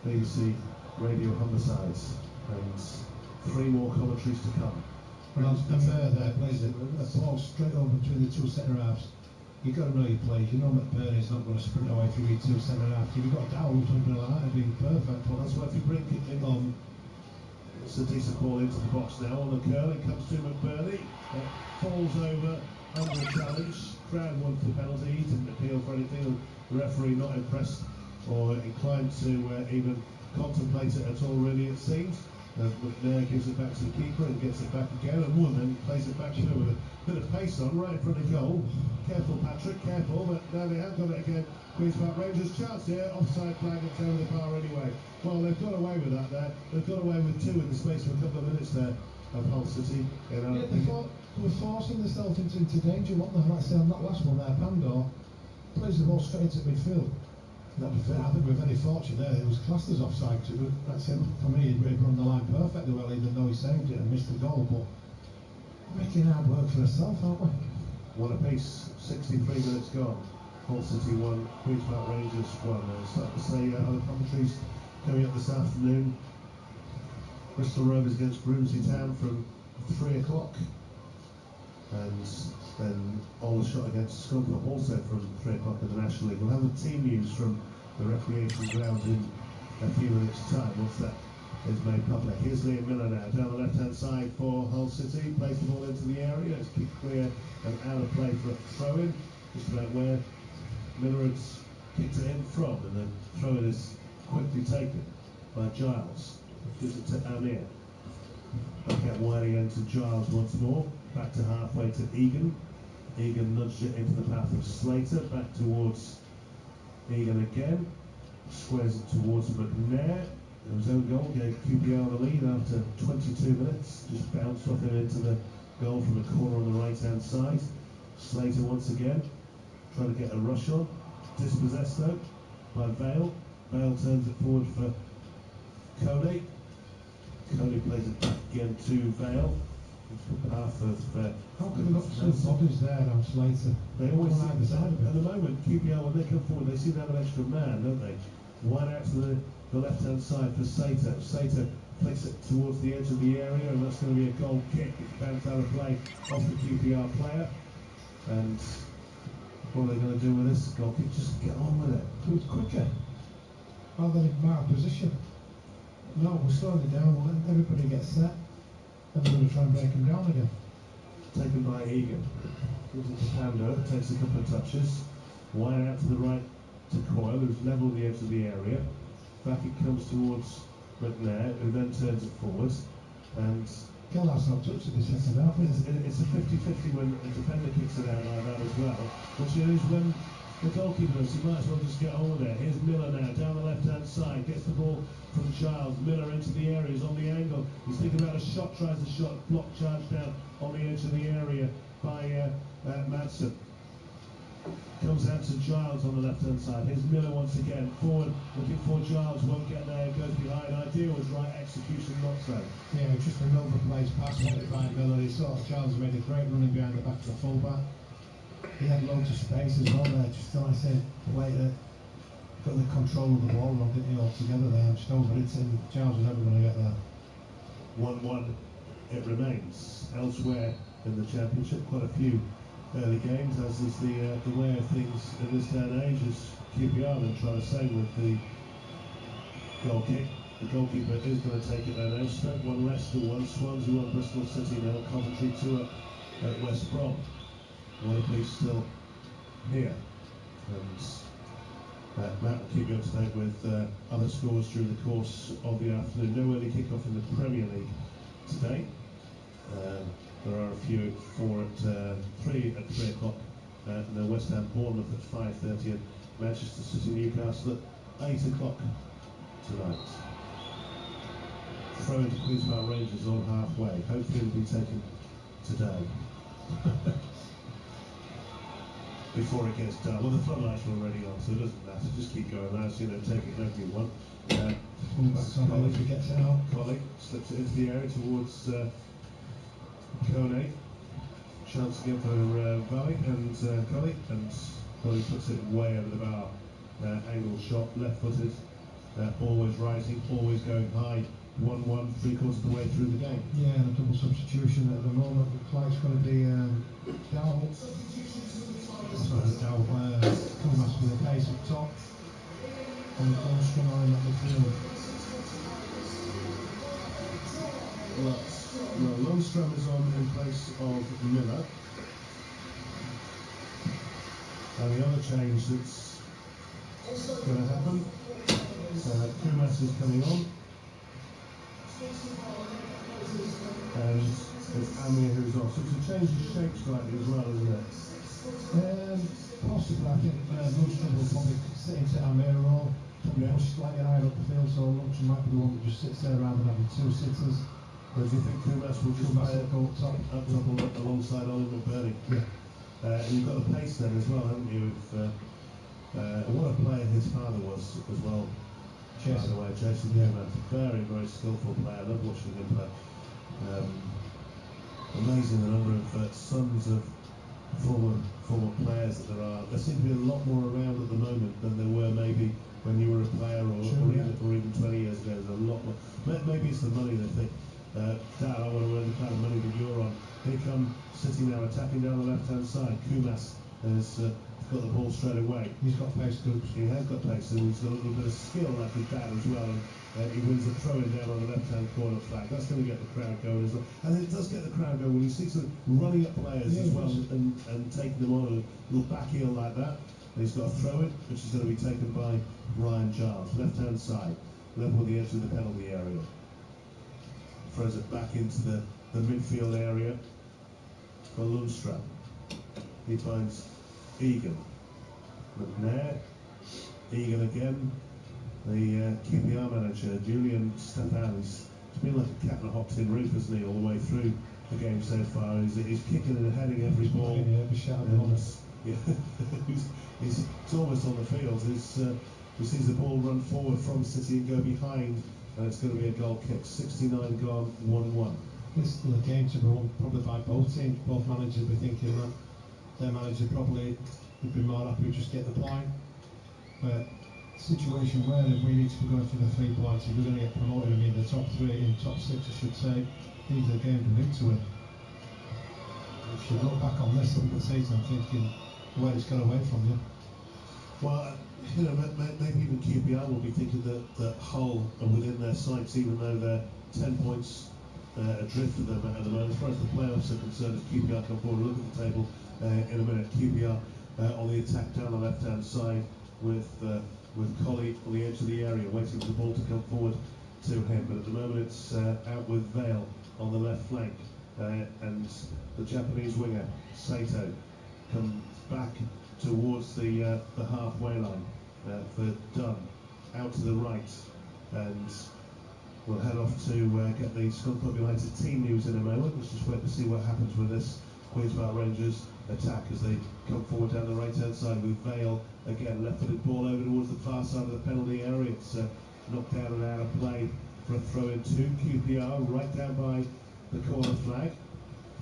BBC Radio Humberside, and 3 more commentaries to come. Well, there plays it. A ball straight over between the 2 centre halves. You've got to know your plays. You know McBurney's not going to sprint away through your 2 centre halves. If you've got Dowell or something like that, it'd be perfect. Well, that's why if you bring it in it's a decent ball into the box now on the curl. It comes to McBurney. Falls over under a challenge. Crowd wants the penalty. He didn't appeal for anything. The referee not impressed or inclined to even contemplate it at all, really, it seems. McNair gives it back to the keeper and gets it back again, and Woodman plays it back through with a bit of pace on right in front of goal. Careful, Patrick, careful, but now they have got it again. Queen's Park Rangers chance here, offside flag and down the bar anyway. Well, they've got away with that there. They've got away with 2 in the space of a couple of minutes there of Hull City. They were forcing themselves into danger, weren't they? Like I say on that last one there, Pandor plays the ball straight into midfield. I think we're very fortunate there. It was classed as offside too, but that's him. For me, he'd run the line perfectly well, even though he saved it and missed the goal. But making hard work for herself, aren't we? 1 apiece, 63 minutes gone. Hull City 1, Queen's Park Rangers 1. It's like to say other commentaries coming up this afternoon. Bristol Rovers against Grimsby Town from 3 o'clock. And then Aldershot against Scunthorpe also from 3 o'clock in the National League. We'll have the team news from the recreation ground in a few minutes' time once that is made public. Here's Liam Miller now down the left-hand side for Hull City. Plays the ball into the area. It's kicked clear and out of play for a throw-in. Just about where Miller had kicked it in from, and the throw-in is quickly taken. by Giles. Gives it to Amir. Back out wide again to Giles once more. Back to halfway to Egan. Egan nudged it into the path of Slater. Back towards Egan again. Squares it towards McNair. His own goal gave QPR the lead after 22 minutes. Just bounced off him into the goal from the corner on the right-hand side. Slater once again, trying to get a rush on. Dispossessed though by Vale. Vale turns it forward for Cody. Cody plays it back again to Vale. Half of how can they not two bodies there on Slater? They always on either side of it. At the moment, QPR, when they come forward, they seem to have an extra man, don't they? Wide out to the left-hand side for Sato. Sato flicks it towards the edge of the area, and that's going to be a goal kick. It's bounced out of play off the QPR player. And what are they going to do with this goal kick? Just get on with it. Do it quicker. Rather than mark position. No, we're slowing it down. We'll let everybody get set. And we're going to try and break them down again. Taken by Egan. Gives it to Pando. Takes a couple of touches. Wide out to the right to Coyle, who's level the edge of the area. Back it comes towards McNair, who then turns it forward. And Gellar's not touched it this second half, is it? It's a 50-50 when a defender kicks it out like that as well. Which is when the goalkeeper knows he might as well just get on with it. Here's Miller now, down the left-hand side. Gets the ball from Giles. Miller into the area, he's on the angle. He's thinking about a shot, tries the shot, block charge down on the edge of the area by Madsen. Comes out to Giles on the left-hand side. Here's Miller once again, forward, looking for Giles, won't get there, goes behind. Ideal was right execution, not so. Yeah, just an overplayed pass wanted by Miller. He saw Giles made a great running behind the back of the fullback. He had loads of space as well there, just like I said, later got the control of the ball, and didn't he, altogether there, just over it, and Giles was never going to get there. 1-1 it remains. Elsewhere in the Championship, quite a few early games, as is the way of things in this day and age, as QPR then trying to say with the goal kick. The goalkeeper is going to take it there now. Stoke 1, Leicester 1, Swansea 1, Bristol City now, Coventry 2 at West Brom. Waterloo still here. And Matt will keep you up to date with other scores during the course of the afternoon. No early kick-off in the Premier League today. There are a few at 4 at 3 at 3 o'clock. And then West Ham Bournemouth at 5:30 and Manchester City Newcastle at 8 o'clock tonight. Throw into Queen's Park Rangers on halfway. Hopefully it'll be taken today. Before it gets done. Well, the floodlights are already on, so it doesn't matter. Just keep going around, so take it whenever you want. Collie gets it out. Collie slips it into the area towards Kone. Chance again for Valley and Collie, and Collie puts it way over the bar. Angle shot, left-footed, always rising, always going high. 1-1, 3/4 of the way through the game. Yeah, and a double substitution at the moment. Looks like it's going to be Dow. Dow coming back with a pace up top. And Lundstrom on in that midfield. Well, Lundstrom is on in place of Miller. And the other change that's going to happen, Kumas is coming on. And it's Amir who's off. So it's a change of shape slightly as well, isn't it? Possibly, I think Lundstrom will probably sit into Amir role, probably push slightly higher up the field, so Lundstrom might be the one that just sits there rather than having two sitters. Or do you think Kumas will just play go up top alongside Ollie McBurney? Yeah. And you've got the pace then as well, haven't you? What a player his father was as well. Jason Kumas, very, very skillful player. I love watching him play. Amazing the number of sons of former players that there are. There seem to be a lot more around at the moment than there were maybe when you were a player or even 20 years ago. There's a lot more. Maybe it's the money they think. Dad, I want to earn the kind of money that you're on. Here come City now attacking down the left-hand side. Kumas has got the ball straight away. He's got pace, Dukes. He has got pace, and he's got a little bit of skill like his dad as well. And he wins the throw-in down on the left-hand corner flag. That's going to get the crowd going as well. And it does get the crowd going when you see some running up players as well and taking them on a little back heel like that. And he's got a throw-in, which is going to be taken by Ryan Giles, left-hand side. level with the edge of the penalty area. Throws it back into the midfield area for Lundstram. He finds Egan. McNair. Egan again. The QPR manager, Julian Stephans. It's been like a cat and a hot tin roof, hasn't he, all the way through the game so far. He's kicking and heading every ball. Yeah, he's almost on the field. He sees the ball run forward from City and go behind, and it's going to be a goal kick. 69 gone, 1-1. This is still a game to be won probably by both teams. Both managers will be thinking that their manager probably would be more happy to just get the point. But situation where if we need to be going for the 3 points, if we're going to get promoted, I mean the top 3 in top 6 I should say, these are games we need to win. You should look back on this the season thinking where it's got away from you. Well, you know, maybe even QPR will be thinking that Hull are within their sights, even though they're 10 points adrift of them at the moment. As far as the playoffs are concerned, as QPR come forward, look at the table in a minute. QPR on the attack down the left-hand side with Colley on the edge of the area, waiting for the ball to come forward to him. But at the moment, it's out with Vale on the left flank, and the Japanese winger Sato comes back towards the halfway line for Dunn, out to the right, and we'll head off to get the Scunthorpe United team news in a moment. Let's just wait to see what happens with this Queen's Park Rangers attack as they come forward down the right hand side with Vale again, left-footed ball over towards the far side of the penalty area. It's knocked down and out of play for a throw in to QPR, right down by the corner flag.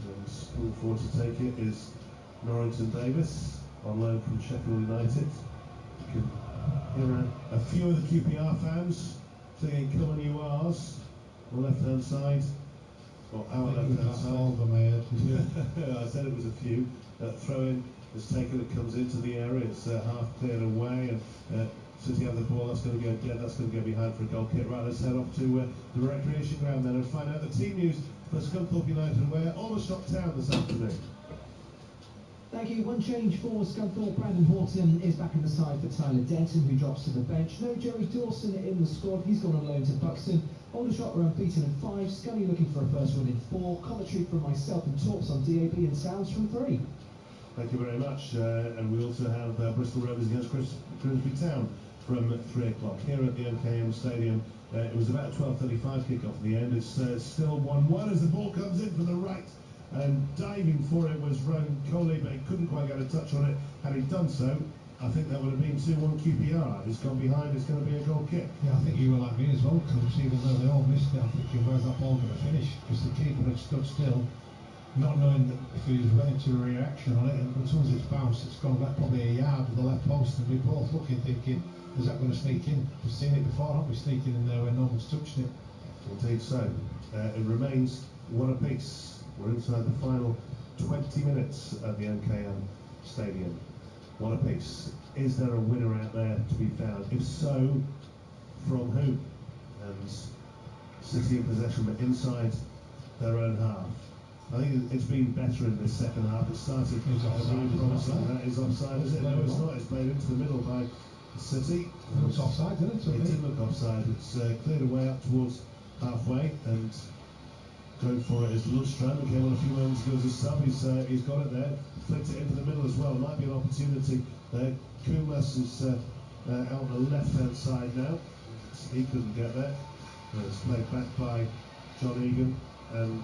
And looking forward to take it is Norrington Davis, on loan from Sheffield United. You can hear a few of the QPR fans singing "Come on you R's" on the left-hand side. Well, our left-hand side. I said it was a few. Throw-in is taken, it comes into the area, it's half cleared away, and City have the ball, that's going to go dead, that's going to go behind for a goal kick. Right, let's head off to the recreation ground then and find out the team news for Scunthorpe United, where Aldershot Town this afternoon. Thank you. One change for Scunthorpe. Brandon Horton is back in the side for Tyler Denton, who drops to the bench. No Joey Dawson in the squad. He's gone on loan to Buxton. Aldershot were unbeaten in 5. Scunny looking for a first win in 4. Commentary from myself and Torps on DAB and sounds from 3. Thank you very much. And we also have Bristol Rovers against Grimsby Town from 3 o'clock here at the MKM Stadium. It was about a 12:35 kick-off in the end. It's still 1-1 as the ball comes in from the right. And diving for it was Rowan Coley, but he couldn't quite get a touch on it. Had he done so, I think that would have been 2-1 QPR. It's gone behind, it's going to be a goal kick. Yeah, I think you were like me as well, Coops, even though they all missed it. I'm thinking, where's that ball going to finish? Because the keeper had stood still, not knowing that if he was waiting to a reaction on it, and as soon as it's bounced, it's gone back probably a yard to the left post, and we both looking, thinking, is that going to sneak in? We've seen it before, haven't we, sneaking in there where no one's touched it. Indeed so. It remains 1 apiece. We're inside the final 20 minutes at the MKM Stadium. 1 apiece. Is there a winner out there to be found? If so, from who? And City in possession, but inside their own half. I think it's been better in this second half. It started very promising. That is offside, is it? No, it's not. It's played into the middle by City. It looks offside, didn't it? It did look offside. It's cleared away up towards halfway, and going for it is Lundstram, who came on a few moments ago as a sub. He's got it there, flicked it into the middle as well. Might be an opportunity there. Kumas is out on the left-hand side now. He couldn't get there. It's played back by John Egan and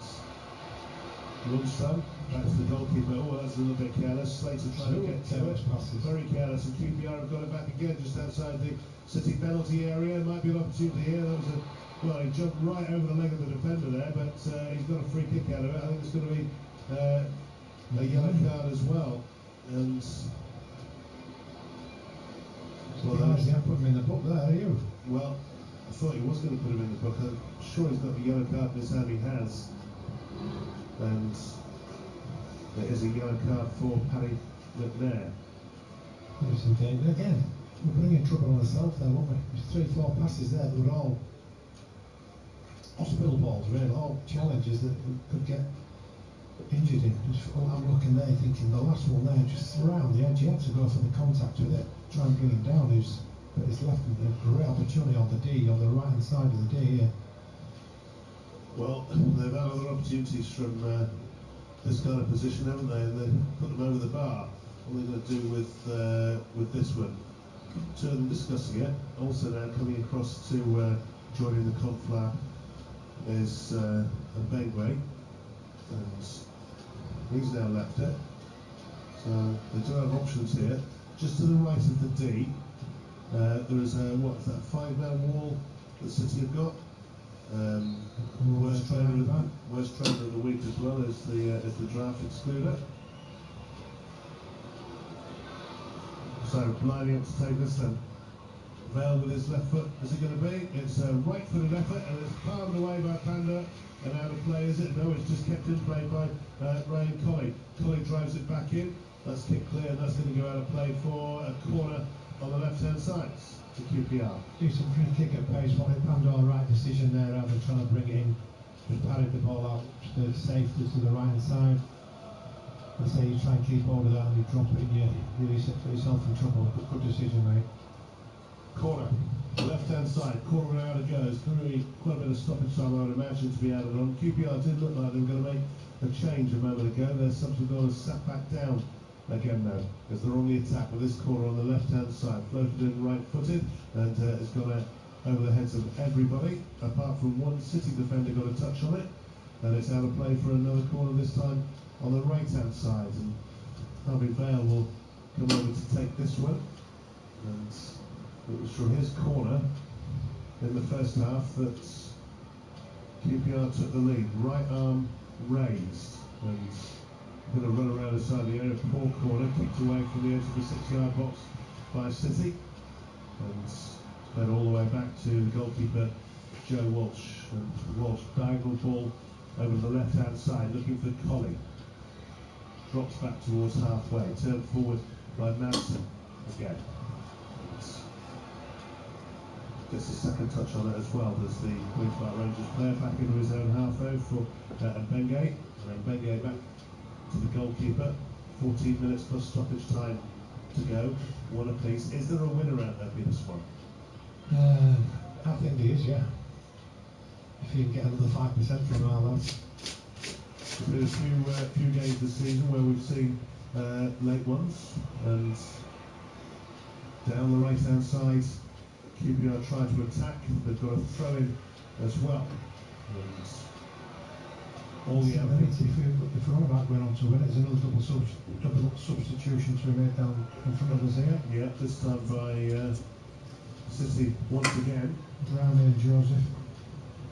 Lundstram. Back to the goalkeeper. Oh, that's a little bit careless. Slater trying to get to it. Very careless, and QPR have got it back again just outside the City penalty area. Might be an opportunity here. That was well, he jumped right over the leg of the defender there, but he's got a free kick out of it. I think it's going to be a yellow card as well. And well, I put him in the book there, are you? Well, I thought he was going to put him in the book. I'm sure he's got the yellow card in his hand. He has, and there is a yellow card for Paddy McNair. It's in danger again. We're bringing trouble on ourselves there, weren't we? There's 3-4 passes there that were all hospital balls, really, all challenges that we could get injured in. I'm looking there thinking the last one there, just around the edge, he had to go for the contact with it, try and bring him down. He was but it's left them a great opportunity on the D, on the right hand side of the D here. Well, they've had other opportunities from this kind of position, haven't they? And they put them over the bar. What are they going to do with this one? Two of them discussing it. Also now coming across to joining the conflab is Bengway, and he's now left it. So they do have options here. Just to the right of the D, there is a, what is that, 5-man wall that City have got. Worst trainer of the week as well as the draft excluder. So lining up to take this then. Vale with his left foot, is it going to be? It's a right-footed effort and it's palmed away by Panda. And out of play, is it? No, it's just kept in play by Ray and Colley. Colley drives it back in. That's kicked clear and that's going to go out of play for a corner on the left-hand side to QPR. Decent free kick at pace, what did Pandora, right decision there, rather than trying to bring it in. Just parried the ball out to safety to the right-hand side. I say you try and keep hold of that and you drop it and you really set yourself in trouble. Good decision, mate. Corner, left-hand side, corner out it goes. Going to be quite a bit of stoppage time, I would imagine, to be added on. QPR did look like they were going to make a change a moment ago. Their subs have gone and sat back down again now, as they're on the attack with this corner on the left-hand side. Floated in right-footed, and it's gone out over the heads of everybody, apart from one City defender got a touch on it, and it's out of play for another corner, this time on the right-hand side. And Harvey Vale will come over to take this one, and it was from his corner in the first half that QPR took the lead. Right arm raised and going to run around the side of the area. Poor corner, kicked away from the edge of the 6-yard box by City, and spread all the way back to the goalkeeper Joe Walsh. And Walsh, diagonal ball over the left-hand side, looking for Colley. Drops back towards halfway, turned forward by Madsen again. Gets a second touch on it as well. There's the Queen's Park Rangers player back into his own half though for Mbenge, and Mbenge back to the goalkeeper. 14 minutes plus stoppage time to go. One apiece. Is there a winner out there, Peter Swan? I think there is, yeah. If you can get another 5% from our lads. There's been a few games this season where we've seen late ones, and down the right-hand side, QPR try to attack. They've got a throw in as well. And all the if we're on about going on to win, it's another double substitution to be made down in front of us here. Yeah, this time by City once again. Brownlee and Joseph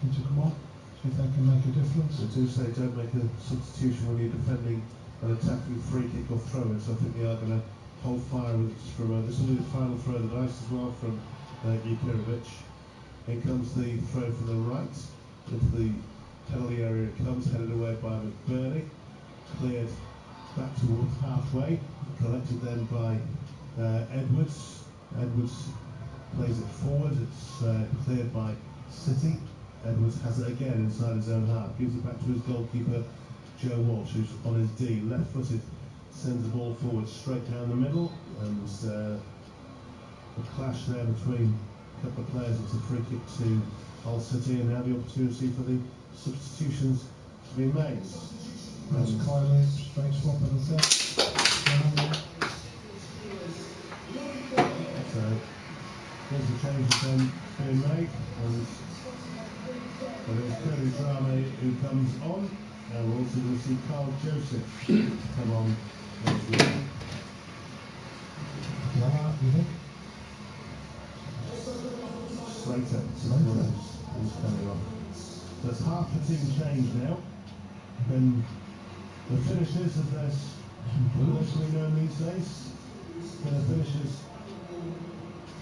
looking to come on, see if they can make a difference. They do say don't make a substitution when you're defending an attacking free kick or throw in, so I think they are going to hold fire with from this will be the final throw of the dice as well from Jukanovic. In comes the throw from the right into the penalty area. It comes, headed away by McBurney, cleared back towards halfway, collected then by Edwards. Edwards plays it forward. It's cleared by City. Edwards has it again inside his own half, gives it back to his goalkeeper Joe Walsh, who's on his D, left-footed, sends the ball forward straight down the middle, and a clash there between a couple of players. It's a free kick to Hull City, and now the opportunity for the substitutions to be made. That's Coyle, straight swap on the set. So there's the changes then being made, and there's Cody Drame who comes on, and we're also going to see Carl Joseph come on as well. You think? Slater is coming on. There's half the team change now. Then the finishers, as they're locally known these days, the finishers,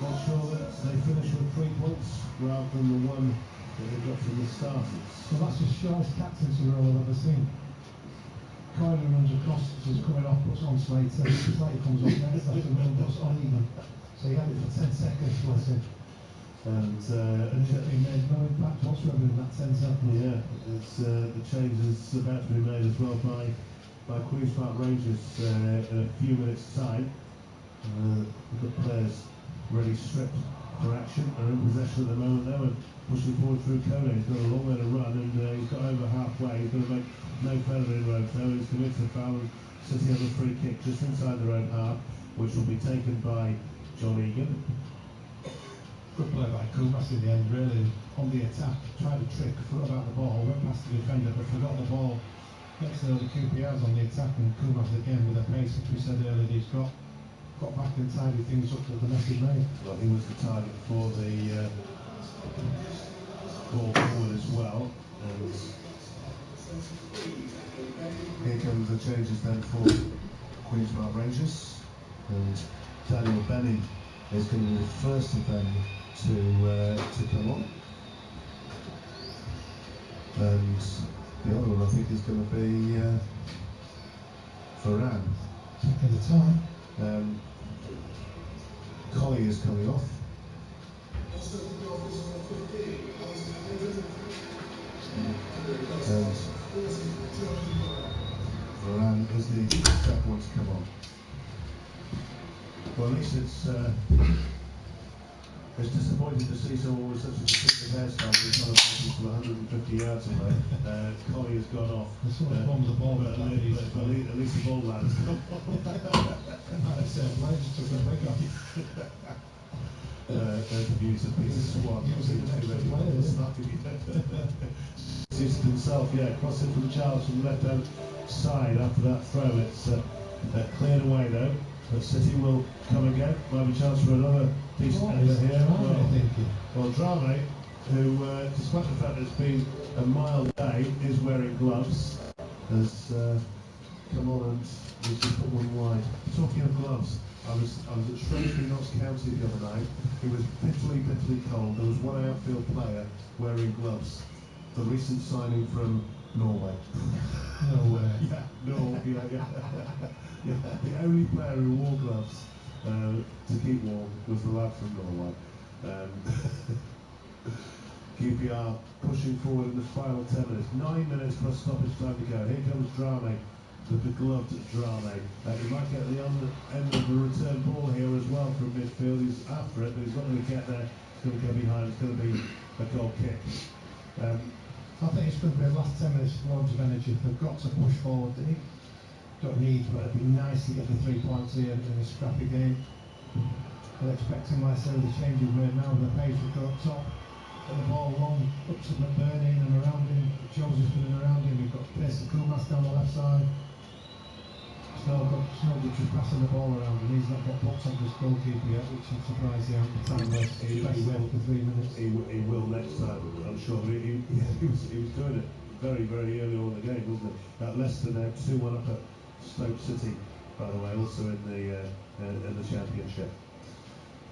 not sure that they finish with 3 points rather than the one that they got from the starters. So that's the shortest captaincy role I've ever seen. Coyle runs across, is coming off, puts on Slater. Slater comes off next after run, puts on even. So he had it for 10 seconds, bless him. And he made no impact whatsoever in that 10 seconds. Yeah, it's the change is about to be made as well by Queen's Park Rangers in a few minutes' time. We've got players ready stripped for action. They're in possession at the moment now and pushing forward through Kone. He's got a long way to run and he's got over halfway. He's going to make no further inroads though. He's committed the foul and City have a free kick just inside their own half, which will be taken by John Egan. Good play by Kumas in the end, really, on the attack, tried a trick, forgot about the ball, went past the defender but forgot the ball. Next to the QPRs on the attack and Kumas again with the pace, which we said earlier, he's got back and tidied things up that the mess is made. Well, he was the target for the ball forward as well. And here comes the changes then for Queen's Park Rangers. And Daniel Benning is going to be the first of them to come on. And the other one I think is going to be Varane. Second of time. Collie is coming off. And Varane is the second one to come on. Well, at least it's disappointing to see someone with such a distinctive hairstyle with trying to pass from 150 yards away. Collie has gone off. The ball, but at least the ball lands. There's the views of Peter Swan. Assisted himself, cross it from Charles from the left hand side after that throw. It's cleared away though. But City will come again. Might be a chance for another decent header here. Well, Drame, who, despite the fact that it's been a mild day, is wearing gloves, has come on and he's just put one wide. Talking of gloves, I was at Shrewsbury, Notts County the other night. It was bitterly cold. There was one outfield player wearing gloves. The recent signing from Norway. No way. The only player who wore gloves to keep warm was the lad from Norway. QPR pushing forward in the final 10 minutes. 9 minutes plus stoppage time to go. Here comes Drame, the begloved Drame. He might get the end of the return ball here as well from midfield. He's after it, but he's not going to get there. It's going to go behind. It's going to be a goal kick. I think it's going to be the last 10 minutes, loads of energy. They've got to push forward. They don't need, but it'd be nice to get the 3 points here in a scrappy game. They're expecting, like I said, the changes made now, the pace will go up top. Get the ball long, up to McBurney in and around him. Joseph in and around him. We've got Pierce and Kumas down the left side. It's no good just passing the ball around, and he's not got box on this goalkeeper yet, which I'm surprised he hasn't. Time left. He will for 3 minutes. He will next time, I'm sure. He was doing it very early on in the game, wasn't it? At Leicester now 2-1 up at Stoke City, by the way, also in the Championship.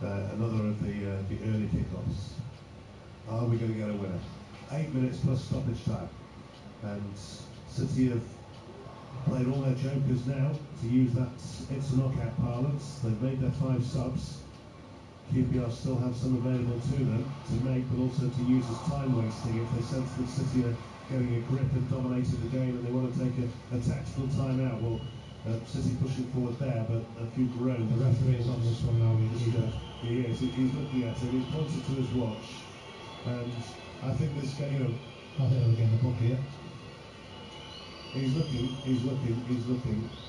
Another of the early kickoffs. Are we going to get a winner? 8 minutes plus stoppage time, and City have played all their jokers now, to use that it's a knockout parlance. They've made their 5 subs. QPR still have some available to them to make, but also to use as time wasting if they sense that City are getting a grip and dominating the game and they want to take a tactical time out. Well, City pushing forward there, but a few groans. The referee is on this one now. He is. He's looking at it. He's pointed to his watch, and I think this game. I think they'll get the book here. He's looking.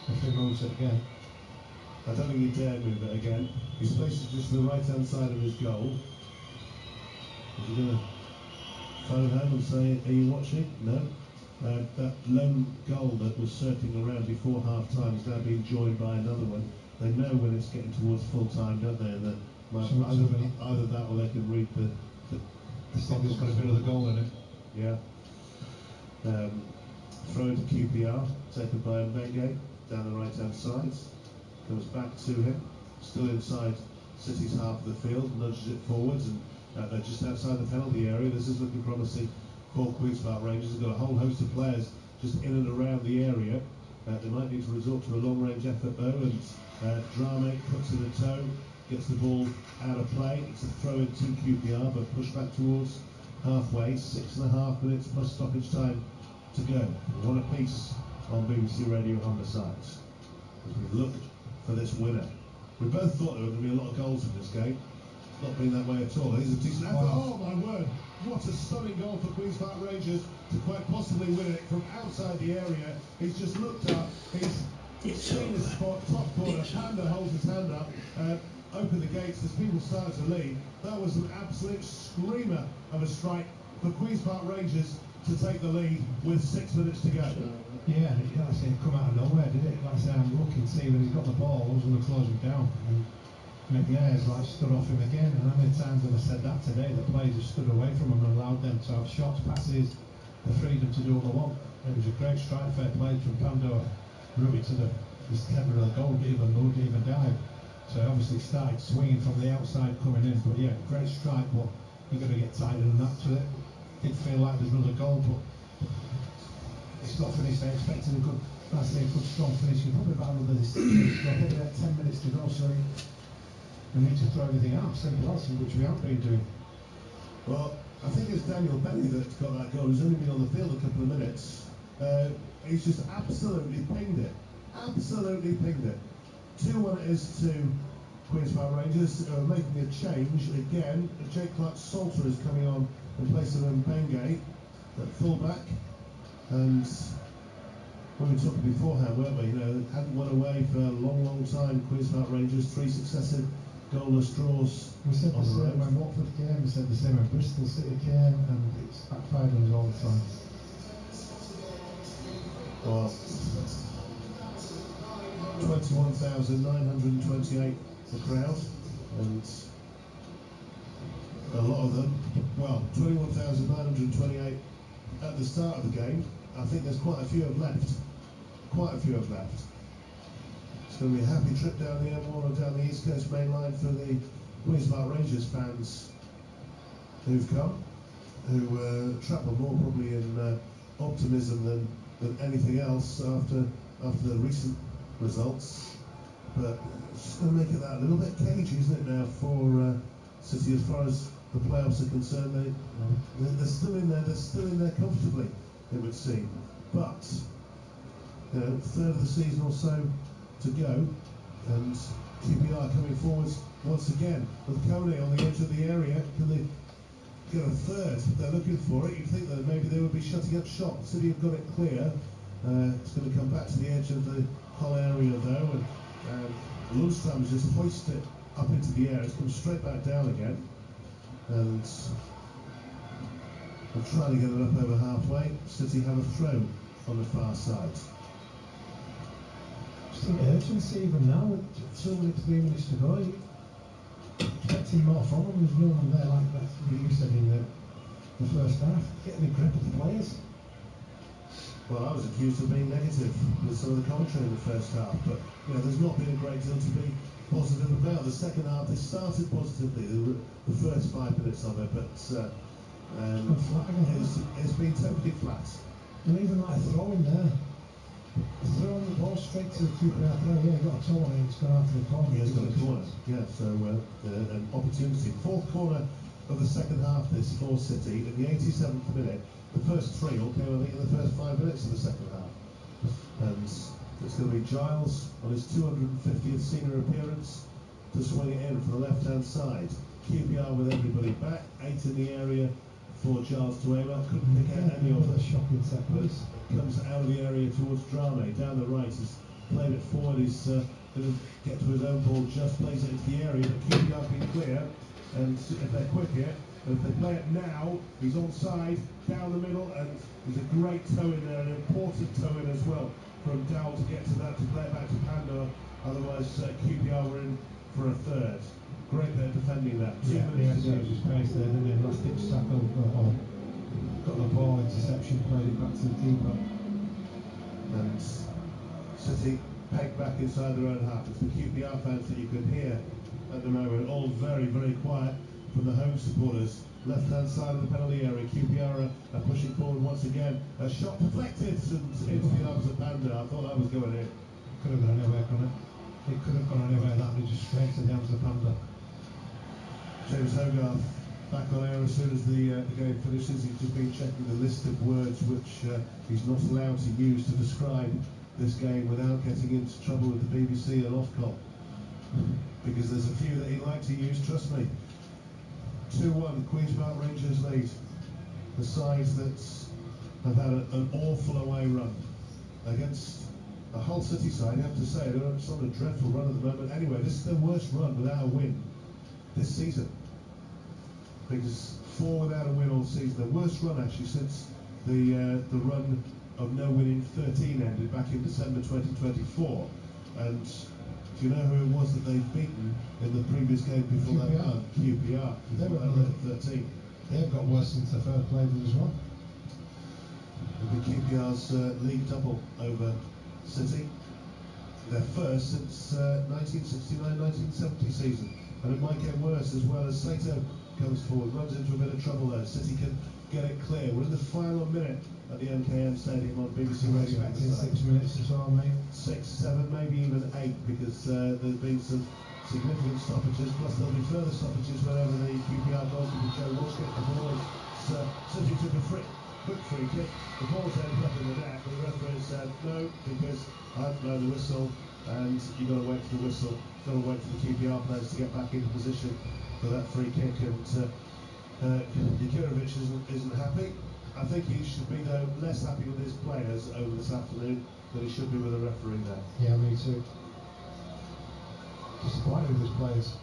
If he moves it again. I don't think he dare move it again. He's placed it just to the right-hand side of his goal. Is he going to phone home and say, are you watching? No. That lone goal that was circling around before half-time is now being joined by another one. They know when it's getting towards full-time, don't they? And either that or they can read the think there's got a bit of the goal in it. Yeah. Throw to QPR, taken by Mbenge down the right-hand side. Comes back to him, still inside City's half of the field, nudges it forwards, and they're just outside the penalty area. This is looking promising for Queen's Park Rangers. They've got a whole host of players just in and around the area. They might need to resort to a long-range effort though, and Drame puts in a toe, gets the ball out of play. It's a throw in to QPR, but pushed back towards halfway. 6.5 minutes plus stoppage time to go. One apiece on BBC Radio Humberside as we look for this winner. We both thought there were going to be a lot of goals in this game. not been that way at all. He's a decent effort. Oh my word! What a stunning goal for Queen's Park Rangers to quite possibly win it from outside the area. He's just looked up. He's seen his spot, top corner. Panda holds his hand up. Open the gates as people start to leave. That was an absolute screamer of a strike for Queen's Park Rangers to take the lead with 6 minutes to go. Yeah, and like I say, it come out of nowhere, did it? Like I say, I'm looking to see when he's got the ball, I was going to close him down. And McNair's like stood off him again, and how many times have I said that today? The players have stood away from him and allowed them to have shots, passes, the freedom to do what they want. It was a great strike, fair play from Pando. Rubby to the centre of the goal, didn't even move, didn't even dive. So obviously started swinging from the outside coming in, but yeah, great strike, but you've got to get tighter than that to it. Did feel like there's another goal, but it's not finished. I expected a good, I say a good strong finish. You've probably got another 6 minutes, probably about 10 minutes to go, so we need to throw everything out, simple as, which we haven't been doing. Well, I think it's Daniel Benny that's got that goal. He's only been on the field a couple of minutes. He's just absolutely pinged it. Absolutely pinged it. 2-1 it is to Queen's Park Rangers, making a change again. Jake Clark-Salter is coming on in place of Mbenge at fullback. And we were talking beforehand, weren't we? You know, hadn't won away for a long, long time. Queen's Park Rangers, 3 successive goalless draws. We said the same when Watford came, we said the same when Bristol City came, and it's backfired on us all the time. Well, 21,928 the crowd, and a lot of them, well, 21,928 at the start of the game. I think there's quite a few have left. Quite a few have left. It's going to be a happy trip down the M1 or down the East Coast main line for the Queen's Park Rangers fans who've come, who travel more probably in optimism than anything else after the recent results. But it's just going to make it that little bit cagey, isn't it, now for City as far as the playoffs are concerned. They're still in there. They're still in there comfortably, it would seem. But you know, third of the season or so to go, and QPR coming forwards once again with Kone on the edge of the area. Can they get a third? They're looking for it. You'd think that maybe they would be shutting up shop. City have got it clear. It's going to come back to the edge of the Hull area though, and Lundstram has just hoisted it up into the air. It's come straight back down again, and we're trying to get it up over halfway. City have a throw on the far side. I think urgency even now with 2 minutes, 3 minutes to go. Expecting more from them. There's no one there like that you said in the first half. Getting a grip of the players. Well, I was accused of being negative with some of the commentary in the first half, but you know, there's not been a great deal to be positive about. The second half, they started positively, the first 5 minutes of it, but it's been totally flat. And even like throwing there, throwing the ball straight to the QPR player, yeah, he got a toe on it, it's gone out to the corner. He has got a corner, yeah, so an opportunity. Fourth corner of the second half this for City, in the 87th minute. The first 3 all came, I think, in the first 5 minutes of the second half. And it's going to be Giles on his 250th senior appearance to swing it in from the left-hand side. QPR with everybody back, 8 in the area for Giles to aim at. Couldn't pick out any of it. Shocking set piece. Comes out of the area towards Drame, down the right. He's played it forward. He's going to get to his own ball, just plays it into the area, but QPR been clear. And if they're quick here, if they play it now, he's onside, down the middle, and there's a great toe in there, an important toe in as well from Dowell to get to that, to play it back to Pando. Otherwise, QPR were in for a third. Great bit of defending that. 2 minutes to go. His pace there, didn't he? Last ditch tackle, got the ball, interception, played it back to the keeper. And City pegged back inside their own half. It's the QPR fans that you can hear at the moment, all very, very quiet from the home supporters. Left-hand side of the penalty area, QPR are pushing forward once again. A shot deflected into the arms of Panda. I thought that was going in. Could have gone anywhere, couldn't it? It could have gone anywhere, that would just straight to the arms of Panda. James Hogarth back on air as soon as the game finishes. He's just been checking the list of words which he's not allowed to use to describe this game without getting into trouble with the BBC and Ofcom. Because there's a few that he'd like to use, trust me. 2-1, Queen's Park Rangers lead. The sides that have had an awful away run against the Hull City side, I have to say, they're on a dreadful run at the moment. Anyway, this is their worst run without a win this season. Because 4 without a win all season. The worst run actually since the run of no winning 13 ended back in December 2024. And do you know who it was that they've beaten in the previous game before that run? QPR. Before that run at 13. They've got worse since the first played them as well. It'll be QPR's league double over City. Their first since 1969-1970 season. And it might get worse as well as Sato comes forward, runs into a bit of trouble there. City can get it clear. We're in the final minute at the MKM Stadium on BBC Radio. 6 minutes as well, mate. 6, 7, maybe even 8, because there's been some significant stoppages, plus there'll be further stoppages whenever the QPR goalkeeper Joe Walsh gets the ball. City took a quick free kick. The ball's ended up in the net, but the referee said no, because I've blown the whistle, and you've got to wait for the whistle. You've got to wait for the QPR players to get back into position for that free kick, and Jukirovic isn't happy. I think he should be, though, less happy with his players over this afternoon than he should be with the referee there. Yeah, me too. Disappointed with his players.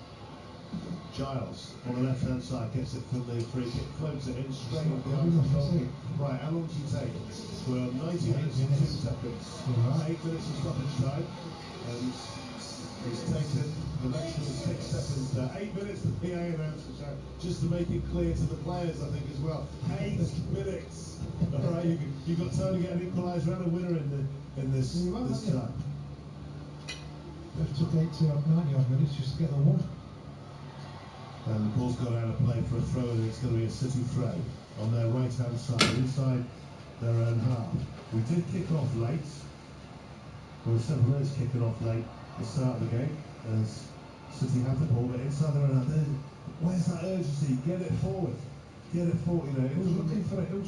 Giles on the left-hand side gets it from the free kick, floats it in straight into the arms of the goalkeeper. Right, how long does he take? We're on 90 minutes and 2 seconds. 8 minutes of stoppage time, and he's taken an extra 6 seconds there. 8 minutes, the PA announcer shout, just to make it clear to the players, I think, as well. 8 minutes. All right, you've got time to get an equaliser and a winner in this time. It took 80 odd, 90 odd minutes just to get the one. And the ball's gone out of play for a throw, and it's going to be a City throw on their right-hand side, inside their own half. We did kick off late. We were 7 minutes kicking off late at the start of the game, as City have the ball, but inside their own half. Where's that urgency? Get it forward. Get it forward. You know, who's looking for it? Who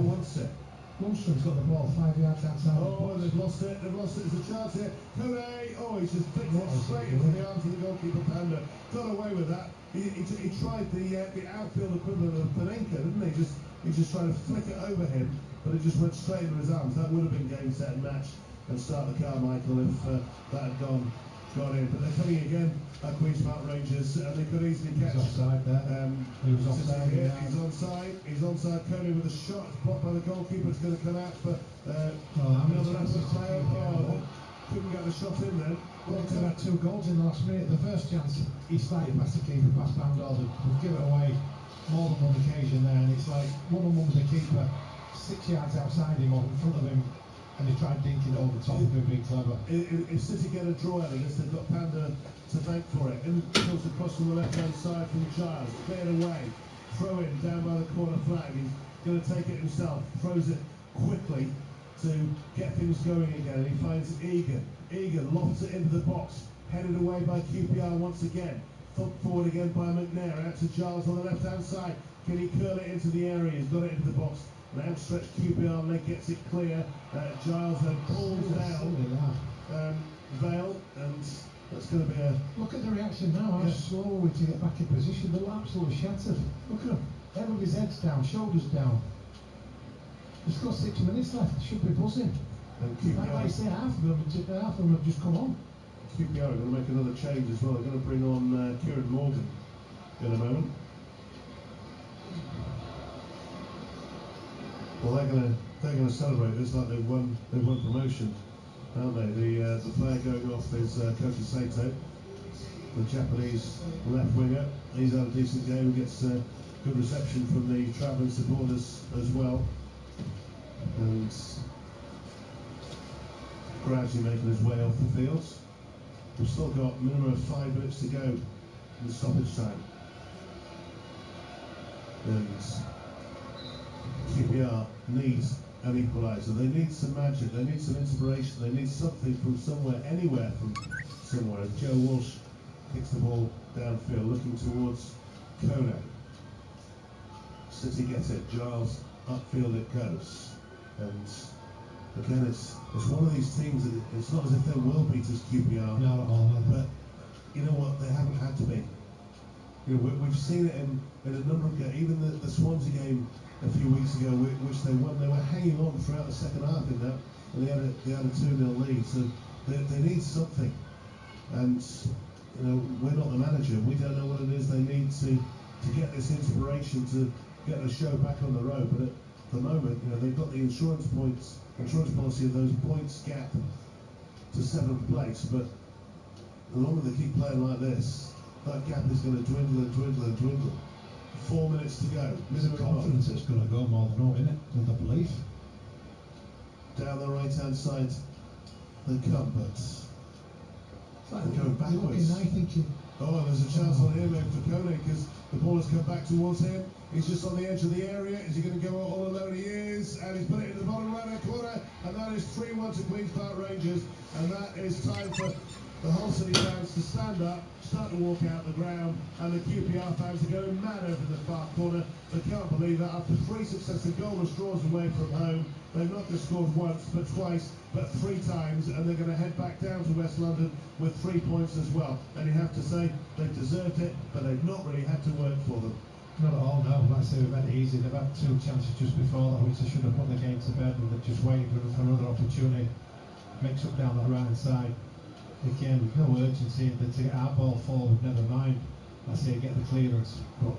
wants it? Lundstrom's got the ball 5 yards outside. Oh, they've lost it. They've lost it. There's a chance here. Kone! Oh, he's just flicked it straight into the arms of the goalkeeper, Panda. Got away with that. He tried the outfield equivalent of Panenka, didn't he? He just tried to flick it over him, but it just went straight into his arms. That would have been game, set and match and start the Carmichael if that had gone in. But they're coming again at Queen's Park Rangers, and they could easily catch. He's offside there. He was offside. Here. He's onside. Kone with a shot blocked by the goalkeeper. It's going to come out for another player. Oh, couldn't get the shot in then. Well, he could have had 2 goals in the last minute. The first chance, he slightly past the keeper, past Bandol. We've given it away more than one occasion there, and it's like one-on-one with the keeper, 6 yards outside him or in front of him, and he tried dinking it over the top of him, being clever. If City get a draw out of this, they've got Panda to thank for it. And comes across from the left-hand side from Giles, cleared away, throw in down by the corner flag. He's going to take it himself, throws it quickly to get things going again, and he finds Egan. Egan lofts it into the box, headed away by QPR once again. Thumped forward again by McNair, out to Giles on the left-hand side. Can he curl it into the area? He's got it into the box. An outstretched QPR leg gets it clear. Giles then pulls down Vale, and that's going to be a... Look at the reaction now, how slow are we to get back in position? They're absolutely shattered. Look at them. Everybody's heads down, shoulders down. It's got 6 minutes left, should be buzzing. And QPR, like I say, half of them have just come on. QPR are going to make another change as well. They're going to bring on Kieran Morgan in a moment. Well, they're going to celebrate this like they've won promotion, aren't they? The player going off is Kota Sato, the Japanese left winger. He's had a decent game, gets good reception from the travelling supporters as well, and gradually making his way off the field. We've still got a minimum of 5 minutes to go in the stoppage time. And QPR needs an equaliser. They need some magic, they need some inspiration, they need something from somewhere, anywhere from somewhere. Joe Walsh kicks the ball downfield, looking towards Kone. City gets it, Giles, upfield it goes. And again, it's one of these teams that it's not as if they will beat us QPR. Not at all, no. But you know what, they haven't had to be. we've seen it in a number of games, even the Swansea game a few weeks ago, which they won. They were hanging on throughout the second half in that, and they had a 2-0 lead. So they need something, and we're not the manager. We don't know what it is they need to get this inspiration to get the show back on the road. But at the moment, they've got the insurance policy of those points gap to 7th place. But the longer they keep playing like this, that gap is going to dwindle and dwindle and dwindle. 4 minutes to go. There's confidence it's going to go more than not, isn't it? With the belief. Down the right-hand side they come, but they're going backwards. Oh, there's a chance on here maybe for Koenig, because the ball has come back towards him. He's just on the edge of the area. Is he going to go all alone? He is, and he's put it in the bottom right-hand corner, and that is 3-1 to Queen's Park Rangers, and that is time for the Hull City fans to stand up, start to walk out the ground, and the QPR fans are going mad over the far corner. They can't believe that after 3 successive goalless draws away from home, they've not just scored once, but twice, but 3 times, and they're going to head back down to West London with 3 points as well. And you have to say, they've deserved it, but they've not really had to work for them. Not at all, no. Like I say, we've had it easy. They've had 2 chances just before that, which they should have put the game to bed, and they're just waiting for another opportunity. Mix up down that right side. Again, with no urgency to get our ball forward, never mind. I say get the clearance, but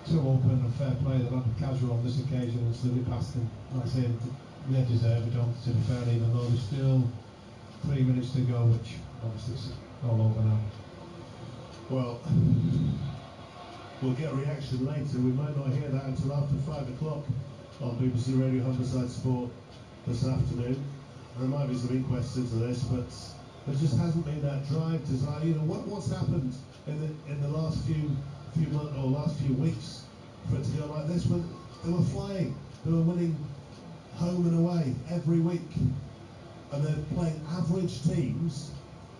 too open and fair play. They've had casual on this occasion and slid it past them. Like I say, they deserve it, to be fair, even though there's still 3 minutes to go, which obviously is all over now. Well, we'll get a reaction later. We might not hear that until after 5 o'clock on BBC Radio Humberside Sport this afternoon. There might be some inquests into this, but there just hasn't been that drive, desire. What's happened in the last few months or last few weeks for it to go like this? When they were flying, they were winning home and away every week, and they're playing average teams,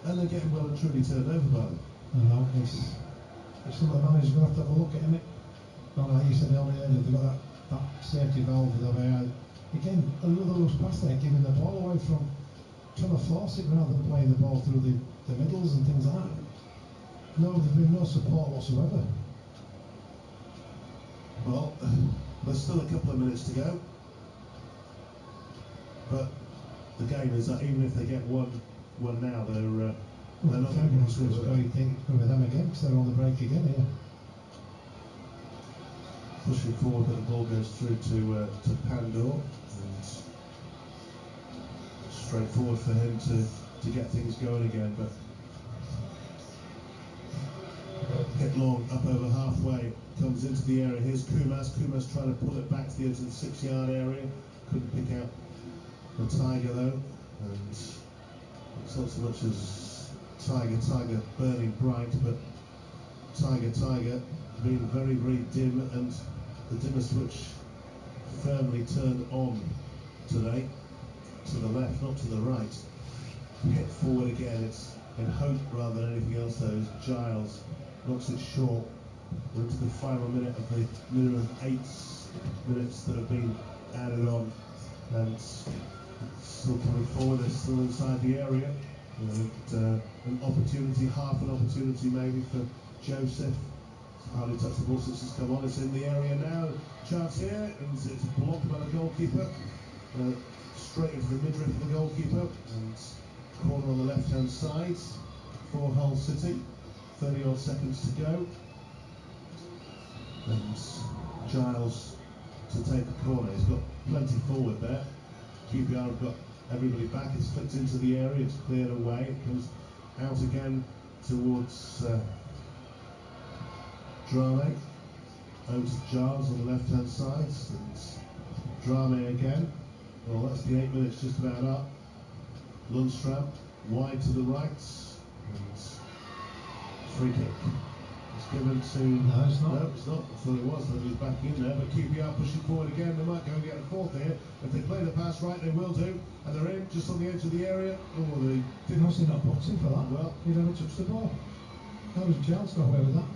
and they're getting well and truly turned over by them. I know, it's something the manager's going to have to look at, isn't it? Like you said earlier, they've got that safety valve with their again, another loose pass there, giving the ball away from trying to force it rather than playing the ball through the middles and things like that. No, there's been no support whatsoever. Well, there's still a couple of minutes to go, but the game is that even if they get one now, they're not going to switch. It's going to be them again, because they're on the break again here. Pushing forward, but the ball goes through to Pandor, and straightforward for him to get things going again, but hit long up over halfway, comes into the area. Here's Kumas trying to pull it back to the edge of the 6-yard area, couldn't pick out the Tiger though, and it's not so much as Tiger burning bright, but Tiger being very, very dim, and the dimmer switch firmly turned on today, to the left, not to the right. Hit forward again, it's in hope rather than anything else though, as Giles knocks it short. We're into the final minute of the minimum 8 minutes that have been added on, and still coming forward, they're still inside the area. And an opportunity, half an opportunity maybe for Joseph. Hardly touched the ball since it's come on. It's in the area now. Chance here, and it's blocked by the goalkeeper. Straight into the midriff of the goalkeeper, and corner on the left-hand side for Hull City. 30-odd seconds to go, and Giles to take the corner. He's got plenty forward there. QPR have got everybody back. It's flicked into the area. It's cleared away. It comes out again towards Drame. Over to Giles on the left-hand side, and Drame again. Well, that's the 8 minutes just about up. Lundstram wide to the right, and free kick. It's given to... No, it's not. No, it's not. I thought it was. I thought he was back in there, but QPR pushing forward again. They might go and get a fourth here. If they play the pass right, they will do. And they're in, just on the edge of the area. Oh, they didn't... Obviously not boxed in for that. Well, he'd have touched the ball. How does Giles got away with that?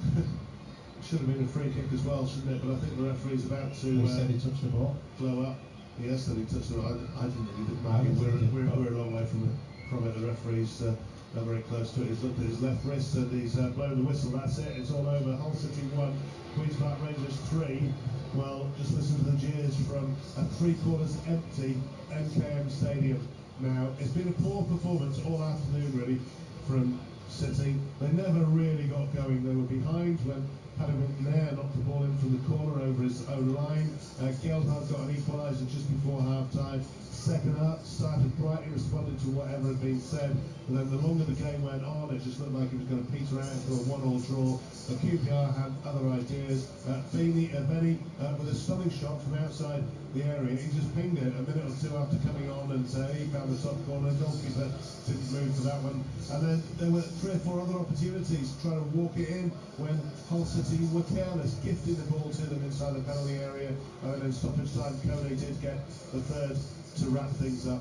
Should have been a free kick as well, shouldn't it? But I think the referee's about to... He said he touched the ball. Blow up. Yes, that he touched the ball. I didn't think he did. We're a long way from it. The referee's very close to it. He's looked at his left wrist and he's blown the whistle. That's it. It's all over. Hull City 1, Queen's Park Rangers 3. Well, just listen to the jeers from a three-quarters empty MKM Stadium. Now, it's been a poor performance all afternoon, really, from City. They never really got going. They were behind when Paddy McNair knocked the ball in from the corner over his own line. Geldhard got an equaliser just before half-time. Second half started brightly, responded to whatever had been said, but then the longer the game went on, it just looked like it was going to peter out into a 1-1 draw. The QPR had other ideas. Benny with a stunning shot from outside the area. He just pinged it a minute or two after coming on, and he found the top corner. The goalkeeper didn't move for that one. And then there were 3 or 4 other opportunities trying to walk it in when Hull City were careless, gifting the ball to them inside the penalty area. And then in stoppage time, Kone did get the third to wrap things up.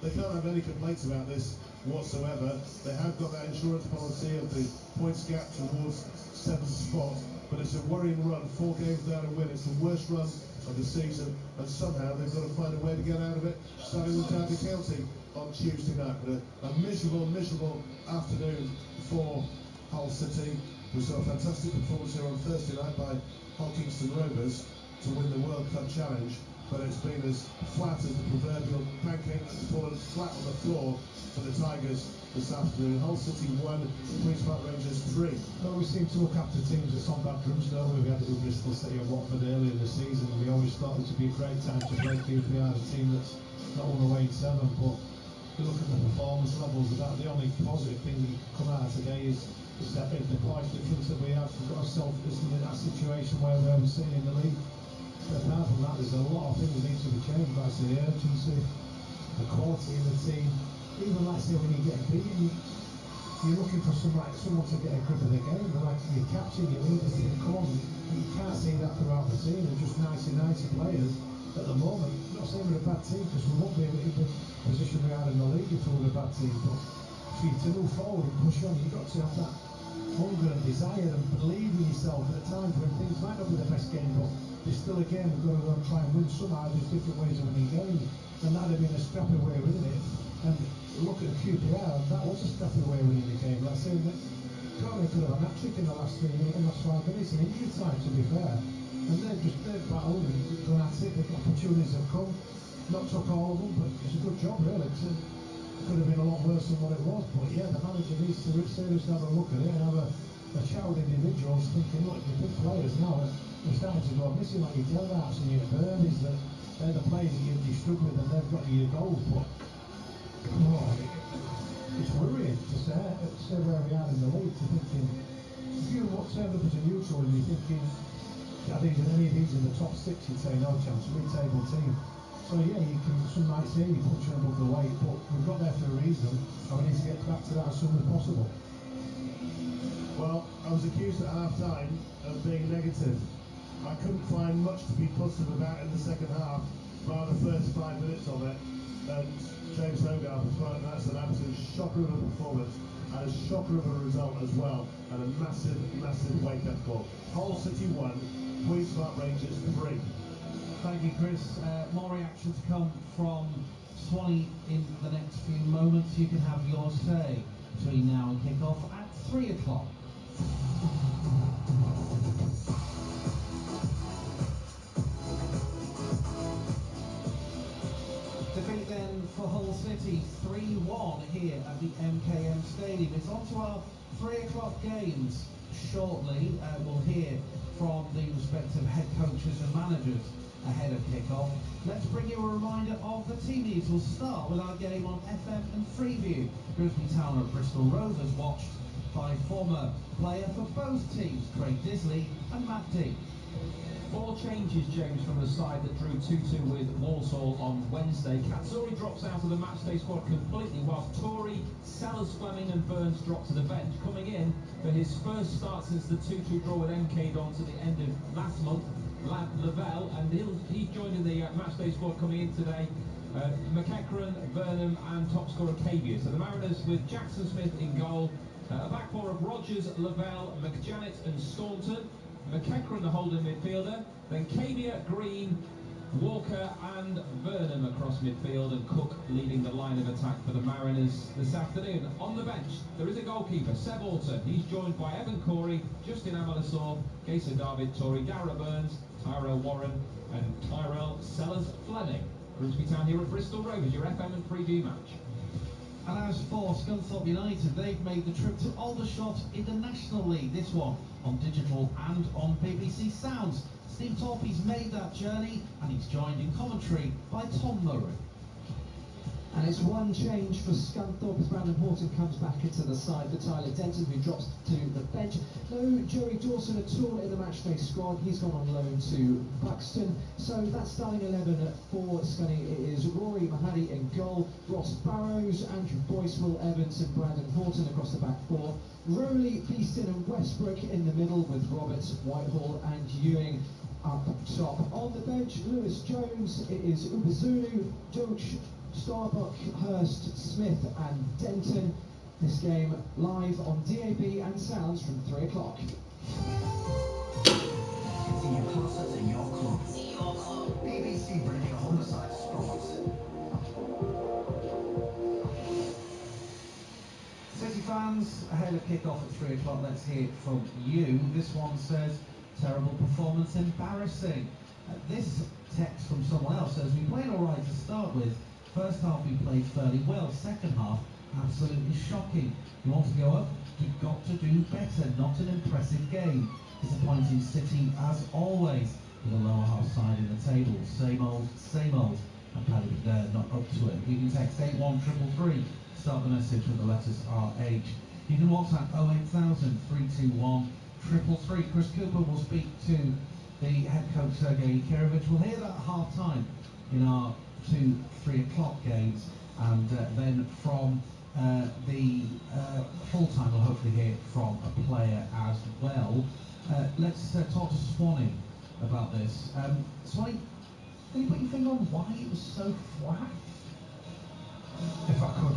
They can't have any complaints about this whatsoever. They have got that insurance policy of the points gap towards 7th spot, but it's a worrying run, 4 games without a win. It's the worst run of the season, and somehow they've got to find a way to get out of it, starting with Derby County on Tuesday night. But a miserable afternoon for Hull City. We saw a fantastic performance here on Thursday night by Hull Kingston Rovers to win the World Cup Challenge, but it's been as flat as the proverbial pancake that's fallen flat on the floor for the Tigers this afternoon. Hull City 1, Queen's Park Rangers 3. Well, we seem to look after teams that's on bad drums, don't we? We had it with Bristol City and Watford earlier in the season, and we always thought it would be a great time to play QPR, a team that's not won away in 7, but you look at the performance levels of that, the only positive thing that come out today is that big the point difference that we have. We've got ourselves in that situation where we're sitting in the league. But apart from that, there's a lot of things that need to be changed. Like the urgency, the quality of the team. Even like say when you get beaten, you're looking for someone to get a grip of the game. But like your captain, your leader, come on. You can't see that throughout the team. They're just 90 players at the moment. I'm not saying we're a bad team, because we won't be in the position we are in the league if we're a bad team. But for you to move forward and push on, you've got to have that hunger and desire and believe in yourself at times when things might not be the best game, but there's still a game. We've got to go and try and win somehow. There's different ways of winning games, and that'd have been a scrappy way of winning it. And look at the QPR, that was a scrappy way of winning the game. Like saying that Kone could have a hat-trick in the last 5 minutes in injury time, to be fair. And they've battled and gone at it. The opportunities have come, not took all of them, but it's a good job really. It could have been a lot worse than what it was, but yeah, the manager needs to seriously have a look at it and have a chat with individuals thinking, look, the big players now are starting to go missing, like your Geldhards and your Burnies, that they're the players that you struck with and they've got your goals, but it's worrying to say where we are in the league, to thinking, if you turn up as a neutral and you're thinking, are any of these in the top 6, you'd say no chance, mid-table team. So yeah, you can, some might say you punch above the weight, but we've got there for a reason, and we need to get back to that as soon as possible. Well, I was accused at half-time of being negative. I couldn't find much to be positive about in the second half, bar the first 5 minutes of it. And James Hogarth was right, and that's an absolute shocker of a performance, and a shocker of a result as well, and a massive wake-up call. Hull City 1, Queen's Park Rangers 3. Thank you, Chris. More reaction to come from Swanee in the next few moments. You can have yours say between now and kick-off at 3 o'clock. Defeat then for Hull City, 3-1 here at the MKM Stadium. It's on to our 3 o'clock games shortly. We'll hear from the respective head coaches and managers ahead of kick-off. Let's bring you a reminder of the team news. We'll start with our game on FM and Freeview. Grimsby Town at Bristol Rovers, watched by former player for both teams, Craig Disley and Matt D. 4 changes, James, from the side that drew 2-2 with Walsall on Wednesday. Katsuri drops out of the matchday squad completely, whilst Tory, Sellers, Fleming and Burns drop to the bench. Coming in for his first start since the 2-2 draw with MK Dons at the end of last month, Lavelle, and he's joined in the matchday squad coming in today. McEachran, Burnham and top scorer Cavia. So the Mariners with Jackson Smith in goal. A back four of Rogers, Lavelle, McJanet and Staunton. McEachran the holding midfielder. Then Cavia, Green, Walker and Burnham across midfield, and Cook leading the line of attack for the Mariners this afternoon. On the bench, there is a goalkeeper, Seb Orton. He's joined by Evan Corey, Justin Amalasaw, Gayson David Torrey, Dara Burns, Tyrell Warren and Tyrell Sellers-Fleming. Grimsby Town here at Bristol Rovers, your FM and preview match. And as for Scunthorpe United, they've made the trip to Aldershot in the National League. This one on digital and on BBC Sounds. Steve Torpy's made that journey, and he's joined in commentary by Tom Murray. And it's one change for Scunthorpe as Brandon Horton comes back into the side for Tyler Denton, who drops to the bench. No Joey Dawson at all in the matchday squad. He's gone on loan to Buxton. So that starting 11 for Scunny is Rory Mahadi in goal, Ross Barrows, Andrew Boyce, Will Evans and Brandon Horton across the back four. Rowley, Beeston and Westbrook in the middle with Roberts, Whitehall and Ewing up top. On the bench, Lewis Jones, it is Ubazulu, Doach, Starbuck, Hurst, Smith and Denton. This game live on DAB and Sounds from 3 o'clock. Getting you closer to your club. BBC Radio Humberside Sports. City fans, ahead of kick-off at 3 o'clock, let's hear it from you. This one says, terrible performance, embarrassing. This text from someone else says, we played alright to start with. First half we played fairly well, second half absolutely shocking. You want to go up, you've got to do better, not an impressive game. Disappointing City as always, with a lower half side in the table. Same old, and Paddy McNair not up to it. You can text 81333, start the message with the letters RH. You can WhatsApp 08000 321 333. Chris Cooper will speak to the head coach Sergei Kirovich. We'll hear that at half time in our 2-3 o'clock games, and then from the full time we'll hopefully hear from a player as well. Let's talk to Swanee about this. Swanee, can you put your finger on why it was so flat? If I could,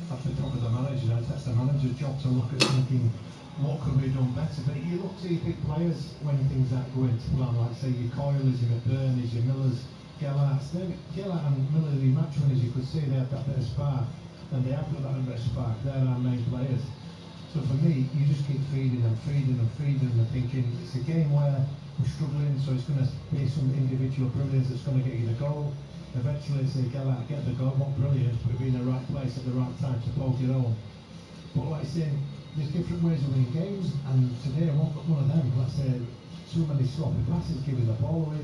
that's the problem with the manager. That's the manager's job to look at thinking what could be done better. But you look to your big players when things aren't going to plan, like say your Coylers, your McBurneys, your Millers, Gellarts. Gellart and Miller, the match winners, you could see they had that bit of spark, and they have got that bit of spark. They're our main players. So for me, you just keep feeding them, and thinking it's a game where we're struggling, so it's going to be some individual brilliance that's going to get you the goal. Eventually, say Gellart get the goal, not brilliant, but be in the right place at the right time to poke it home. But like saying, there's different ways of winning games, and today one of them, let's say, too many sloppy passes, giving the ball away.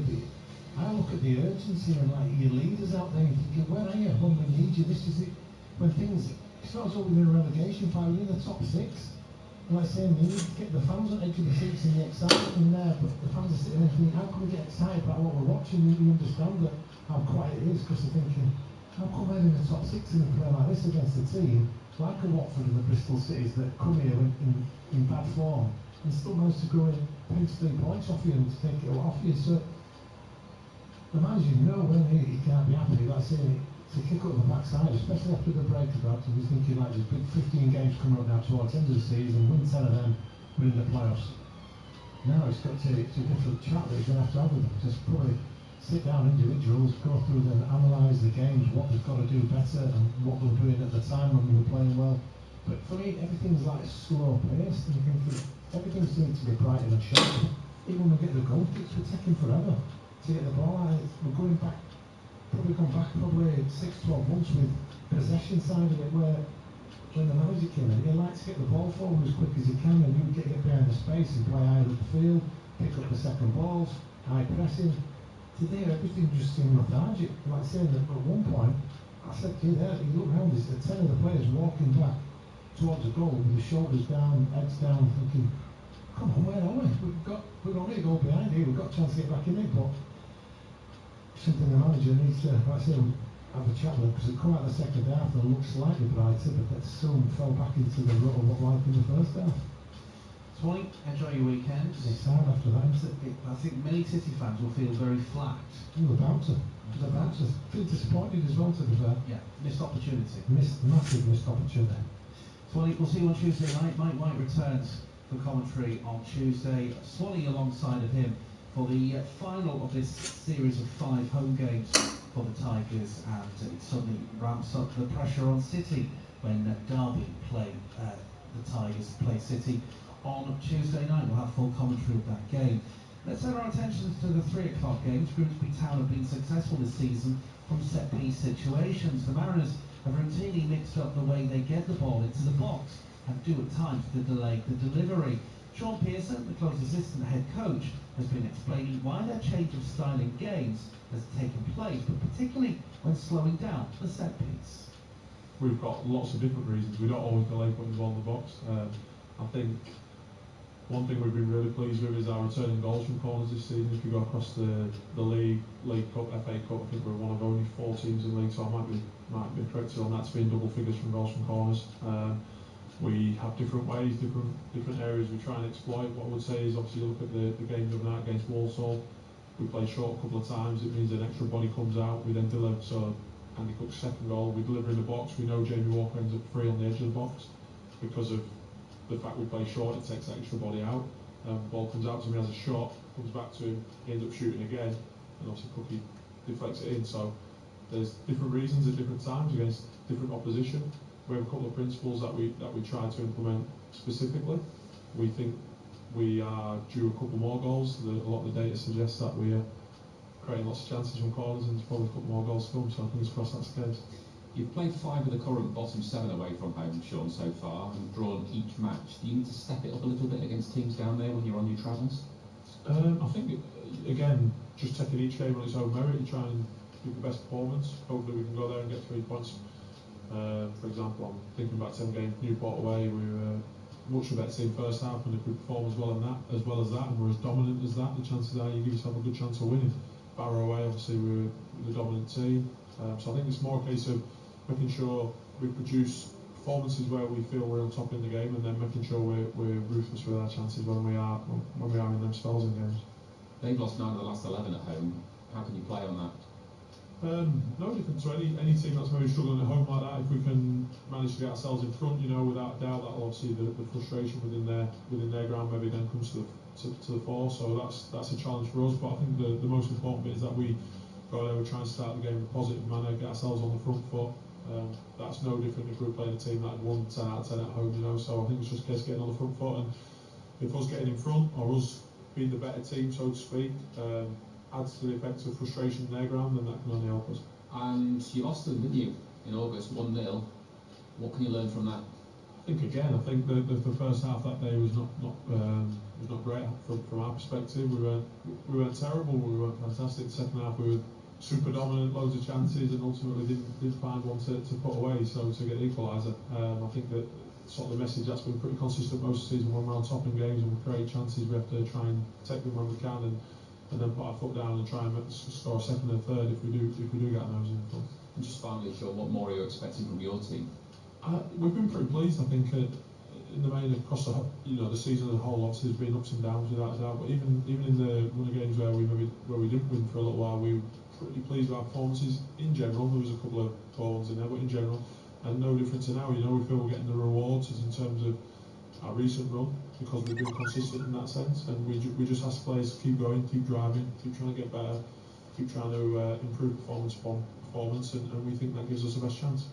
I look at the urgency and like your leaders out there thinking, where are you when we need you? This is it. When things, it's not as though we're in a relegation fight, we're in the top 6. And like saying, we need to get the fans on the edge of the seats and the excitement in there, but the fans are sitting there thinking, how can we get excited about what we're watching? We understand that how quiet it is, because they're thinking, how come we're in the top 6 and we play like this against a team like a Watford and the Bristol Cities that come here in bad form and still manage to go in, pinch 3 points off you and to take it off you. So the manager, when he can't be happy, like saying, to kick up the backside, especially after the break about, and he's thinking like there's big 15 games coming up now towards the end of the season, win 10 of them, we're in the playoffs. Now it's a different chat that he's going to have with them. Just probably sit down individuals, go through them, analyse the games, what they've got to do better and what they were doing at the time when we were playing well. But for me, everything's like slow paced, and you think everything seems to be brighter and sharper. Even when we get the goal kicks, we're taking forever to get the ball out. We're going back, probably 6-12 months with possession side of it, where when the manager came in, he likes to get the ball forward as quick as he can, and you get behind the space and play high up the field, pick up the second balls, high pressing. Today everything just seemed lethargic. Like saying that at one point, I said to you there, you look around, there's 10 of the players walking back towards the goal with the shoulders down, heads down, thinking, come on, where are we? We've got to go behind here, we've got a chance to get back in it, but something the manager needs to, like I say, have a chat with them, because it come out the second half and looked slightly brighter, but that still fell back into the rut of what like in the first half. Swanee, enjoy your weekend. It's hard after that, isn't it? I think many City fans will feel very flat. They're about to. Feel disappointed as well, to be fair. Yeah, missed opportunity. Massive missed opportunity. Swanee, we'll see you on Tuesday night. Mike White returns for commentary on Tuesday. Swanee alongside of him for the final of this series of 5 home games for the Tigers, and it suddenly ramps up the pressure on City when Derby play the Tigers play City on Tuesday night. We'll have full commentary of that game. Let's turn our attention to the 3 o'clock games. Grimsby Town have been successful this season from set-piece situations. The Mariners have routinely mixed up the way they get the ball into the box and do at times to delay the delivery. Sean Pearson, the club's assistant head coach, has been explaining why their change of style in games has taken place, but particularly when slowing down the set piece. We've got lots of different reasons. We don't always delay putting the ball in the box. I think one thing we've been really pleased with is our returning goals from corners this season. If you go across the league Cup, FA Cup, I think we're one of only 4 teams in the league, so I might be corrected on that, to be in double figures from goals from corners. We have different ways, different areas we try and exploit. What I would say is, obviously, look at the game the other night against Walsall. We play short a couple of times. It means an extra body comes out. We then deliver. So Andy Cook's second goal, we deliver in the box. We know Jamie Walker ends up free on the edge of the box because of the fact we play short. It takes that extra body out. The ball comes out to him, he has a shot, comes back to him, he ends up shooting again, and obviously Cookie deflects it in. So there's different reasons at different times against different opposition. We have a couple of principles that we try to implement specifically. We think we are due a couple more goals. A lot of the data suggests that we are creating lots of chances from corners, and there's probably a couple more goals to come, so fingers crossed that's the case. You've played 5 of the current bottom 7 away from home, Sean, so far, and drawn each match. Do you need to step it up a little bit against teams down there when you're on your travels? I think, again, just taking each game on its own merit and try and give the best performance. Hopefully we can go there and get 3 points. For example, I'm thinking about 10 games Newport away. We were much better team first half, and if we perform as well as that, and we're as dominant as that, the chances are you give yourself a good chance of winning. Barrow away, obviously we were the dominant team. So I think it's more a case of making sure we produce performances where we feel we're on top in the game, and then making sure we're ruthless with our chances when we are in them spells in games. They've lost 9 of the last 11 at home. How can you play on that? No different to any team that's maybe struggling at home like that. If we can manage to get ourselves in front, without a doubt, that'll obviously the frustration within their ground maybe then comes to the fore. So that's a challenge for us. But I think the most important bit is that we go there, we try and start the game in a positive manner, get ourselves on the front foot. That's no different if we were playing a team that had won 10 out of 10 at home, So I think it's just a case of getting on the front foot, and if us getting in front or us being the better team, so to speak, adds to the effect of frustration in their ground, then that can only help us. And you lost them, didn't you, in August, 1-0. What can you learn from that? I think the first half that day was not great from our perspective. We weren't terrible, we weren't fantastic. The second half we were super dominant, loads of chances, and ultimately didn't find one to put away. So to get the equaliser, I think that sort of the message that's been pretty consistent most of the season. When we're on top in games and we create chances, we have to try and take them when we can, and then put our foot down and try and score a second and third if we do get those in front. And just finally, Sean, what more are you expecting from your team? We've been pretty pleased, I think, in the main across the season as a whole. Obviously, there's been ups and downs without a doubt, but even in the one of the games where we didn't win for a little while, we were pretty pleased with our performances in general. There was a couple of poor ones in there, but in general, and no different to now. We feel we're getting the rewards in terms of our recent run, because we've been consistent in that sense, and we just ask players to keep going, keep driving, keep trying to get better, keep trying to improve performance upon performance, and we think that gives us the best chance.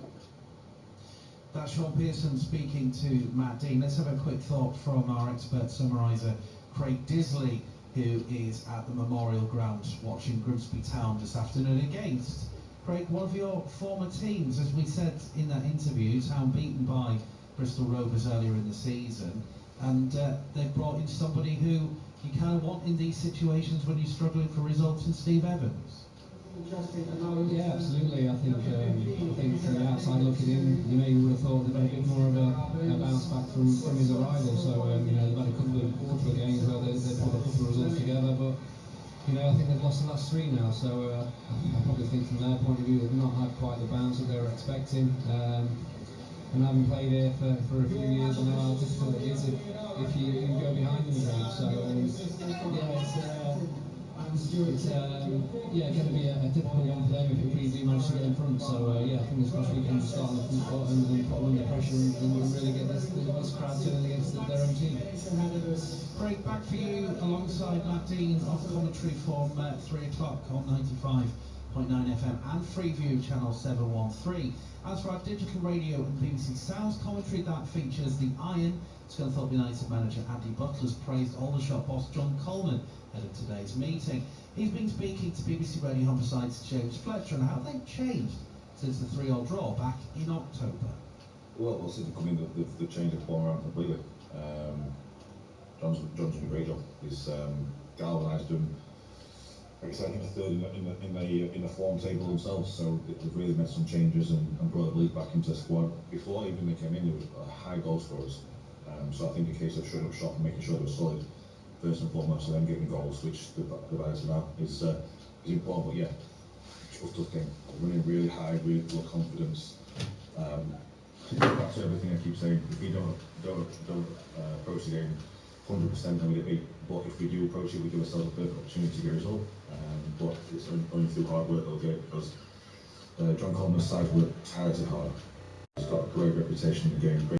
That's Sean Pearson speaking to Matt Dean. Let's have a quick thought from our expert summariser, Craig Disley, who is at the Memorial Ground watching Grimsby Town this afternoon against, Craig, one of your former teams. As we said in that interview, Town beaten by Bristol Rovers earlier in the season, and they've brought in somebody who you kind of want in these situations when you're struggling for results, in Steve Evans. Yeah, absolutely. I think from the outside looking in, you maybe would have thought they'd had a bit more of a bounce back from his arrival. So they've had a couple of games where they put a couple of results together, but I think they've lost the last 3 now. So I probably think from their point of view they've not had quite the bounce that they were expecting. And having played here for a few years, I know how difficult it is if you go behind in the game. So It's going to be a difficult one for them if we do manage to get in front. So fingers crossed we can start on the front foot and put them under pressure and really get this crowd turning against their own team. Craig, back for you alongside Matt Dean off commentary from 3 o'clock on 95.9 FM and Freeview channel 713. As for our digital radio and BBC Sounds commentary, that features the Iron. Scunthorpe United manager Andy Butler's praised Aldershot boss John Coleman ahead of today's meeting. He's been speaking to BBC Radio Humberside's James Fletcher on how they've changed since the 3-0 draw back in October. Well, since coming in, they've changed the form around completely. John's done a great job. He's galvanised them. Like I said, I think they're third in the form table themselves, so they've really made some changes and brought the belief back into the squad. Before even they came in, there was high goal scorers. So I think a case of shutting up shop and making sure they were solid, first and foremost, and then getting goals, which they've had now, is important. But yeah, tough game. Running really high, really full of confidence. That's everything I keep saying. If we don't approach the game 100%, then we get beat. But if we do approach it, we give ourselves a perfect opportunity to get a result. But it's only through hard work that we'll get it, because John Coleman's side work tirelessly hard. He's got a great reputation in the game.